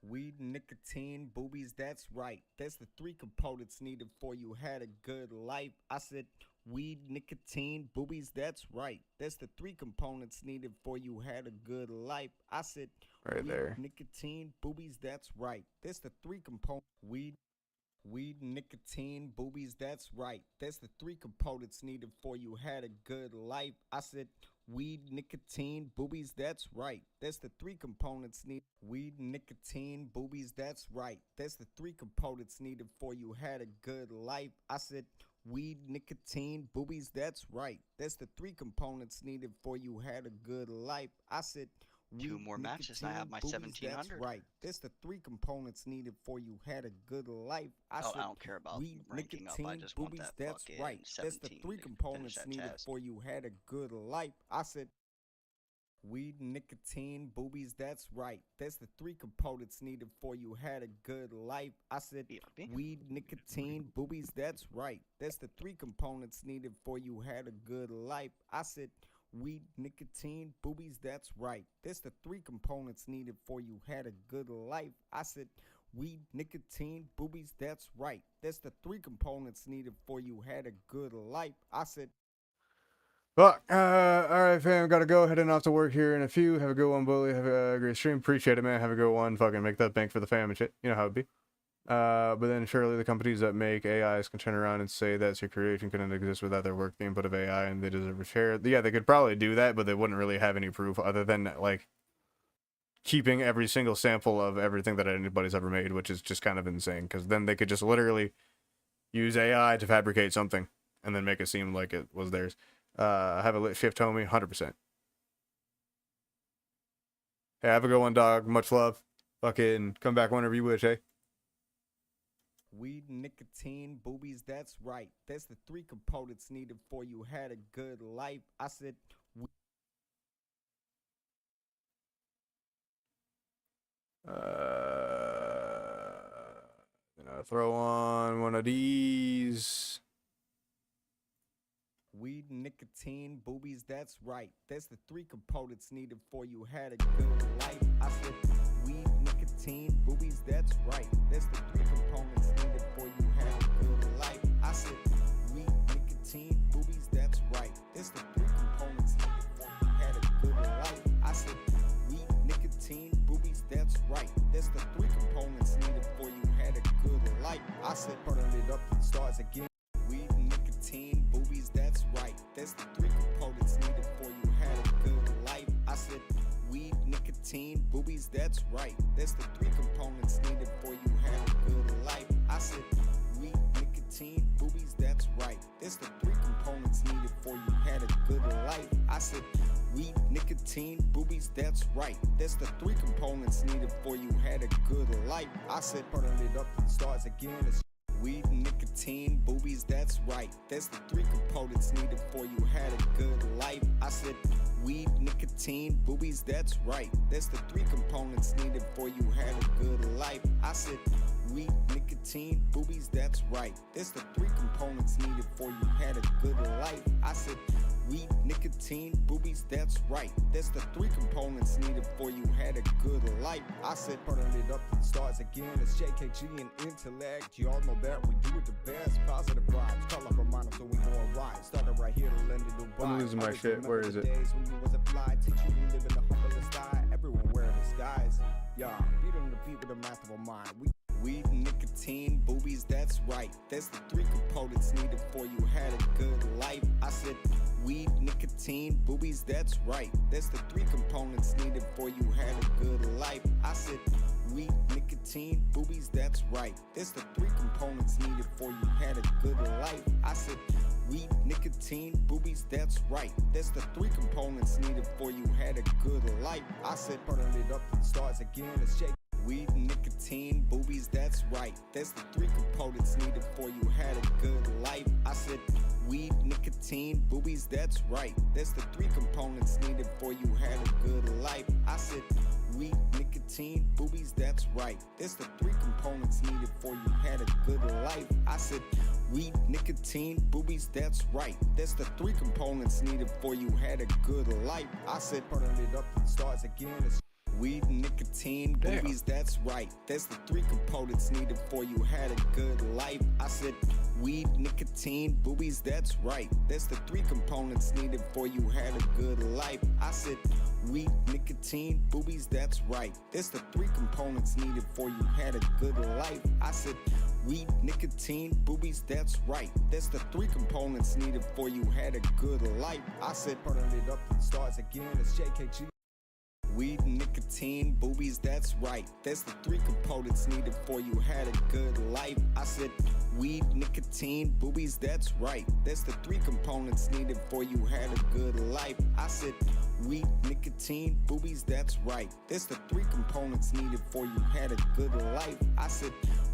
Weed, nicotine, boobies, that's right. That's the three components needed for you had a good life. I said weed, nicotine, boobies, that's right. That's the three components needed for you had a good life. I said Right weed, there. nicotine, boobies, that's right. That's the three components. Weed, nicotine, boobies, that's right. That's the three components needed for you had a good life. I said weed, nicotine, boobies, that's right. That's the three components needed. Weed, nicotine, boobies, that's right. That's the three components needed for you had a good life. I said weed, nicotine, boobies, that's right. That's the three components needed for you had a good life. I said Two more matches and I have my boobies, 1700. that's right. That's the three components needed for you had a good life. I Oh, said I don't care about weed, ranking up. I nicotine, just want boobies, that that's fucking right. That's the 17 three to components finish that needed chest. for you had a good life. I said weed, nicotine, boobies, that's right. That's the three components needed for you had a good life. I said weed, nicotine, boobies, that's right. That's the three components needed for you had a good life. I said weed, nicotine, boobies, that's right. That's the three components needed for you had a good life. I said weed, nicotine, boobies, that's right. That's the three components needed for you had a good life. I said Fuck. Alright, fam. Gotta go. Heading off to work here in a few. Have a good one, Bouley. Have a great stream. Appreciate it, man. Have a good one. Fucking make that bank for the fam and shit. You know how it be. But then surely the companies that make AIs can turn around and say that your creation couldn't exist without their work, the input of AI, and they deserve a share. Yeah, they could probably do that, but they wouldn't really have any proof other than, like, keeping every single sample of everything that anybody's ever made, which is just kind of insane, because then they could just literally use AI to fabricate something and then make it seem like it was theirs. Have a lit shift, homie. 100%. Hey, have a good one, dog. Much love. Fucking come back whenever you wish, eh? weed, nicotine, boobies, that's right. That's the three components needed for you had a good life. I said Throw on one of these. weed, nicotine, boobies, that's right. That's the three components needed for you had a good life. I said weed, nicotine, boobies, that's right. That's the three components needed for you had a good life. I said weed, nicotine, boobies, that's right. That's the three components needed for you had a good life. I said weed, nicotine, boobies, that's right. That's the three components needed for you had a good life. I said turn it up to the stars again. Weed, nicotine, boobies, that's right. That's the three components needed for you had a good life. I said weed, nicotine, boobies, that's right. That's the three components needed for you had a good life. I said weed, nicotine, boobies, that's right. That's the three components needed for you had a good life. I said weed, nicotine, boobies, that's right. That's the three components needed for you had a good life. I said turn it up and starts again. It's weed, nicotine, boobies, that's right. That's the three components needed for you had a good life. I said weed, nicotine, boobies, that's right. That's the three components needed for you had a good life. I said weed, nicotine, boobies, that's right. That's the three components needed for you had a good life. I said weed, nicotine, boobies, that's right. That's the three components needed for you had a good life. I said turn it up and starts again. It's JKG and intellect. You all know that we do it the best. Positive vibes, call up reminder so we going right. Started right here to lend it Dubai. I'm losing my shit. Where is it? Days when you was a fly, teach you to live in the humblest style. Everyone wearing disguise. Yeah, beating the beat with a masterful mind. Weed, nicotine, boobies, that's right. That's the three components needed for you had a good life. I said weed, nicotine, boobies, that's right. That's the three components needed for you had a good life. I said weed, nicotine, boobies, that's right. That's the three components needed for you had a good life. I said weed, nicotine, boobies, that's right. That's the three components needed for you had a good life. I said turn it up and starts again. It's Jake. Weed, nicotine, boobies, that's right. That's the three components needed for you had a good life. I said weed, nicotine, boobies, that's right. That's the three components needed for you had a good life. I said weed, nicotine, boobies, that's right. That's the three components needed for you had a good life. I said weed, nicotine, boobies, that's right. That's the three components needed for you had a good life. I said turn it up and starts again. It's weed, nicotine, boobies, that's right. That's the three components needed for you had a good life. I said weed, nicotine, boobies, that's right. That's the three components needed for you had a good life. I said weed, nicotine, boobies, that's right. That's the three components needed for you had a good life. I said weed, nicotine, boobies, that's right. That's the three components needed for you had a good life. I said turn it up and starts again. It's JKG. Weed, nicotine, boobies, that's right. That's the three components needed for you had a good life. I said weed, nicotine, boobies, that's right. That's the three components needed for you had a good life. I said weed, nicotine, boobies, that's right. That's the three components needed for you had a good life. I said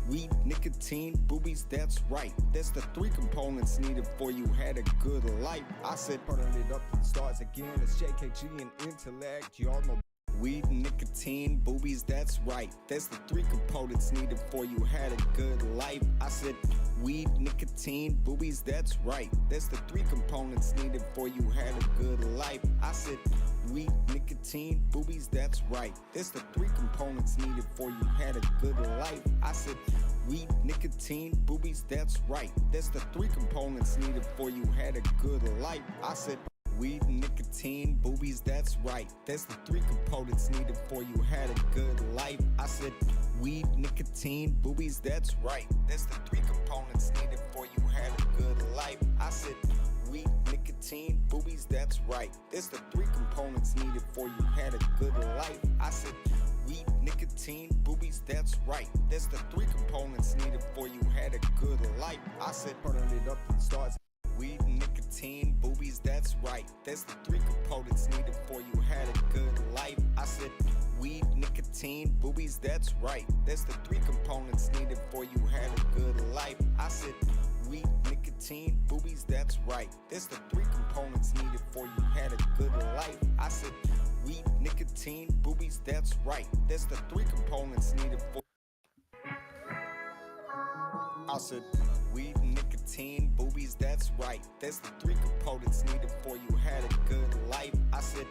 weed, nicotine, boobies, that's right. That's the three components needed for you had a good life. I said turn it up and starts again. It's JKG and intellect. You all know weed, nicotine, boobies, that's right. That's the three components needed for you had a good life. I said weed, nicotine, boobies, that's right. That's the three components needed for you had a good life. I said weed, nicotine, boobies, that's right. That's the three components needed for you had a good life. I said weed, nicotine, boobies, that's right. That's the three components needed for you had a good life. I said weed, nicotine, boobies, that's right. That's the three components needed for you had a good life. I said weed, nicotine, boobies, that's right. That's the three components needed for you had a good life. I said weed, nicotine, boobies, that's right. That's the three components needed for you had a good life. I said weed, nicotine, boobies, that's right. That's the three components needed for you had a good life. I said turn it up and starts. Weed, nicotine, boobies, that's right. That's the three components needed for you had a good life. I said weed, nicotine, boobies, that's right. That's the three components needed for you had a good life. I said weed, nicotine, boobies, that's right. That's the three components needed for you had a good life. I said weed, nicotine, boobies, that's right. That's the three components needed for. I said weed, nicotine, boobies, that's right. That's the three components needed for you had a good life. I said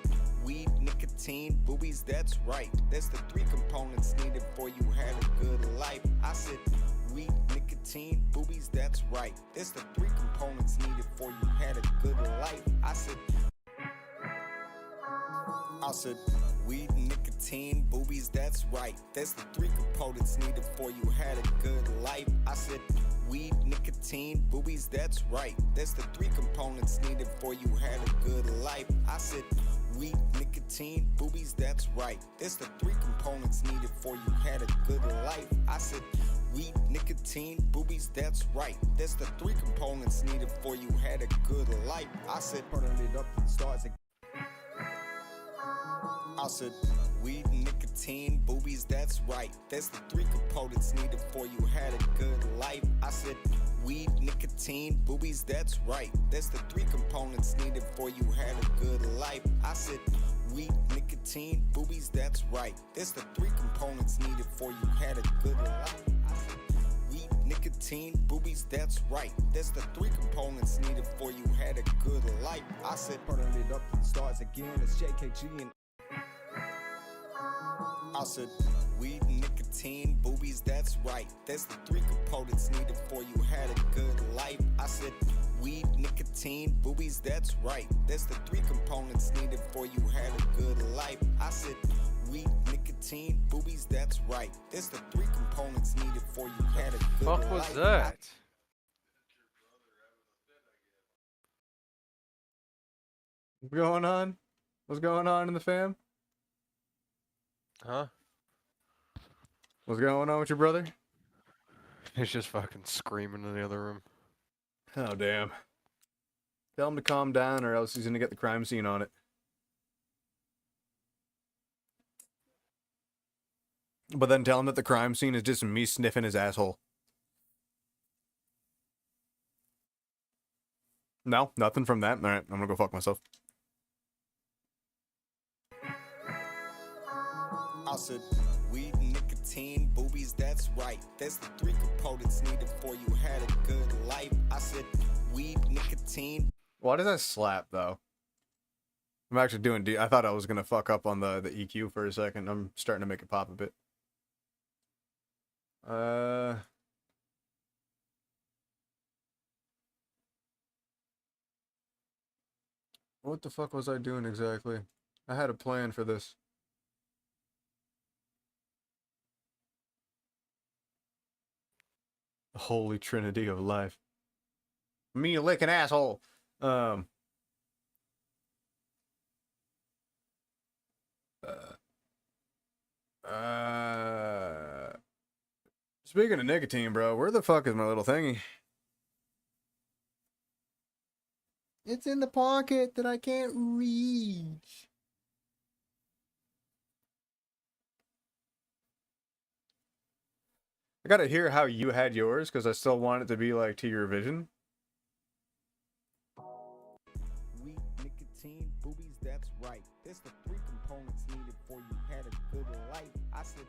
weed, nicotine, boobies, that's right. That's the three components needed for you had a good life. I said weed, nicotine, boobies, that's right. That's the three components needed for you had a good life. I said weed, nicotine, boobies, that's right. That's the three components needed for you had a good life. I said weed, nicotine, boobies, that's right. That's the three components needed for you had a good life. I said weed, nicotine, boobies, that's right. That's the three components needed for you had a good life. I said weed, nicotine, boobies, that's right. That's the three components needed for you had a good life. I said, turning it up to the stars again. I said, weed, nicotine, boobies, that's right. That's the three components needed for you had a good life. I said, weed, nicotine, boobies, that's right. That's the three components needed for you had a good life. I said, weed, nicotine, boobies, that's right. That's the three components needed for you had a good life. I said, weed, nicotine, boobies, that's right. That's the three components needed for you had a good life. I said, turning it up to the stars again. It's JKG and I said, weed, nicotine, boobies, that's right. That's the three components needed for you had a good life. I said, weed, nicotine, boobies, that's right. That's the three components needed for you had a good life. I said, weed, nicotine, boobies, that's right. That's the three components needed for you had a good life. What was that? What's going on? What's going on in the fam? Huh? What's going on with your brother? He's just fucking screaming in the other room. Oh, damn. Tell him to calm down or else he's gonna get the crime scene on it. But then tell him that the crime scene is just me sniffing his asshole. No, nothing from that. Alright, I'm gonna go fuck myself. I said, weed, nicotine, boobies, that's right. That's the three components needed for you had a good life. I said, weed, nicotine. Why does that slap, though? I'm actually doing I thought I was gonna fuck up on the EQ for a second. I'm starting to make it pop a bit. What the fuck was I doing exactly? I had a plan for this. The holy trinity of life. Me licking asshole. Speaking of nicotine, bro, where the fuck is my little thingy? It's in the pocket that I can't reach. I gotta hear how you had yours, because I still want it to be like to your vision. Weed, nicotine, boobies, that's right. That's the three components needed for you had a good life. I said,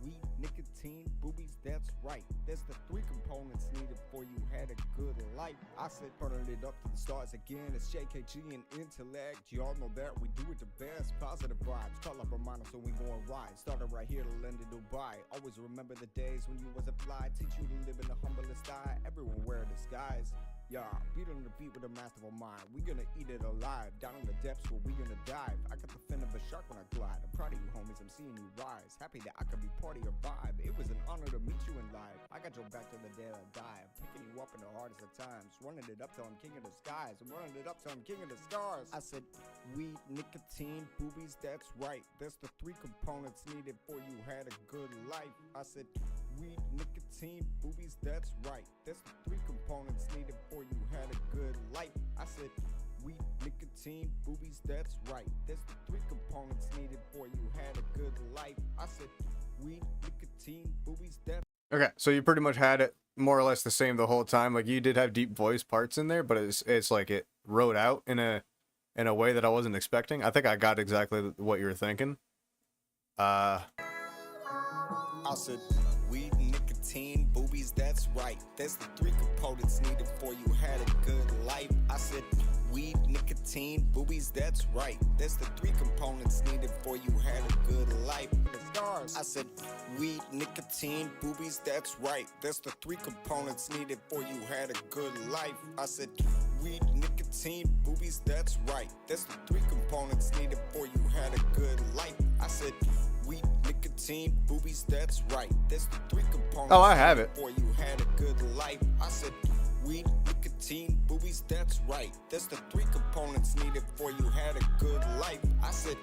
weed, nicotine, boobies, that's right. That's the three components needed for you had a good life. I said, turning it up to the stars again. It's JKG and intellect. Y'all know that we do it the best. Positive vibes, call up reminder so we gon' ride. Started right here to London, Dubai. Always remember the days when you was a fly. Teach you to live in the humblest style. Everyone wear a disguise. Yeah, beat on the beat with a masterful mind. We gonna eat it alive, down in the depths where we gonna dive. I got the fin of a shark when I glide. I'm proud of you homies, I'm seeing you rise. Happy that I could be part of your vibe. It was an honor to meet you in life. I got your back to the day I die. I'm picking you up in the hardest of times. Running it up till I'm king of the skies. I'm running it up till I'm king of the stars. I said, weed, nicotine, boobies, that's right. That's the three components needed for you had a good life. I said, weed, nicotine, boobies, that's right. That's the three components needed for you had a good life. I said, weed, nicotine, boobies, that's right. That's the three components needed for you had a good life. I said, weed, nicotine, boobies, that's Okay, so you pretty much had it more or less the same the whole time. Like, you did have deep voice parts in there, but it's like it wrote out in a way that I wasn't expecting. I think I got exactly what you were thinking. I said, weed, nicotine, boobies, that's right. That's the three components needed for you had a good life. I said, weed, nicotine, boobies, that's right. That's the three components needed for you had a good life. I said, weed, nicotine, boobies, that's right. That's the three components needed for you had a good life. I said, weed, nicotine, boobies, that's right. That's the three components needed for you had a good life. I said, weed, nicotine, boobies, that's right. That's the three components. Oh, I have it. For you had a good life. I said, weed, nicotine, boobies, that's right. That's the three components needed for you had a good life. I said,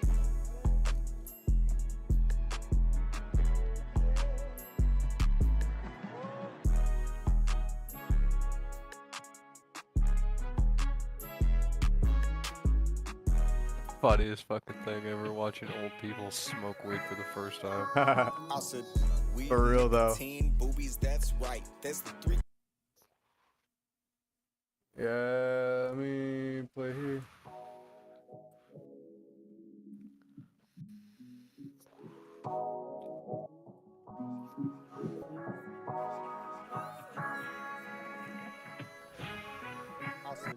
funniest fucking thing ever, watching old people smoke weed for the first time. I said, weed, For real, though. nicotine, boobies, that's right. That's the three. Yeah, let me play here. I said,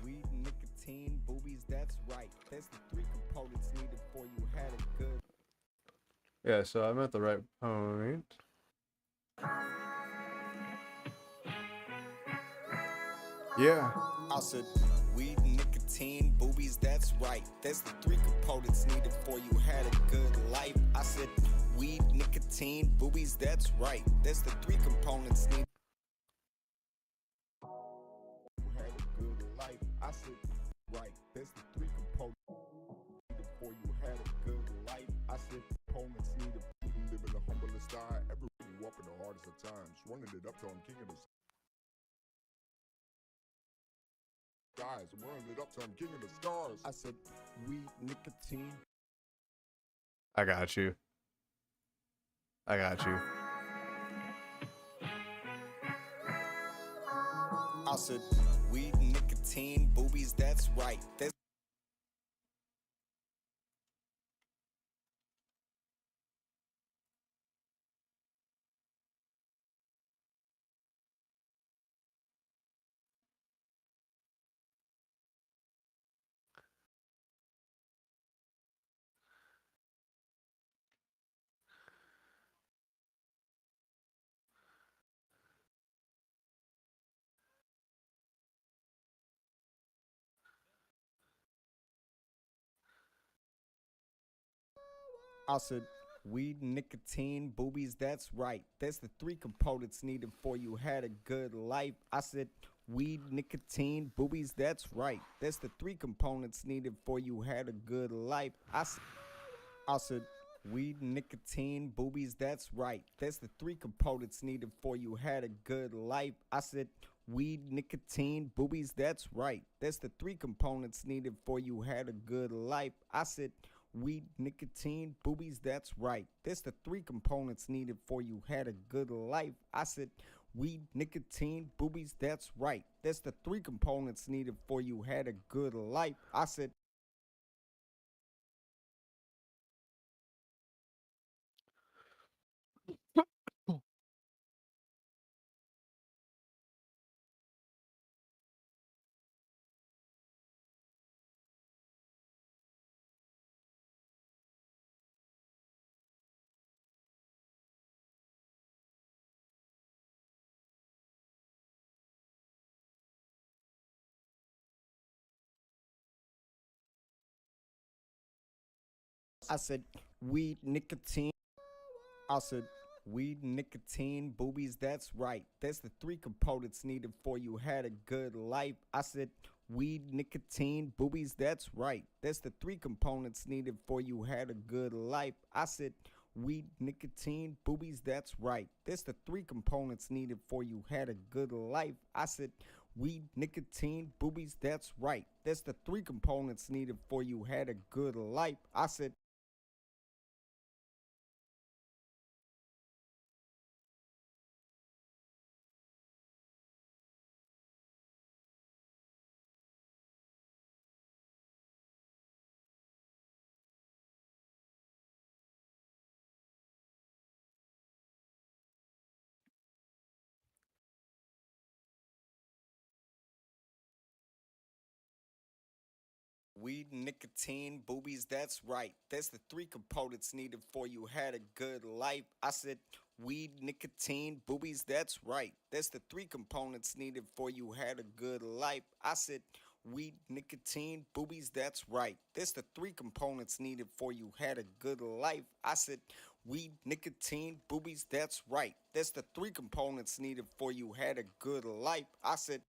weed, nicotine, boobies, that's right. That's the three components needed for you had a good. Yeah, so I'm at the right point. Yeah. I said, weed, nicotine, boobies, that's right. That's the three components needed for you had a good life. I said, weed, nicotine, boobies, that's right. That's the three components needed. You had a good life. I said, right. That's the three components needed for you had a good life. I said, components needed. Living the humblest I ever walk in the hardest of times, running it up till I'm king of the skies. I'm running it up till I'm king of the stars. I said, weed, nicotine. I got you. I got you. I said, weed, nicotine, boobies, that's right. That's I said, weed, nicotine, boobies, that's right. That's the three components needed for you had a good life. I said, weed, nicotine, boobies, that's right. That's the three components needed for you had a good life. I said, weed, nicotine, boobies, that's right. That's the three components needed for you had a good life. I said, weed, nicotine, boobies, that's right. That's the three components needed for you had a good life. I said, weed, nicotine, boobies, that's right. That's the three components needed for you had a good life. I said, weed, nicotine, boobies, that's right. That's the three components needed for you had a good life. I said, weed, nicotine. I said, weed, nicotine, boobies, that's right. That's the three components needed for you had a good life. I said, weed, nicotine, boobies, that's right. That's the three components needed for you had a good life. I said, weed, nicotine, boobies, that's right. That's the three components needed for you had a good life. I said, weed, nicotine, boobies, that's right. That's the three components needed for you had a good life. I said, weed, nicotine, boobies, that's right. That's the three components needed for you had a good life. I said, weed, nicotine, boobies, that's right. That's the three components needed for you had a good life. I said, weed, nicotine, boobies, that's right. That's the three components needed for you had a good life. I said, weed, nicotine, boobies, that's right. That's the three components needed for you had a good life. I said,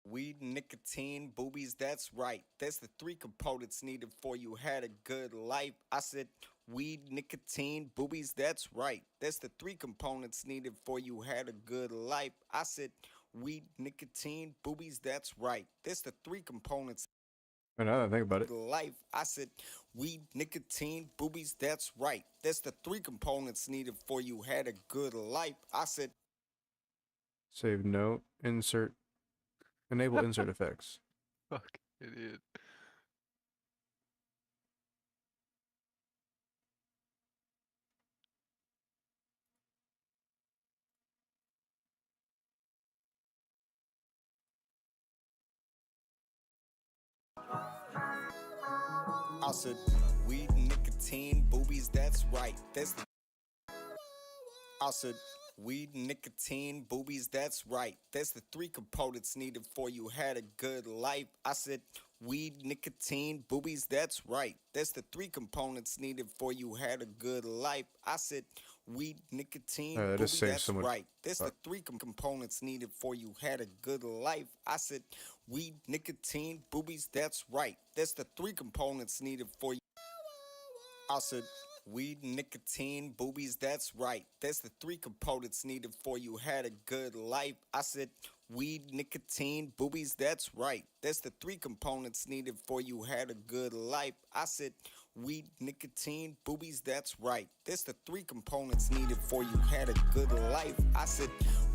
weed, nicotine, boobies, that's right. That's the three components needed for you had a good life. I said, weed, nicotine, boobies, that's right. That's the three components needed for you had a good life. I said, weed, nicotine, boobies, that's right. That's the three components And now that I think about it, life. I said weed, nicotine, boobies, that's right. That's the three components needed for you had a good life. I said save note, insert, enable insert effects. Fuck idiot. I said weed, nicotine, boobies, that's right. That's the I said weed, nicotine, boobies, that's right. That's the three components needed for you had a good life. I said weed, nicotine, boobies, that's right. That's the three components needed for you had a good life. I said weed, nicotine, That just boobies, saves that's so much. right. That's the three components needed for you had a good life. I said weed, nicotine, boobies, that's right. That's the three components needed for you. I said weed, nicotine, boobies, that's right. That's the three components needed for you had a good life. I said weed, nicotine, boobies, that's right. That's the three components needed for you had a good life. I said weed, nicotine, boobies, that's right. That's the three components needed for you had a good life. I said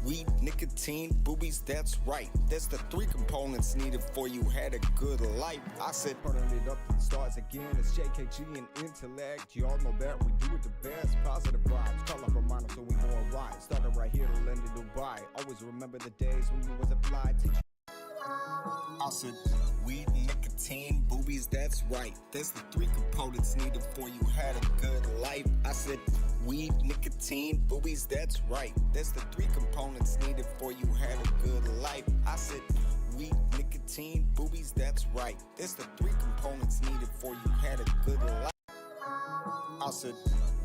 weed, nicotine, boobies, that's right. That's the three components needed for you had a good life. I said turning it up to the stars again. It's JKG and intellect. You all know that we do it the best. Positive vibes, call up a reminder so we know it right. Started right here to London, Dubai. Always remember the days when you was a fly teacher. I said weed, nicotine, boobies, that's right. That's the three components needed for you had a good life. I said weed, nicotine, boobies, that's right. That's the three components needed for you had a good life. I said weed, nicotine, boobies, that's right. That's the three components needed for you had a good life. I said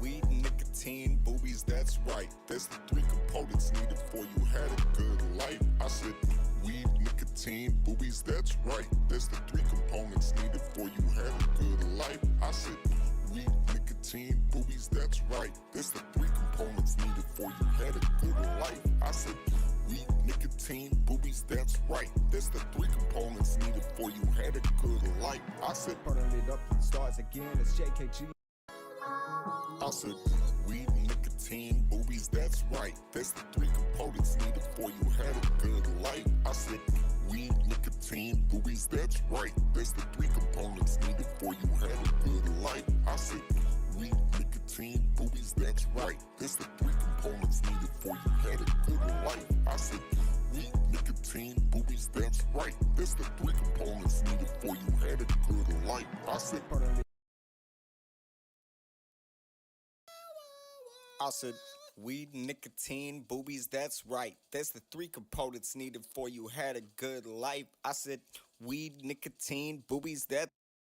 weed, nicotine, boobies, that's right. That's the three components needed for you had a good life. I said weed, nicotine, boobies, that's right. That's the three components needed for you had a good life. I said weed, nicotine, boobies, that's right. That's the three components needed for you had a good life. I said weed, nicotine, boobies, that's right. That's the three components needed for you had a good life. I said turning it up to the stars again. It's JKG. I said weed, nicotine, boobies, that's right. That's the three components needed for you had a good life. I said weed, nicotine, boobies, that's right. That's the three components needed for you had a good life. I said weed, nicotine, boobies, that's right. That's the three components needed for you had a good life. I said weed, nicotine, boobies, that's right. That's the three components needed for you had a good life. I said weed, nicotine, boobies, that's right. That's the three components needed for you had a good life. I said weed, nicotine, boobies, that's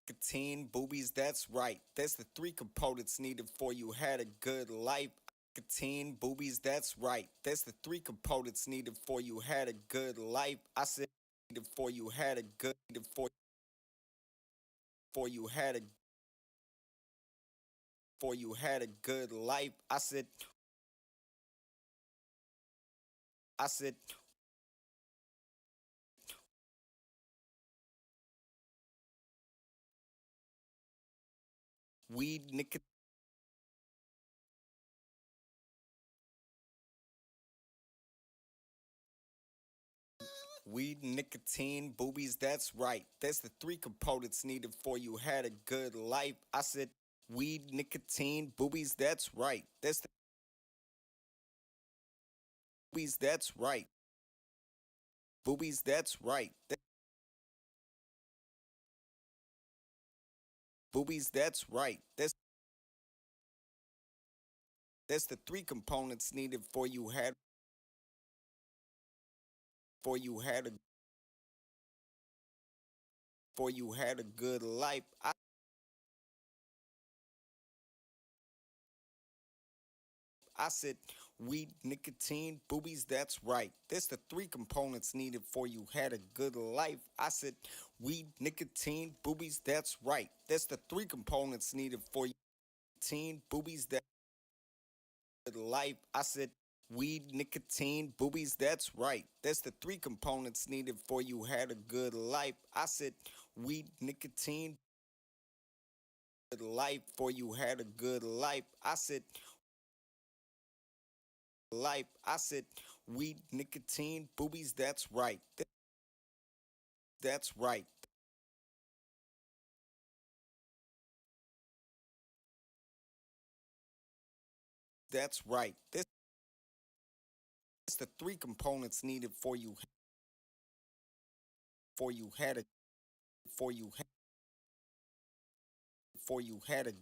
nicotine, boobies, that's right. That's the three components needed for you had a good life. Nicotine, boobies, that's right. That's the three components needed for you had a good life. I said needed for you had a good for you had a for you had a good life. I said weed, nicotine. Weed, nicotine, boobies, that's right. That's the three components needed for you had a good life. I said weed, nicotine, boobies, that's right. That's the boobies, that's right. Boobies, that's right. Boobies, that's right. That's the three components needed for you had for you had a for you had a good life. I said weed, nicotine, boobies, that's right. That's the three components needed for you had a good life. I said weed, nicotine, boobies, that's right. That's the three components needed for you. Nicotine, boobies, that's good life. I said weed, nicotine, boobies, that's right. That's the three components needed for you had a good life. I said weed, nicotine, good life, for you had a good life. I said, life. I said, weed, nicotine, boobies, that's right. That's right. That's right. This is the three components needed for you had a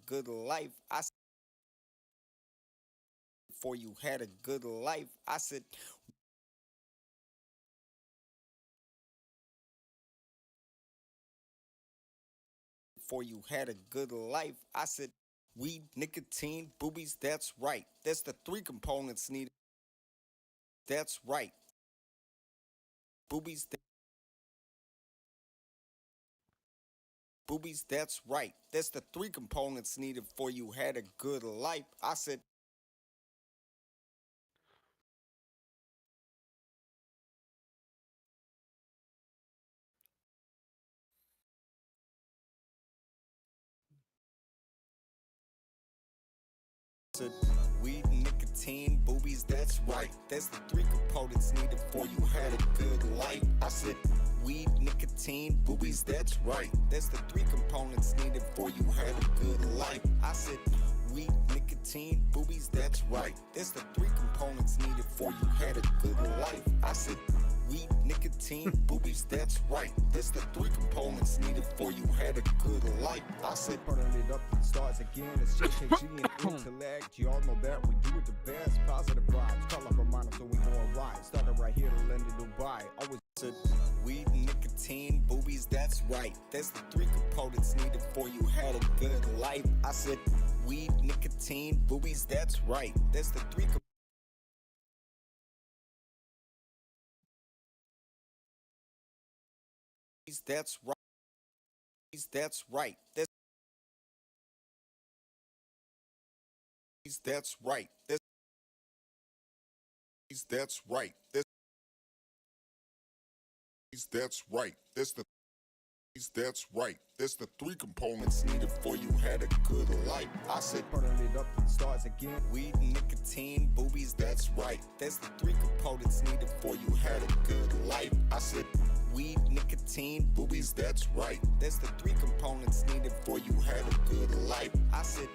good life. For you had a good life. I said, for you had a good life. I said, weed, nicotine, boobies, that's right. That's the three components needed. That's right. Boobies, boobies, that's right. That's the three components needed for you had a good life. I said, weed, nicotine, boobies, that's right. That's the three components needed for you had a good life. I said, weed, nicotine, boobies, that's right. That's the three components needed for you had a good life. I said, weed, nicotine, boobies, that's right. That's the three components needed for you had a good life. I said, weed, nicotine, boobies, that's right. That's the three components needed for you had a good life. I said, turning it up to the stars again. It's JKG and intellect. Y'all know that we do it the best. Positive vibes, call up a minor so we gon' ride. Started right here to London, Dubai. Always said, weed, nicotine, boobies, that's right. That's the three components needed for you had a good life. I said, weed, nicotine, boobies, that's right. That's the three components. That's right. That's right. That's right. That's right. That's right. That's right. That's the three components needed for you had a good life. I said, turning it up to the stars again. Weed, nicotine, boobies, that's right. That's the three components needed for you had a good life. I said, weed, nicotine, boobies, that's right. That's the three components needed for you had a good life. I said,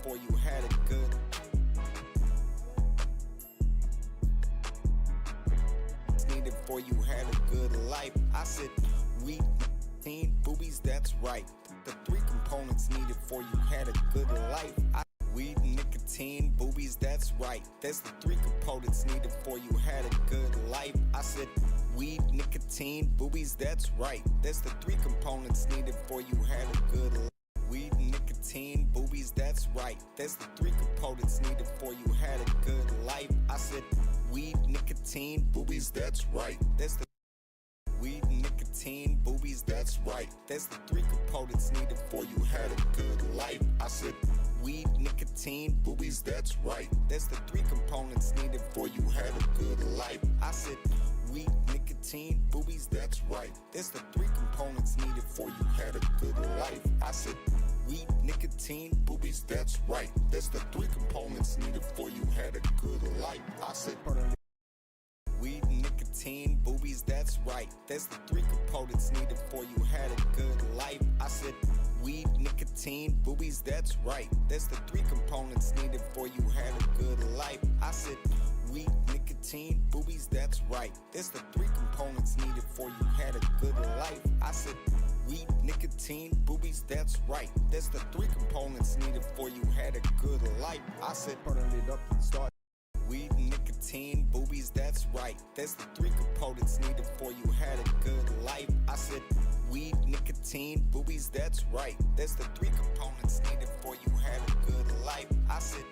for you had a good needed for you had a good life. I said, weed, nicotine, boobies, that's right. The three components needed for you had a good life. Weed, nicotine, boobies, that's right. That's the three components needed for you had a good life. I said, weed, nicotine, boobies, that's right. That's the three components needed for you had a good life. Weed, nicotine, boobies, that's right. That's the three components needed for you had a good life. I said, weed, nicotine, boobies, that's right. That's the weed, nicotine, boobies, that's right. That's the three components needed for you had a good life. I said, weed, nicotine, boobies, that's right. That's the three components needed for you had a good life. I said, weed, nicotine, boobies, that's right. That's the three components needed for you had a good life. I said, weed, nicotine, boobies, that's right. That's the three components needed for you had a good life. I said, weed, nicotine, boobies, that's right. That's the three components needed for you had a good life. I said, weed, nicotine, boobies, that's right. That's the three components needed for you had a good life. I said, weed, nicotine, boobies, that's right. There's the three components needed for you had a good life. I said weed, nicotine, boobies, that's right. There's the three components needed for you had a good life. I said turn it up and start. Weed, nicotine, boobies, that's right. There's the three components needed for you had a good life. I said weed, nicotine, boobies, that's right. There's the three components needed for you had a good life. I said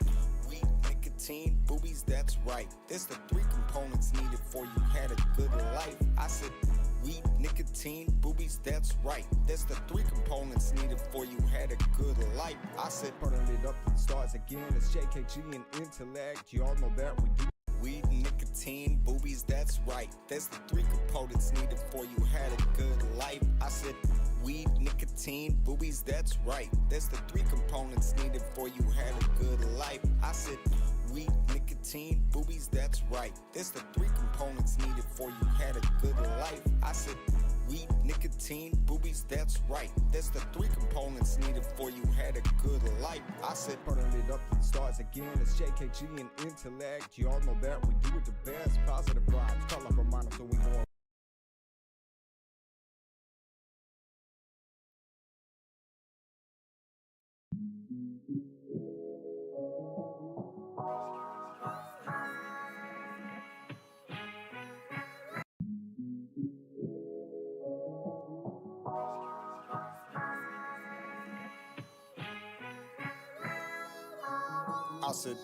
weed, nicotine, boobies, that's right. There's the three components needed for you had a good life. I said weed, nicotine, boobies, that's right. There's the three components needed for you had a good life. I said turn it up and starts again. It's JKG and intellect. You all know that we do. Weed, nicotine, boobies, that's right. There's the three components needed for you had a good life. I said weed, nicotine, boobies, that's right. There's the three components needed for you had a good life. I said weed, nicotine, boobies, that's right. There's the three components needed for you had a good life. I said weed, nicotine, boobies, that's right. There's the three components needed for you had a good life. I said turn it up and starts again. It's JKG and intellect. You all know that we do it the best. Positive vibes, call up reminder so we go. I said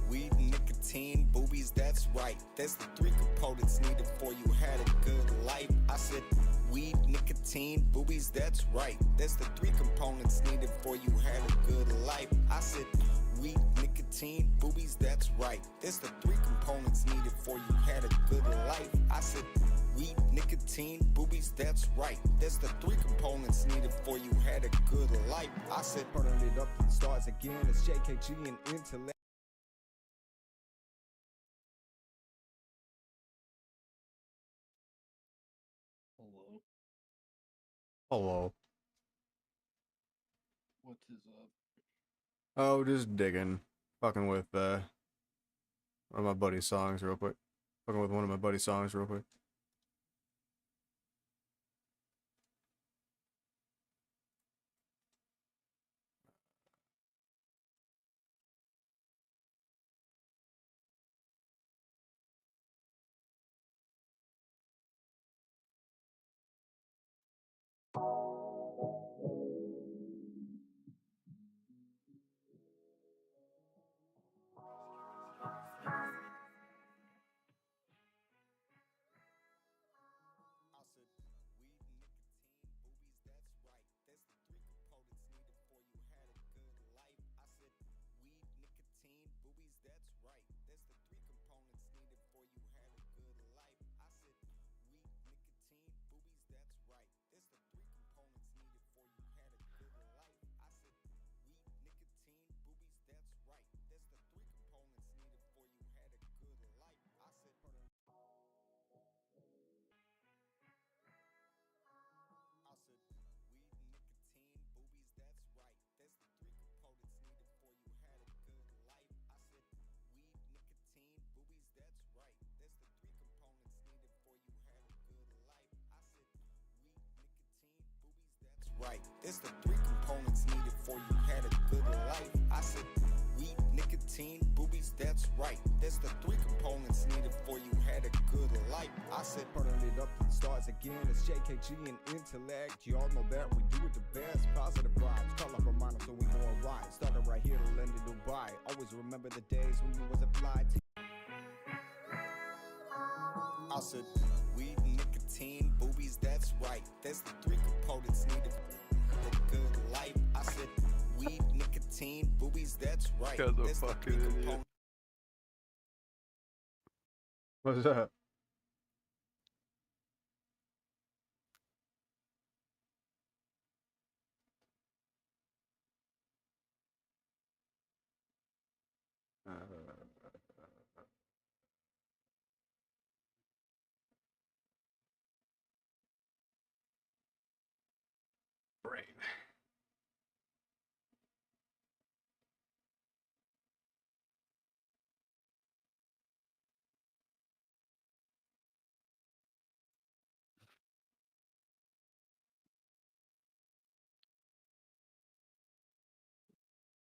weed, nicotine, boobies, that's right. There's the three components needed for you had a good life. I said weed, nicotine, boobies, that's right. There's the three components needed for you had a good life. I said weed, nicotine, boobies, that's right. There's the three components needed for you had a good life. I said weed, nicotine, boobies, that's right. There's the three components needed for you had a good life. I said turn it up and starts again. It's JKG and intellect. Hello? Hello. What is up? Oh, just digging. Fucking with one of my buddy's songs real quick. Fucking with one of my buddy's songs real quick. Right, there's the three components needed for you had a good life. I said weed, nicotine, boobies, that's right. There's the three components needed for you had a good life. I said turn it up and starts again. It's JKG and intellect. You all know that we do it the best. Positive vibes, call up reminder so we go right. Started right here to London, Dubai. Always remember the days when you was a fly. I said weed, nicotine, boobies, that's right. There's the three components needed for a good life. I said weed, nicotine, boobies, that's right. Cause a There's the fucking three idiot. components. What's that? Brain.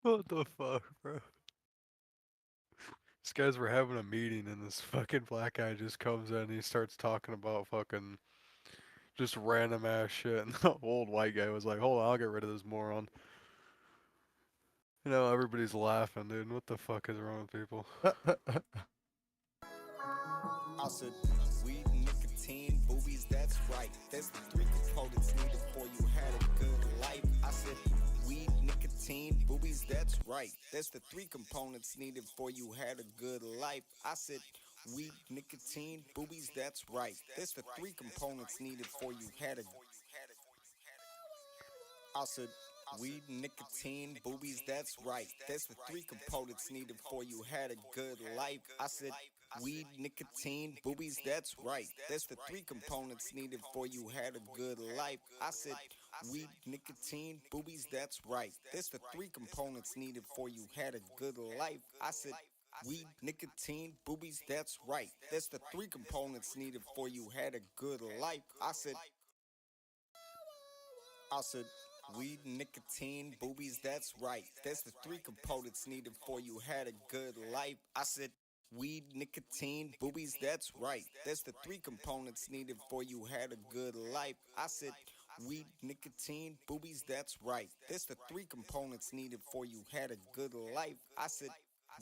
What the fuck, bro? These guys were having a meeting and this fucking black guy just comes in and he starts talking about fucking just random ass shit and the old white guy was like, hold on, I'll get rid of this moron. You know, everybody's laughing, dude. What the fuck is wrong with people? I said, weed, nicotine, boobies, that's right. That's the three components needed for you had a good life. I said, weed, nicotine, boobies, that's right. That's the three components needed for you had a good life. I said, weed, nicotine, boobies, that's right. That's the three components needed for you had a I said, weed, nicotine, boobies, that's right. That's the three components needed for you had a good life. I said, weed, nicotine, boobies, that's right. That's the three components needed for you had a good life. I said, weed, nicotine, boobies, that's right. That's the three components needed for you had a good life. I said, weed, nicotine, boobies, that's right. That's the three components needed for you had a good life. I said, weed, nicotine, boobies, that's right. That's the three components needed for you had a good life. I said, weed, nicotine, boobies, that's right. That's the three components needed for you had a good life. I said, weed, nicotine, boobies, that's right. That's the three components needed for you had a good life. I said,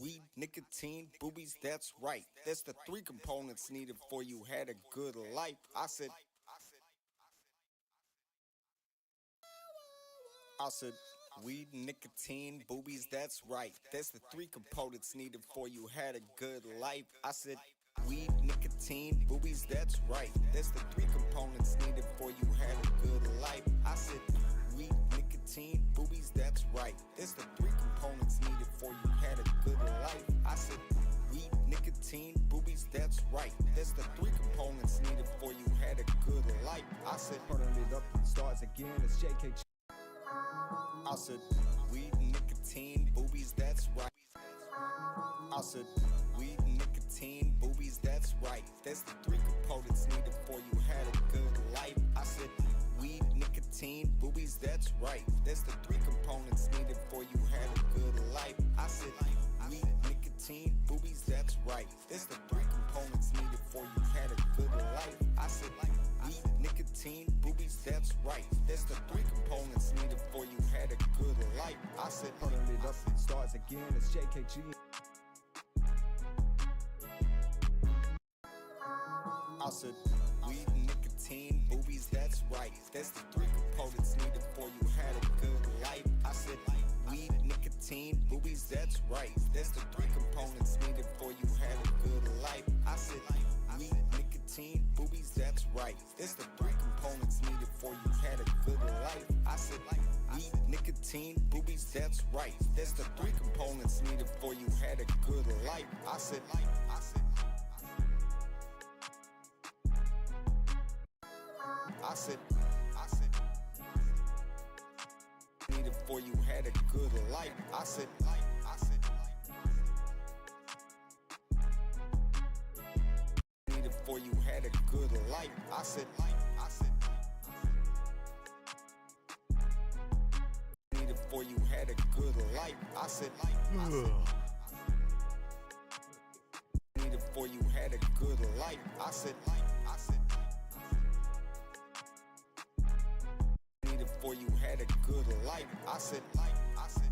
weed, nicotine, boobies, that's right. That's the three components needed for you had a good life. I said, weed, nicotine, boobies, that's right. That's the three components needed for you had a good life. I said, weed, nicotine, boobies, that's right. That's the three components needed for you had a good life. I said, weed, nicotine, boobies, that's right. That's the three components needed for you had a good life. I said, weed, nicotine, boobies, that's right. That's the three components needed for you had a good life. I said, turn it up and starts again. It's JK. I said, weed, nicotine, boobies, that's right. I said, weed, nicotine, boobies, that's right. That's the three components needed for you had a good life. I said, weed, nicotine, boobies, that's right. That's the three components needed for you had a good life. I said, weed, nicotine, boobies, that's right. That's the three components needed for you had a good life. I said, weed, nicotine, boobies, that's right. That's the three components needed for you had a good life. I said, turn it up and starts again. It's JKG. I said, weed, nicotine, boobies, that's right. That's the three components needed for you had a good life. I said, weed, nicotine, boobies, that's right. That's the three components needed for you had a good life. I said, weed, nicotine, boobies, that's right. That's the three components needed for you had a good life. I said, weed, nicotine, boobies, that's right. That's the three components needed for you had a good life. I said, needed for you had a good life. I said, needed for you had a good life. I said, needed for you had a good life. I said, needed for you had a good life. I said, needed for you had a good life. I said,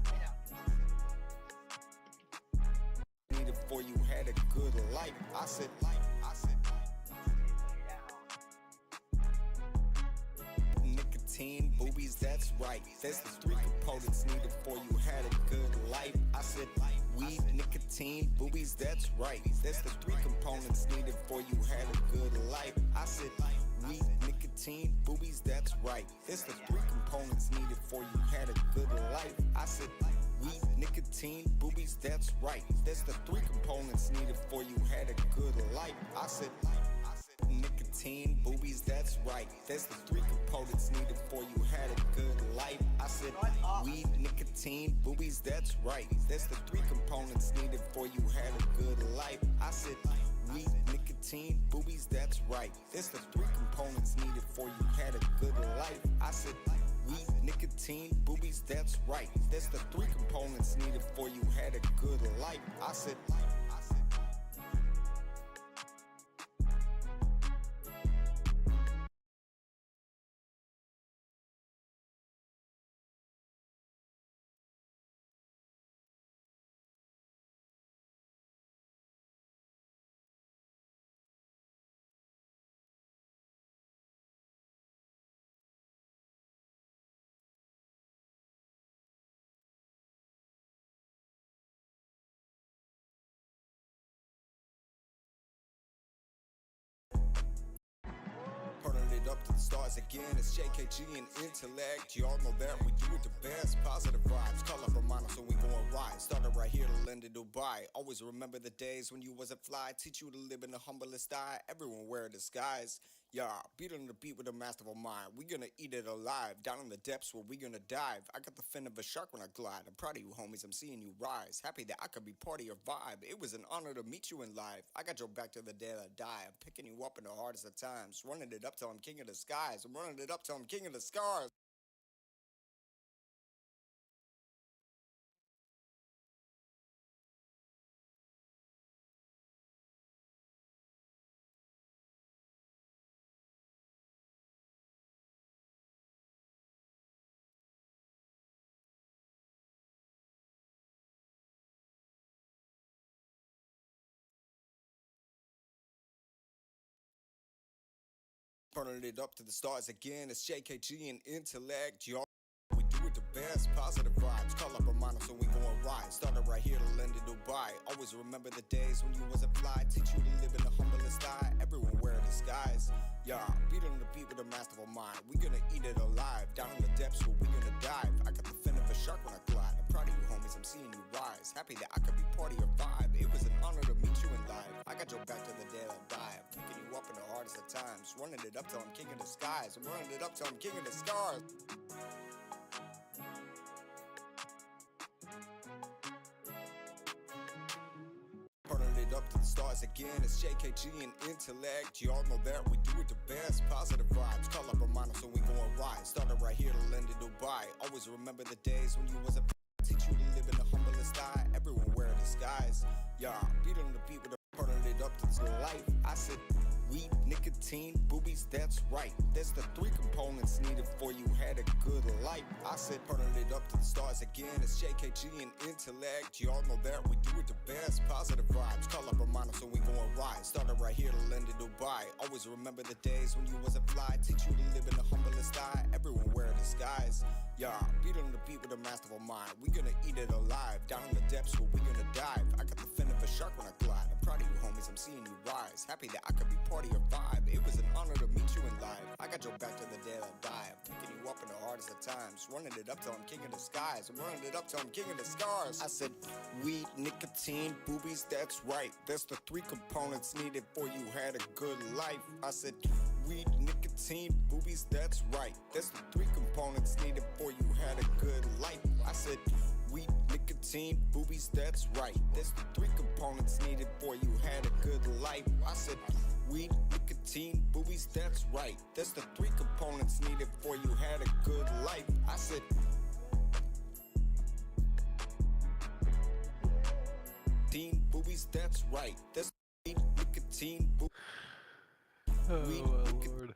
needed for you had a good life. I said, nicotine, boobies, that's right. That's the three components needed for you had a good life. I said, weed, nicotine, boobies, that's right. That's the three components needed for you had a good life. I said, weed, nicotine, boobies, that's right. That's the three components needed for you had a good life. I said, weed, nicotine, boobies, that's right. That's the three components needed for you had a good life. I said, nicotine, boobies, that's right. That's the three components needed for you had a good life. I said, weed, nicotine, boobies, that's right. That's the three components needed for you had a good life. I said, weed, nicotine, boobies, that's right. That's the three components needed for you had a good life. I said, weed, nicotine, boobies, that's right. That's the three components needed for you had a good life. I said, turning it up to the stars again. It's JKG and intellect. Y'all know that we do it the best. Positive vibes, color reminder, so we gon' rise. Started right here to land in Dubai. Always remember the days when you wasn't fly. Teach you to live in the humblest style. Everyone wear a disguise. Yeah, beat on the beat with a masterful mind. We gonna eat it alive. Down in the depths where we gonna dive. I got the fin of a shark when I glide. I'm proud of you, homies. I'm seeing you rise. Happy that I could be part of your vibe. It was an honor to meet you in life. I got your back to the day I die. I'm picking you up in the hardest of times. Running it up till I'm king of the skies. I'm running it up till I'm king of the scars. Turning it up to the stars again. It's JKG and intellect. Y'all, we do it the best. Positive vibes, color reminder, so we gon' rise. Started right here to land in Dubai. Always remember the days when you wasn't fly. Teach you to live in the humblest style. Everyone wear a disguise. Yeah, beat on the beat with a masterful mind. We gonna eat it alive. Down in the depths where we gonna dive. I got the fin of a shark when I glide. I'm proud of you, homies. I'm seeing you rise. Happy that I could be part of your vibe. It was an honor to meet you in life. I got your back to the day I die. I'm picking you up in the hardest of times. Running it up till I'm king of the skies. I'm running it up till I'm king of the scars. Turning it up to the stars again. It's JKG and intellect. Y'all know that we do it the best. Positive vibes, color reminder, so we gon' rise. Started right here to land in Dubai. Always remember the days when you wasn't. Teach you to live in the humblest style. Everyone wear a disguise. Yeah, beat on the beat with a turning it up to the life. I said, weed, nicotine, boobies, that's right. That's the three components needed for you had a good life. I said, turning it up to the stars again. It's JKG and intellect. Y'all know that we do it the best. Positive vibes, color reminder, so we gon' rise. Started right here to land in Dubai. Always remember the days when you wasn't fly. Teach you to live in the humblest style. Everyone wear a disguise. Yeah, beat on the beat with a masterful mind. We gonna eat it alive. Down in the depths where we gonna dive. I got the fin of a shark when I glide. I'm proud of you, homies. I'm seeing you rise. Happy that I could be part of your vibe. It was an honor to meet you in life. I got your back to the day I die. I'm picking you up in the hardest of times. Running it up till I'm king of the skies. I'm running it up till I'm king of the scars. I said, weed, nicotine, boobies, that's right. That's the three components needed for you had a good life. I said, weed, nicotine, boobies, that's right. That's the three components needed for you had a good life. I said, weed, nicotine, boobies, that's right. That's the three components needed for you had a good life. I said, weed, nicotine, boobies, that's right. That's the three components needed for you had a good life. I said, teen, boobies, that's right. That's weed, nicotine, boobies. Oh, Lord.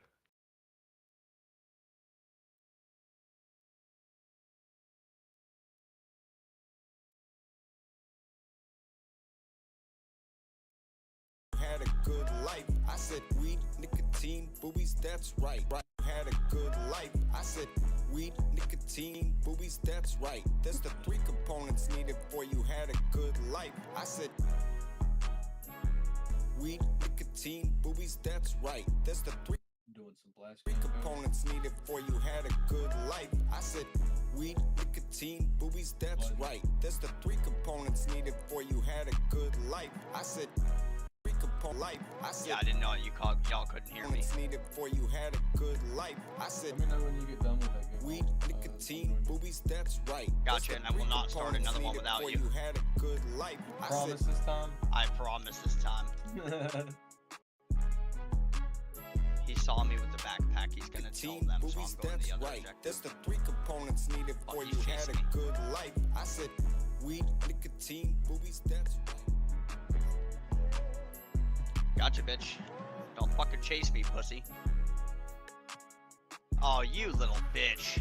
Had a good life. I said, weed, nicotine, boobies, that's right. Right, had a good life. I said, weed, nicotine, boobies, that's right. That's the three components needed for you had a good life. I said, weed, nicotine, boobies, that's right. That's the three Doing some blast components needed for you had a good life. I said, weed, nicotine, boobies, that's right. That's the three components needed for you had a good life. I said, three component life. I said, Yeah, I didn't know y'all couldn't hear me. needed for you had a good life. I said, Let me know when you get done with that game. weed, nicotine, boobies, that's right. Gotcha, and I will not start another one without you. Had a good life. I Promise said, this time? I promise this time. He saw me with the backpack. He's gonna tell them, so I'm going to the other objective. That's the 3 components needed for you had a good life. I said weed, nicotine, boobies, that's Gotcha, bitch. Don't fucking chase me, pussy. Oh, you little bitch.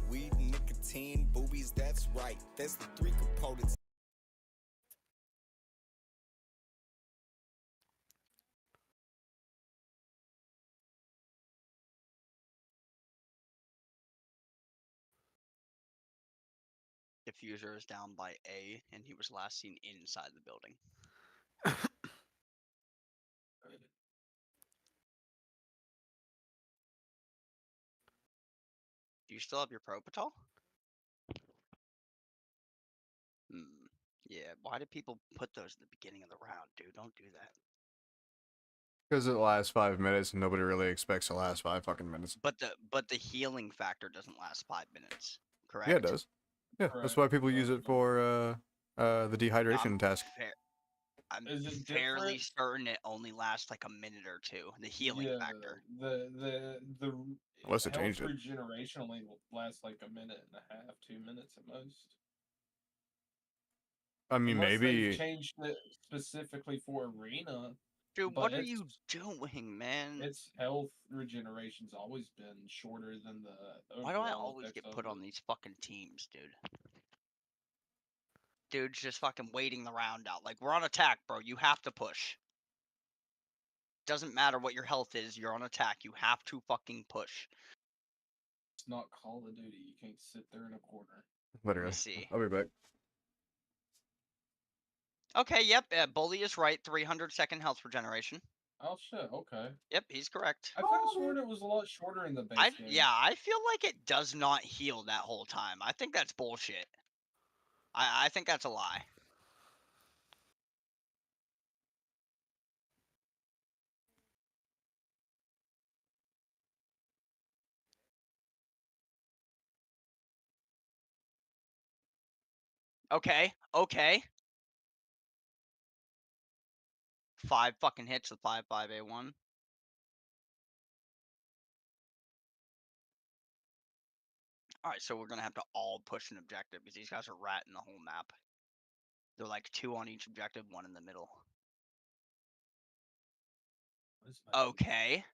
weed, nicotine, boobies, that's right. That's the 3 components. Diffuser is down by A, and he was last seen inside the building. Do you still have your Propital? Yeah, why do people put those at the beginning of the round, dude? Don't do that. Because it lasts 5 minutes and nobody really expects to last 5 fucking minutes. But the healing factor doesn't last 5 minutes, correct? Yeah, it does. Yeah, that's why people use it for the dehydration task. I'm Is it fairly different? certain it only lasts like a minute or two. The healing factor. The Unless it health changed it. regeneration only lasts like a minute and a half, 2 minutes at most. I mean, Unless maybe. they've changed it specifically for arena. Dude, but what are you doing, man? Its health regeneration's always been shorter than the. Why do I overall always effects get of put it. on these fucking teams, dude? Dude's just fucking waiting the round out. Like, we're on attack, bro. You have to push. Doesn't matter what your health is. You're on attack. You have to fucking push. It's not Call of Duty. You can't sit there in a corner. Literally. See. I'll be back. Okay, yep. Bully is right. 300-second health regeneration. Oh shit. Okay. Yep, he's correct. I could have sworn it was a lot shorter in the base game. Yeah, I feel like it does not heal that whole time. I think that's bullshit. I think that's a lie. Okay, okay. 5 fucking hits with 5.5A1. Alright, so we're gonna have to all push an objective because these guys are ratting the whole map. They're like 2 on each objective, 1 in the middle. Okay.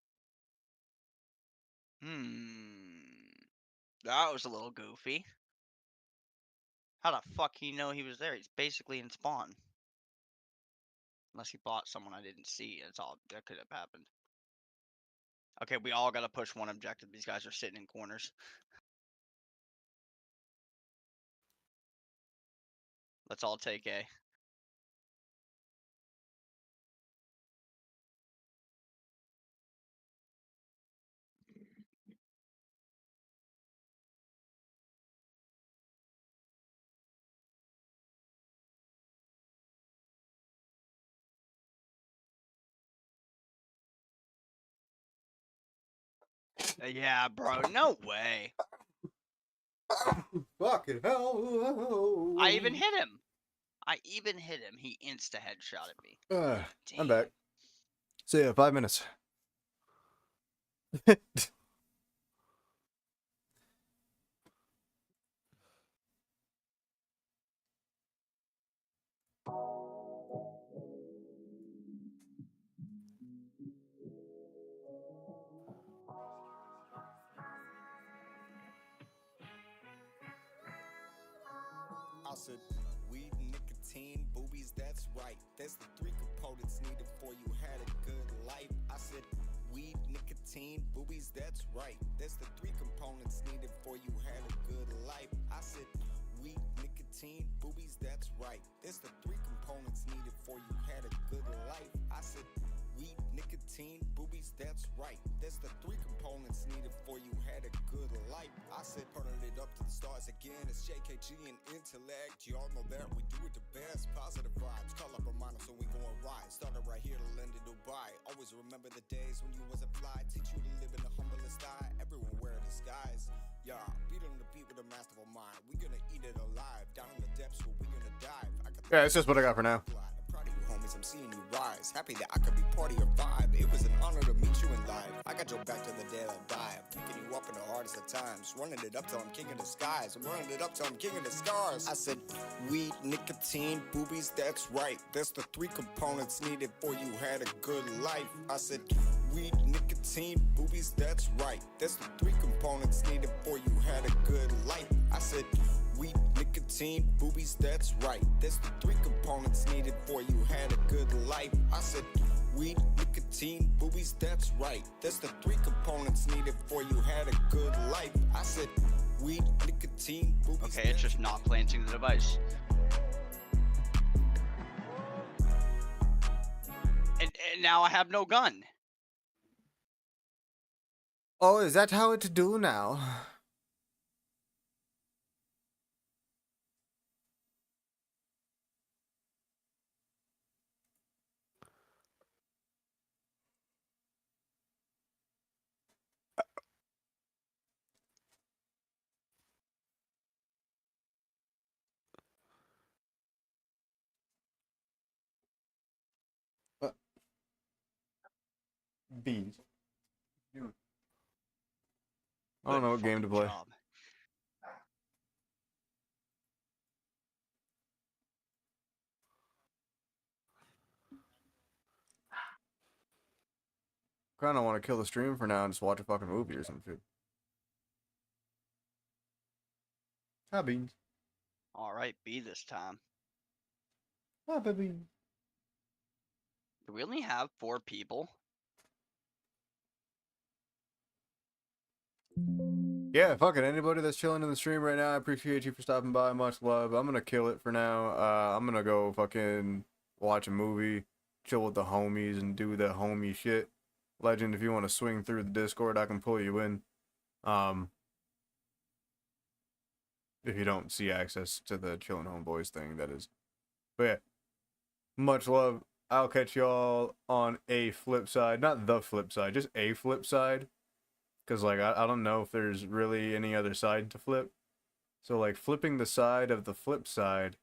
That was a little goofy. How the fuck he know he was there? He's basically in spawn. Unless he bought someone I didn't see. That's all that could have happened. Okay, we all gotta push 1 objective. These guys are sitting in corners. Let's all take A. Yeah, bro. No way. Fucking hell. I even hit him. He insta-headshotted me. I'm back. So yeah, 5 minutes. I said weed, nicotine, boobies, that's right. That's the 3 components needed for you had a good life. I said weed, nicotine, boobies, that's right. That's the 3 components needed for you had a good life. I said weed, nicotine, boobies, that's right. That's the 3 components needed for you had a good life. I said weed, nicotine, boobies, that's right. That's the 3 components needed for you had a good life. I said turning it up to the stars again. It's JKG and intellect. Y'all know that we do it the best. Positive vibes, call up reminders when we going right. Started right here to London, Dubai. Always remember the days when you wasn't fly. Teach you to live in the humblest style. Everyone wear a disguise. Yeah, beat on the beat with a masterful mind. We gonna eat it alive. Down in the depths where we gonna dive. Yeah, it's just what I got for now. I'm proud of you, homies. I'm seeing you rise. skies. Happy that I could be part of your vibe. It was an honor to meet you in life. I got your back to the day I die. I'm picking you up in the hardest of times. Running it up till I'm king of the skies. I'm running it up till I'm king of the stars. I said, weed, nicotine, boobies, that's right. That's the three components needed for you had a good life. I said, weed, nicotine, boobies, that's right. That's the three components needed for you had a good life. I said, weed, nicotine, boobies, that's right. That's the three components needed for you had a good life. I said, weed, nicotine, boobies, that's right. That's the three components needed for you had a good life. I said, weed, nicotine, boobies. Okay, it's just not planting the device. And now I have no gun. Oh, is that how it's do now? Bees. I don't know what game to play. Job. Kinda want to kill the stream for now and just watch a fucking movie or something. Hi, Beans. Alright, B this time. Hi, baby. Do we only have 4 people? Yeah, fuck it. Anybody that's chilling in the stream right now, I appreciate you for stopping by. Much love. I'm gonna kill it for now. I'm gonna go fucking watch a movie, chill with the homies, and do the homie shit. Legend, if you want to swing through the Discord, I can pull you in. If you don't see access to the Chillin' Homeboys thing, that is. But yeah, much love. I'll catch y'all on a flip side. Not the flip side, just a flip side. Because, like, I don't know if there's really any other side to flip. So, like, flipping the side of the flip side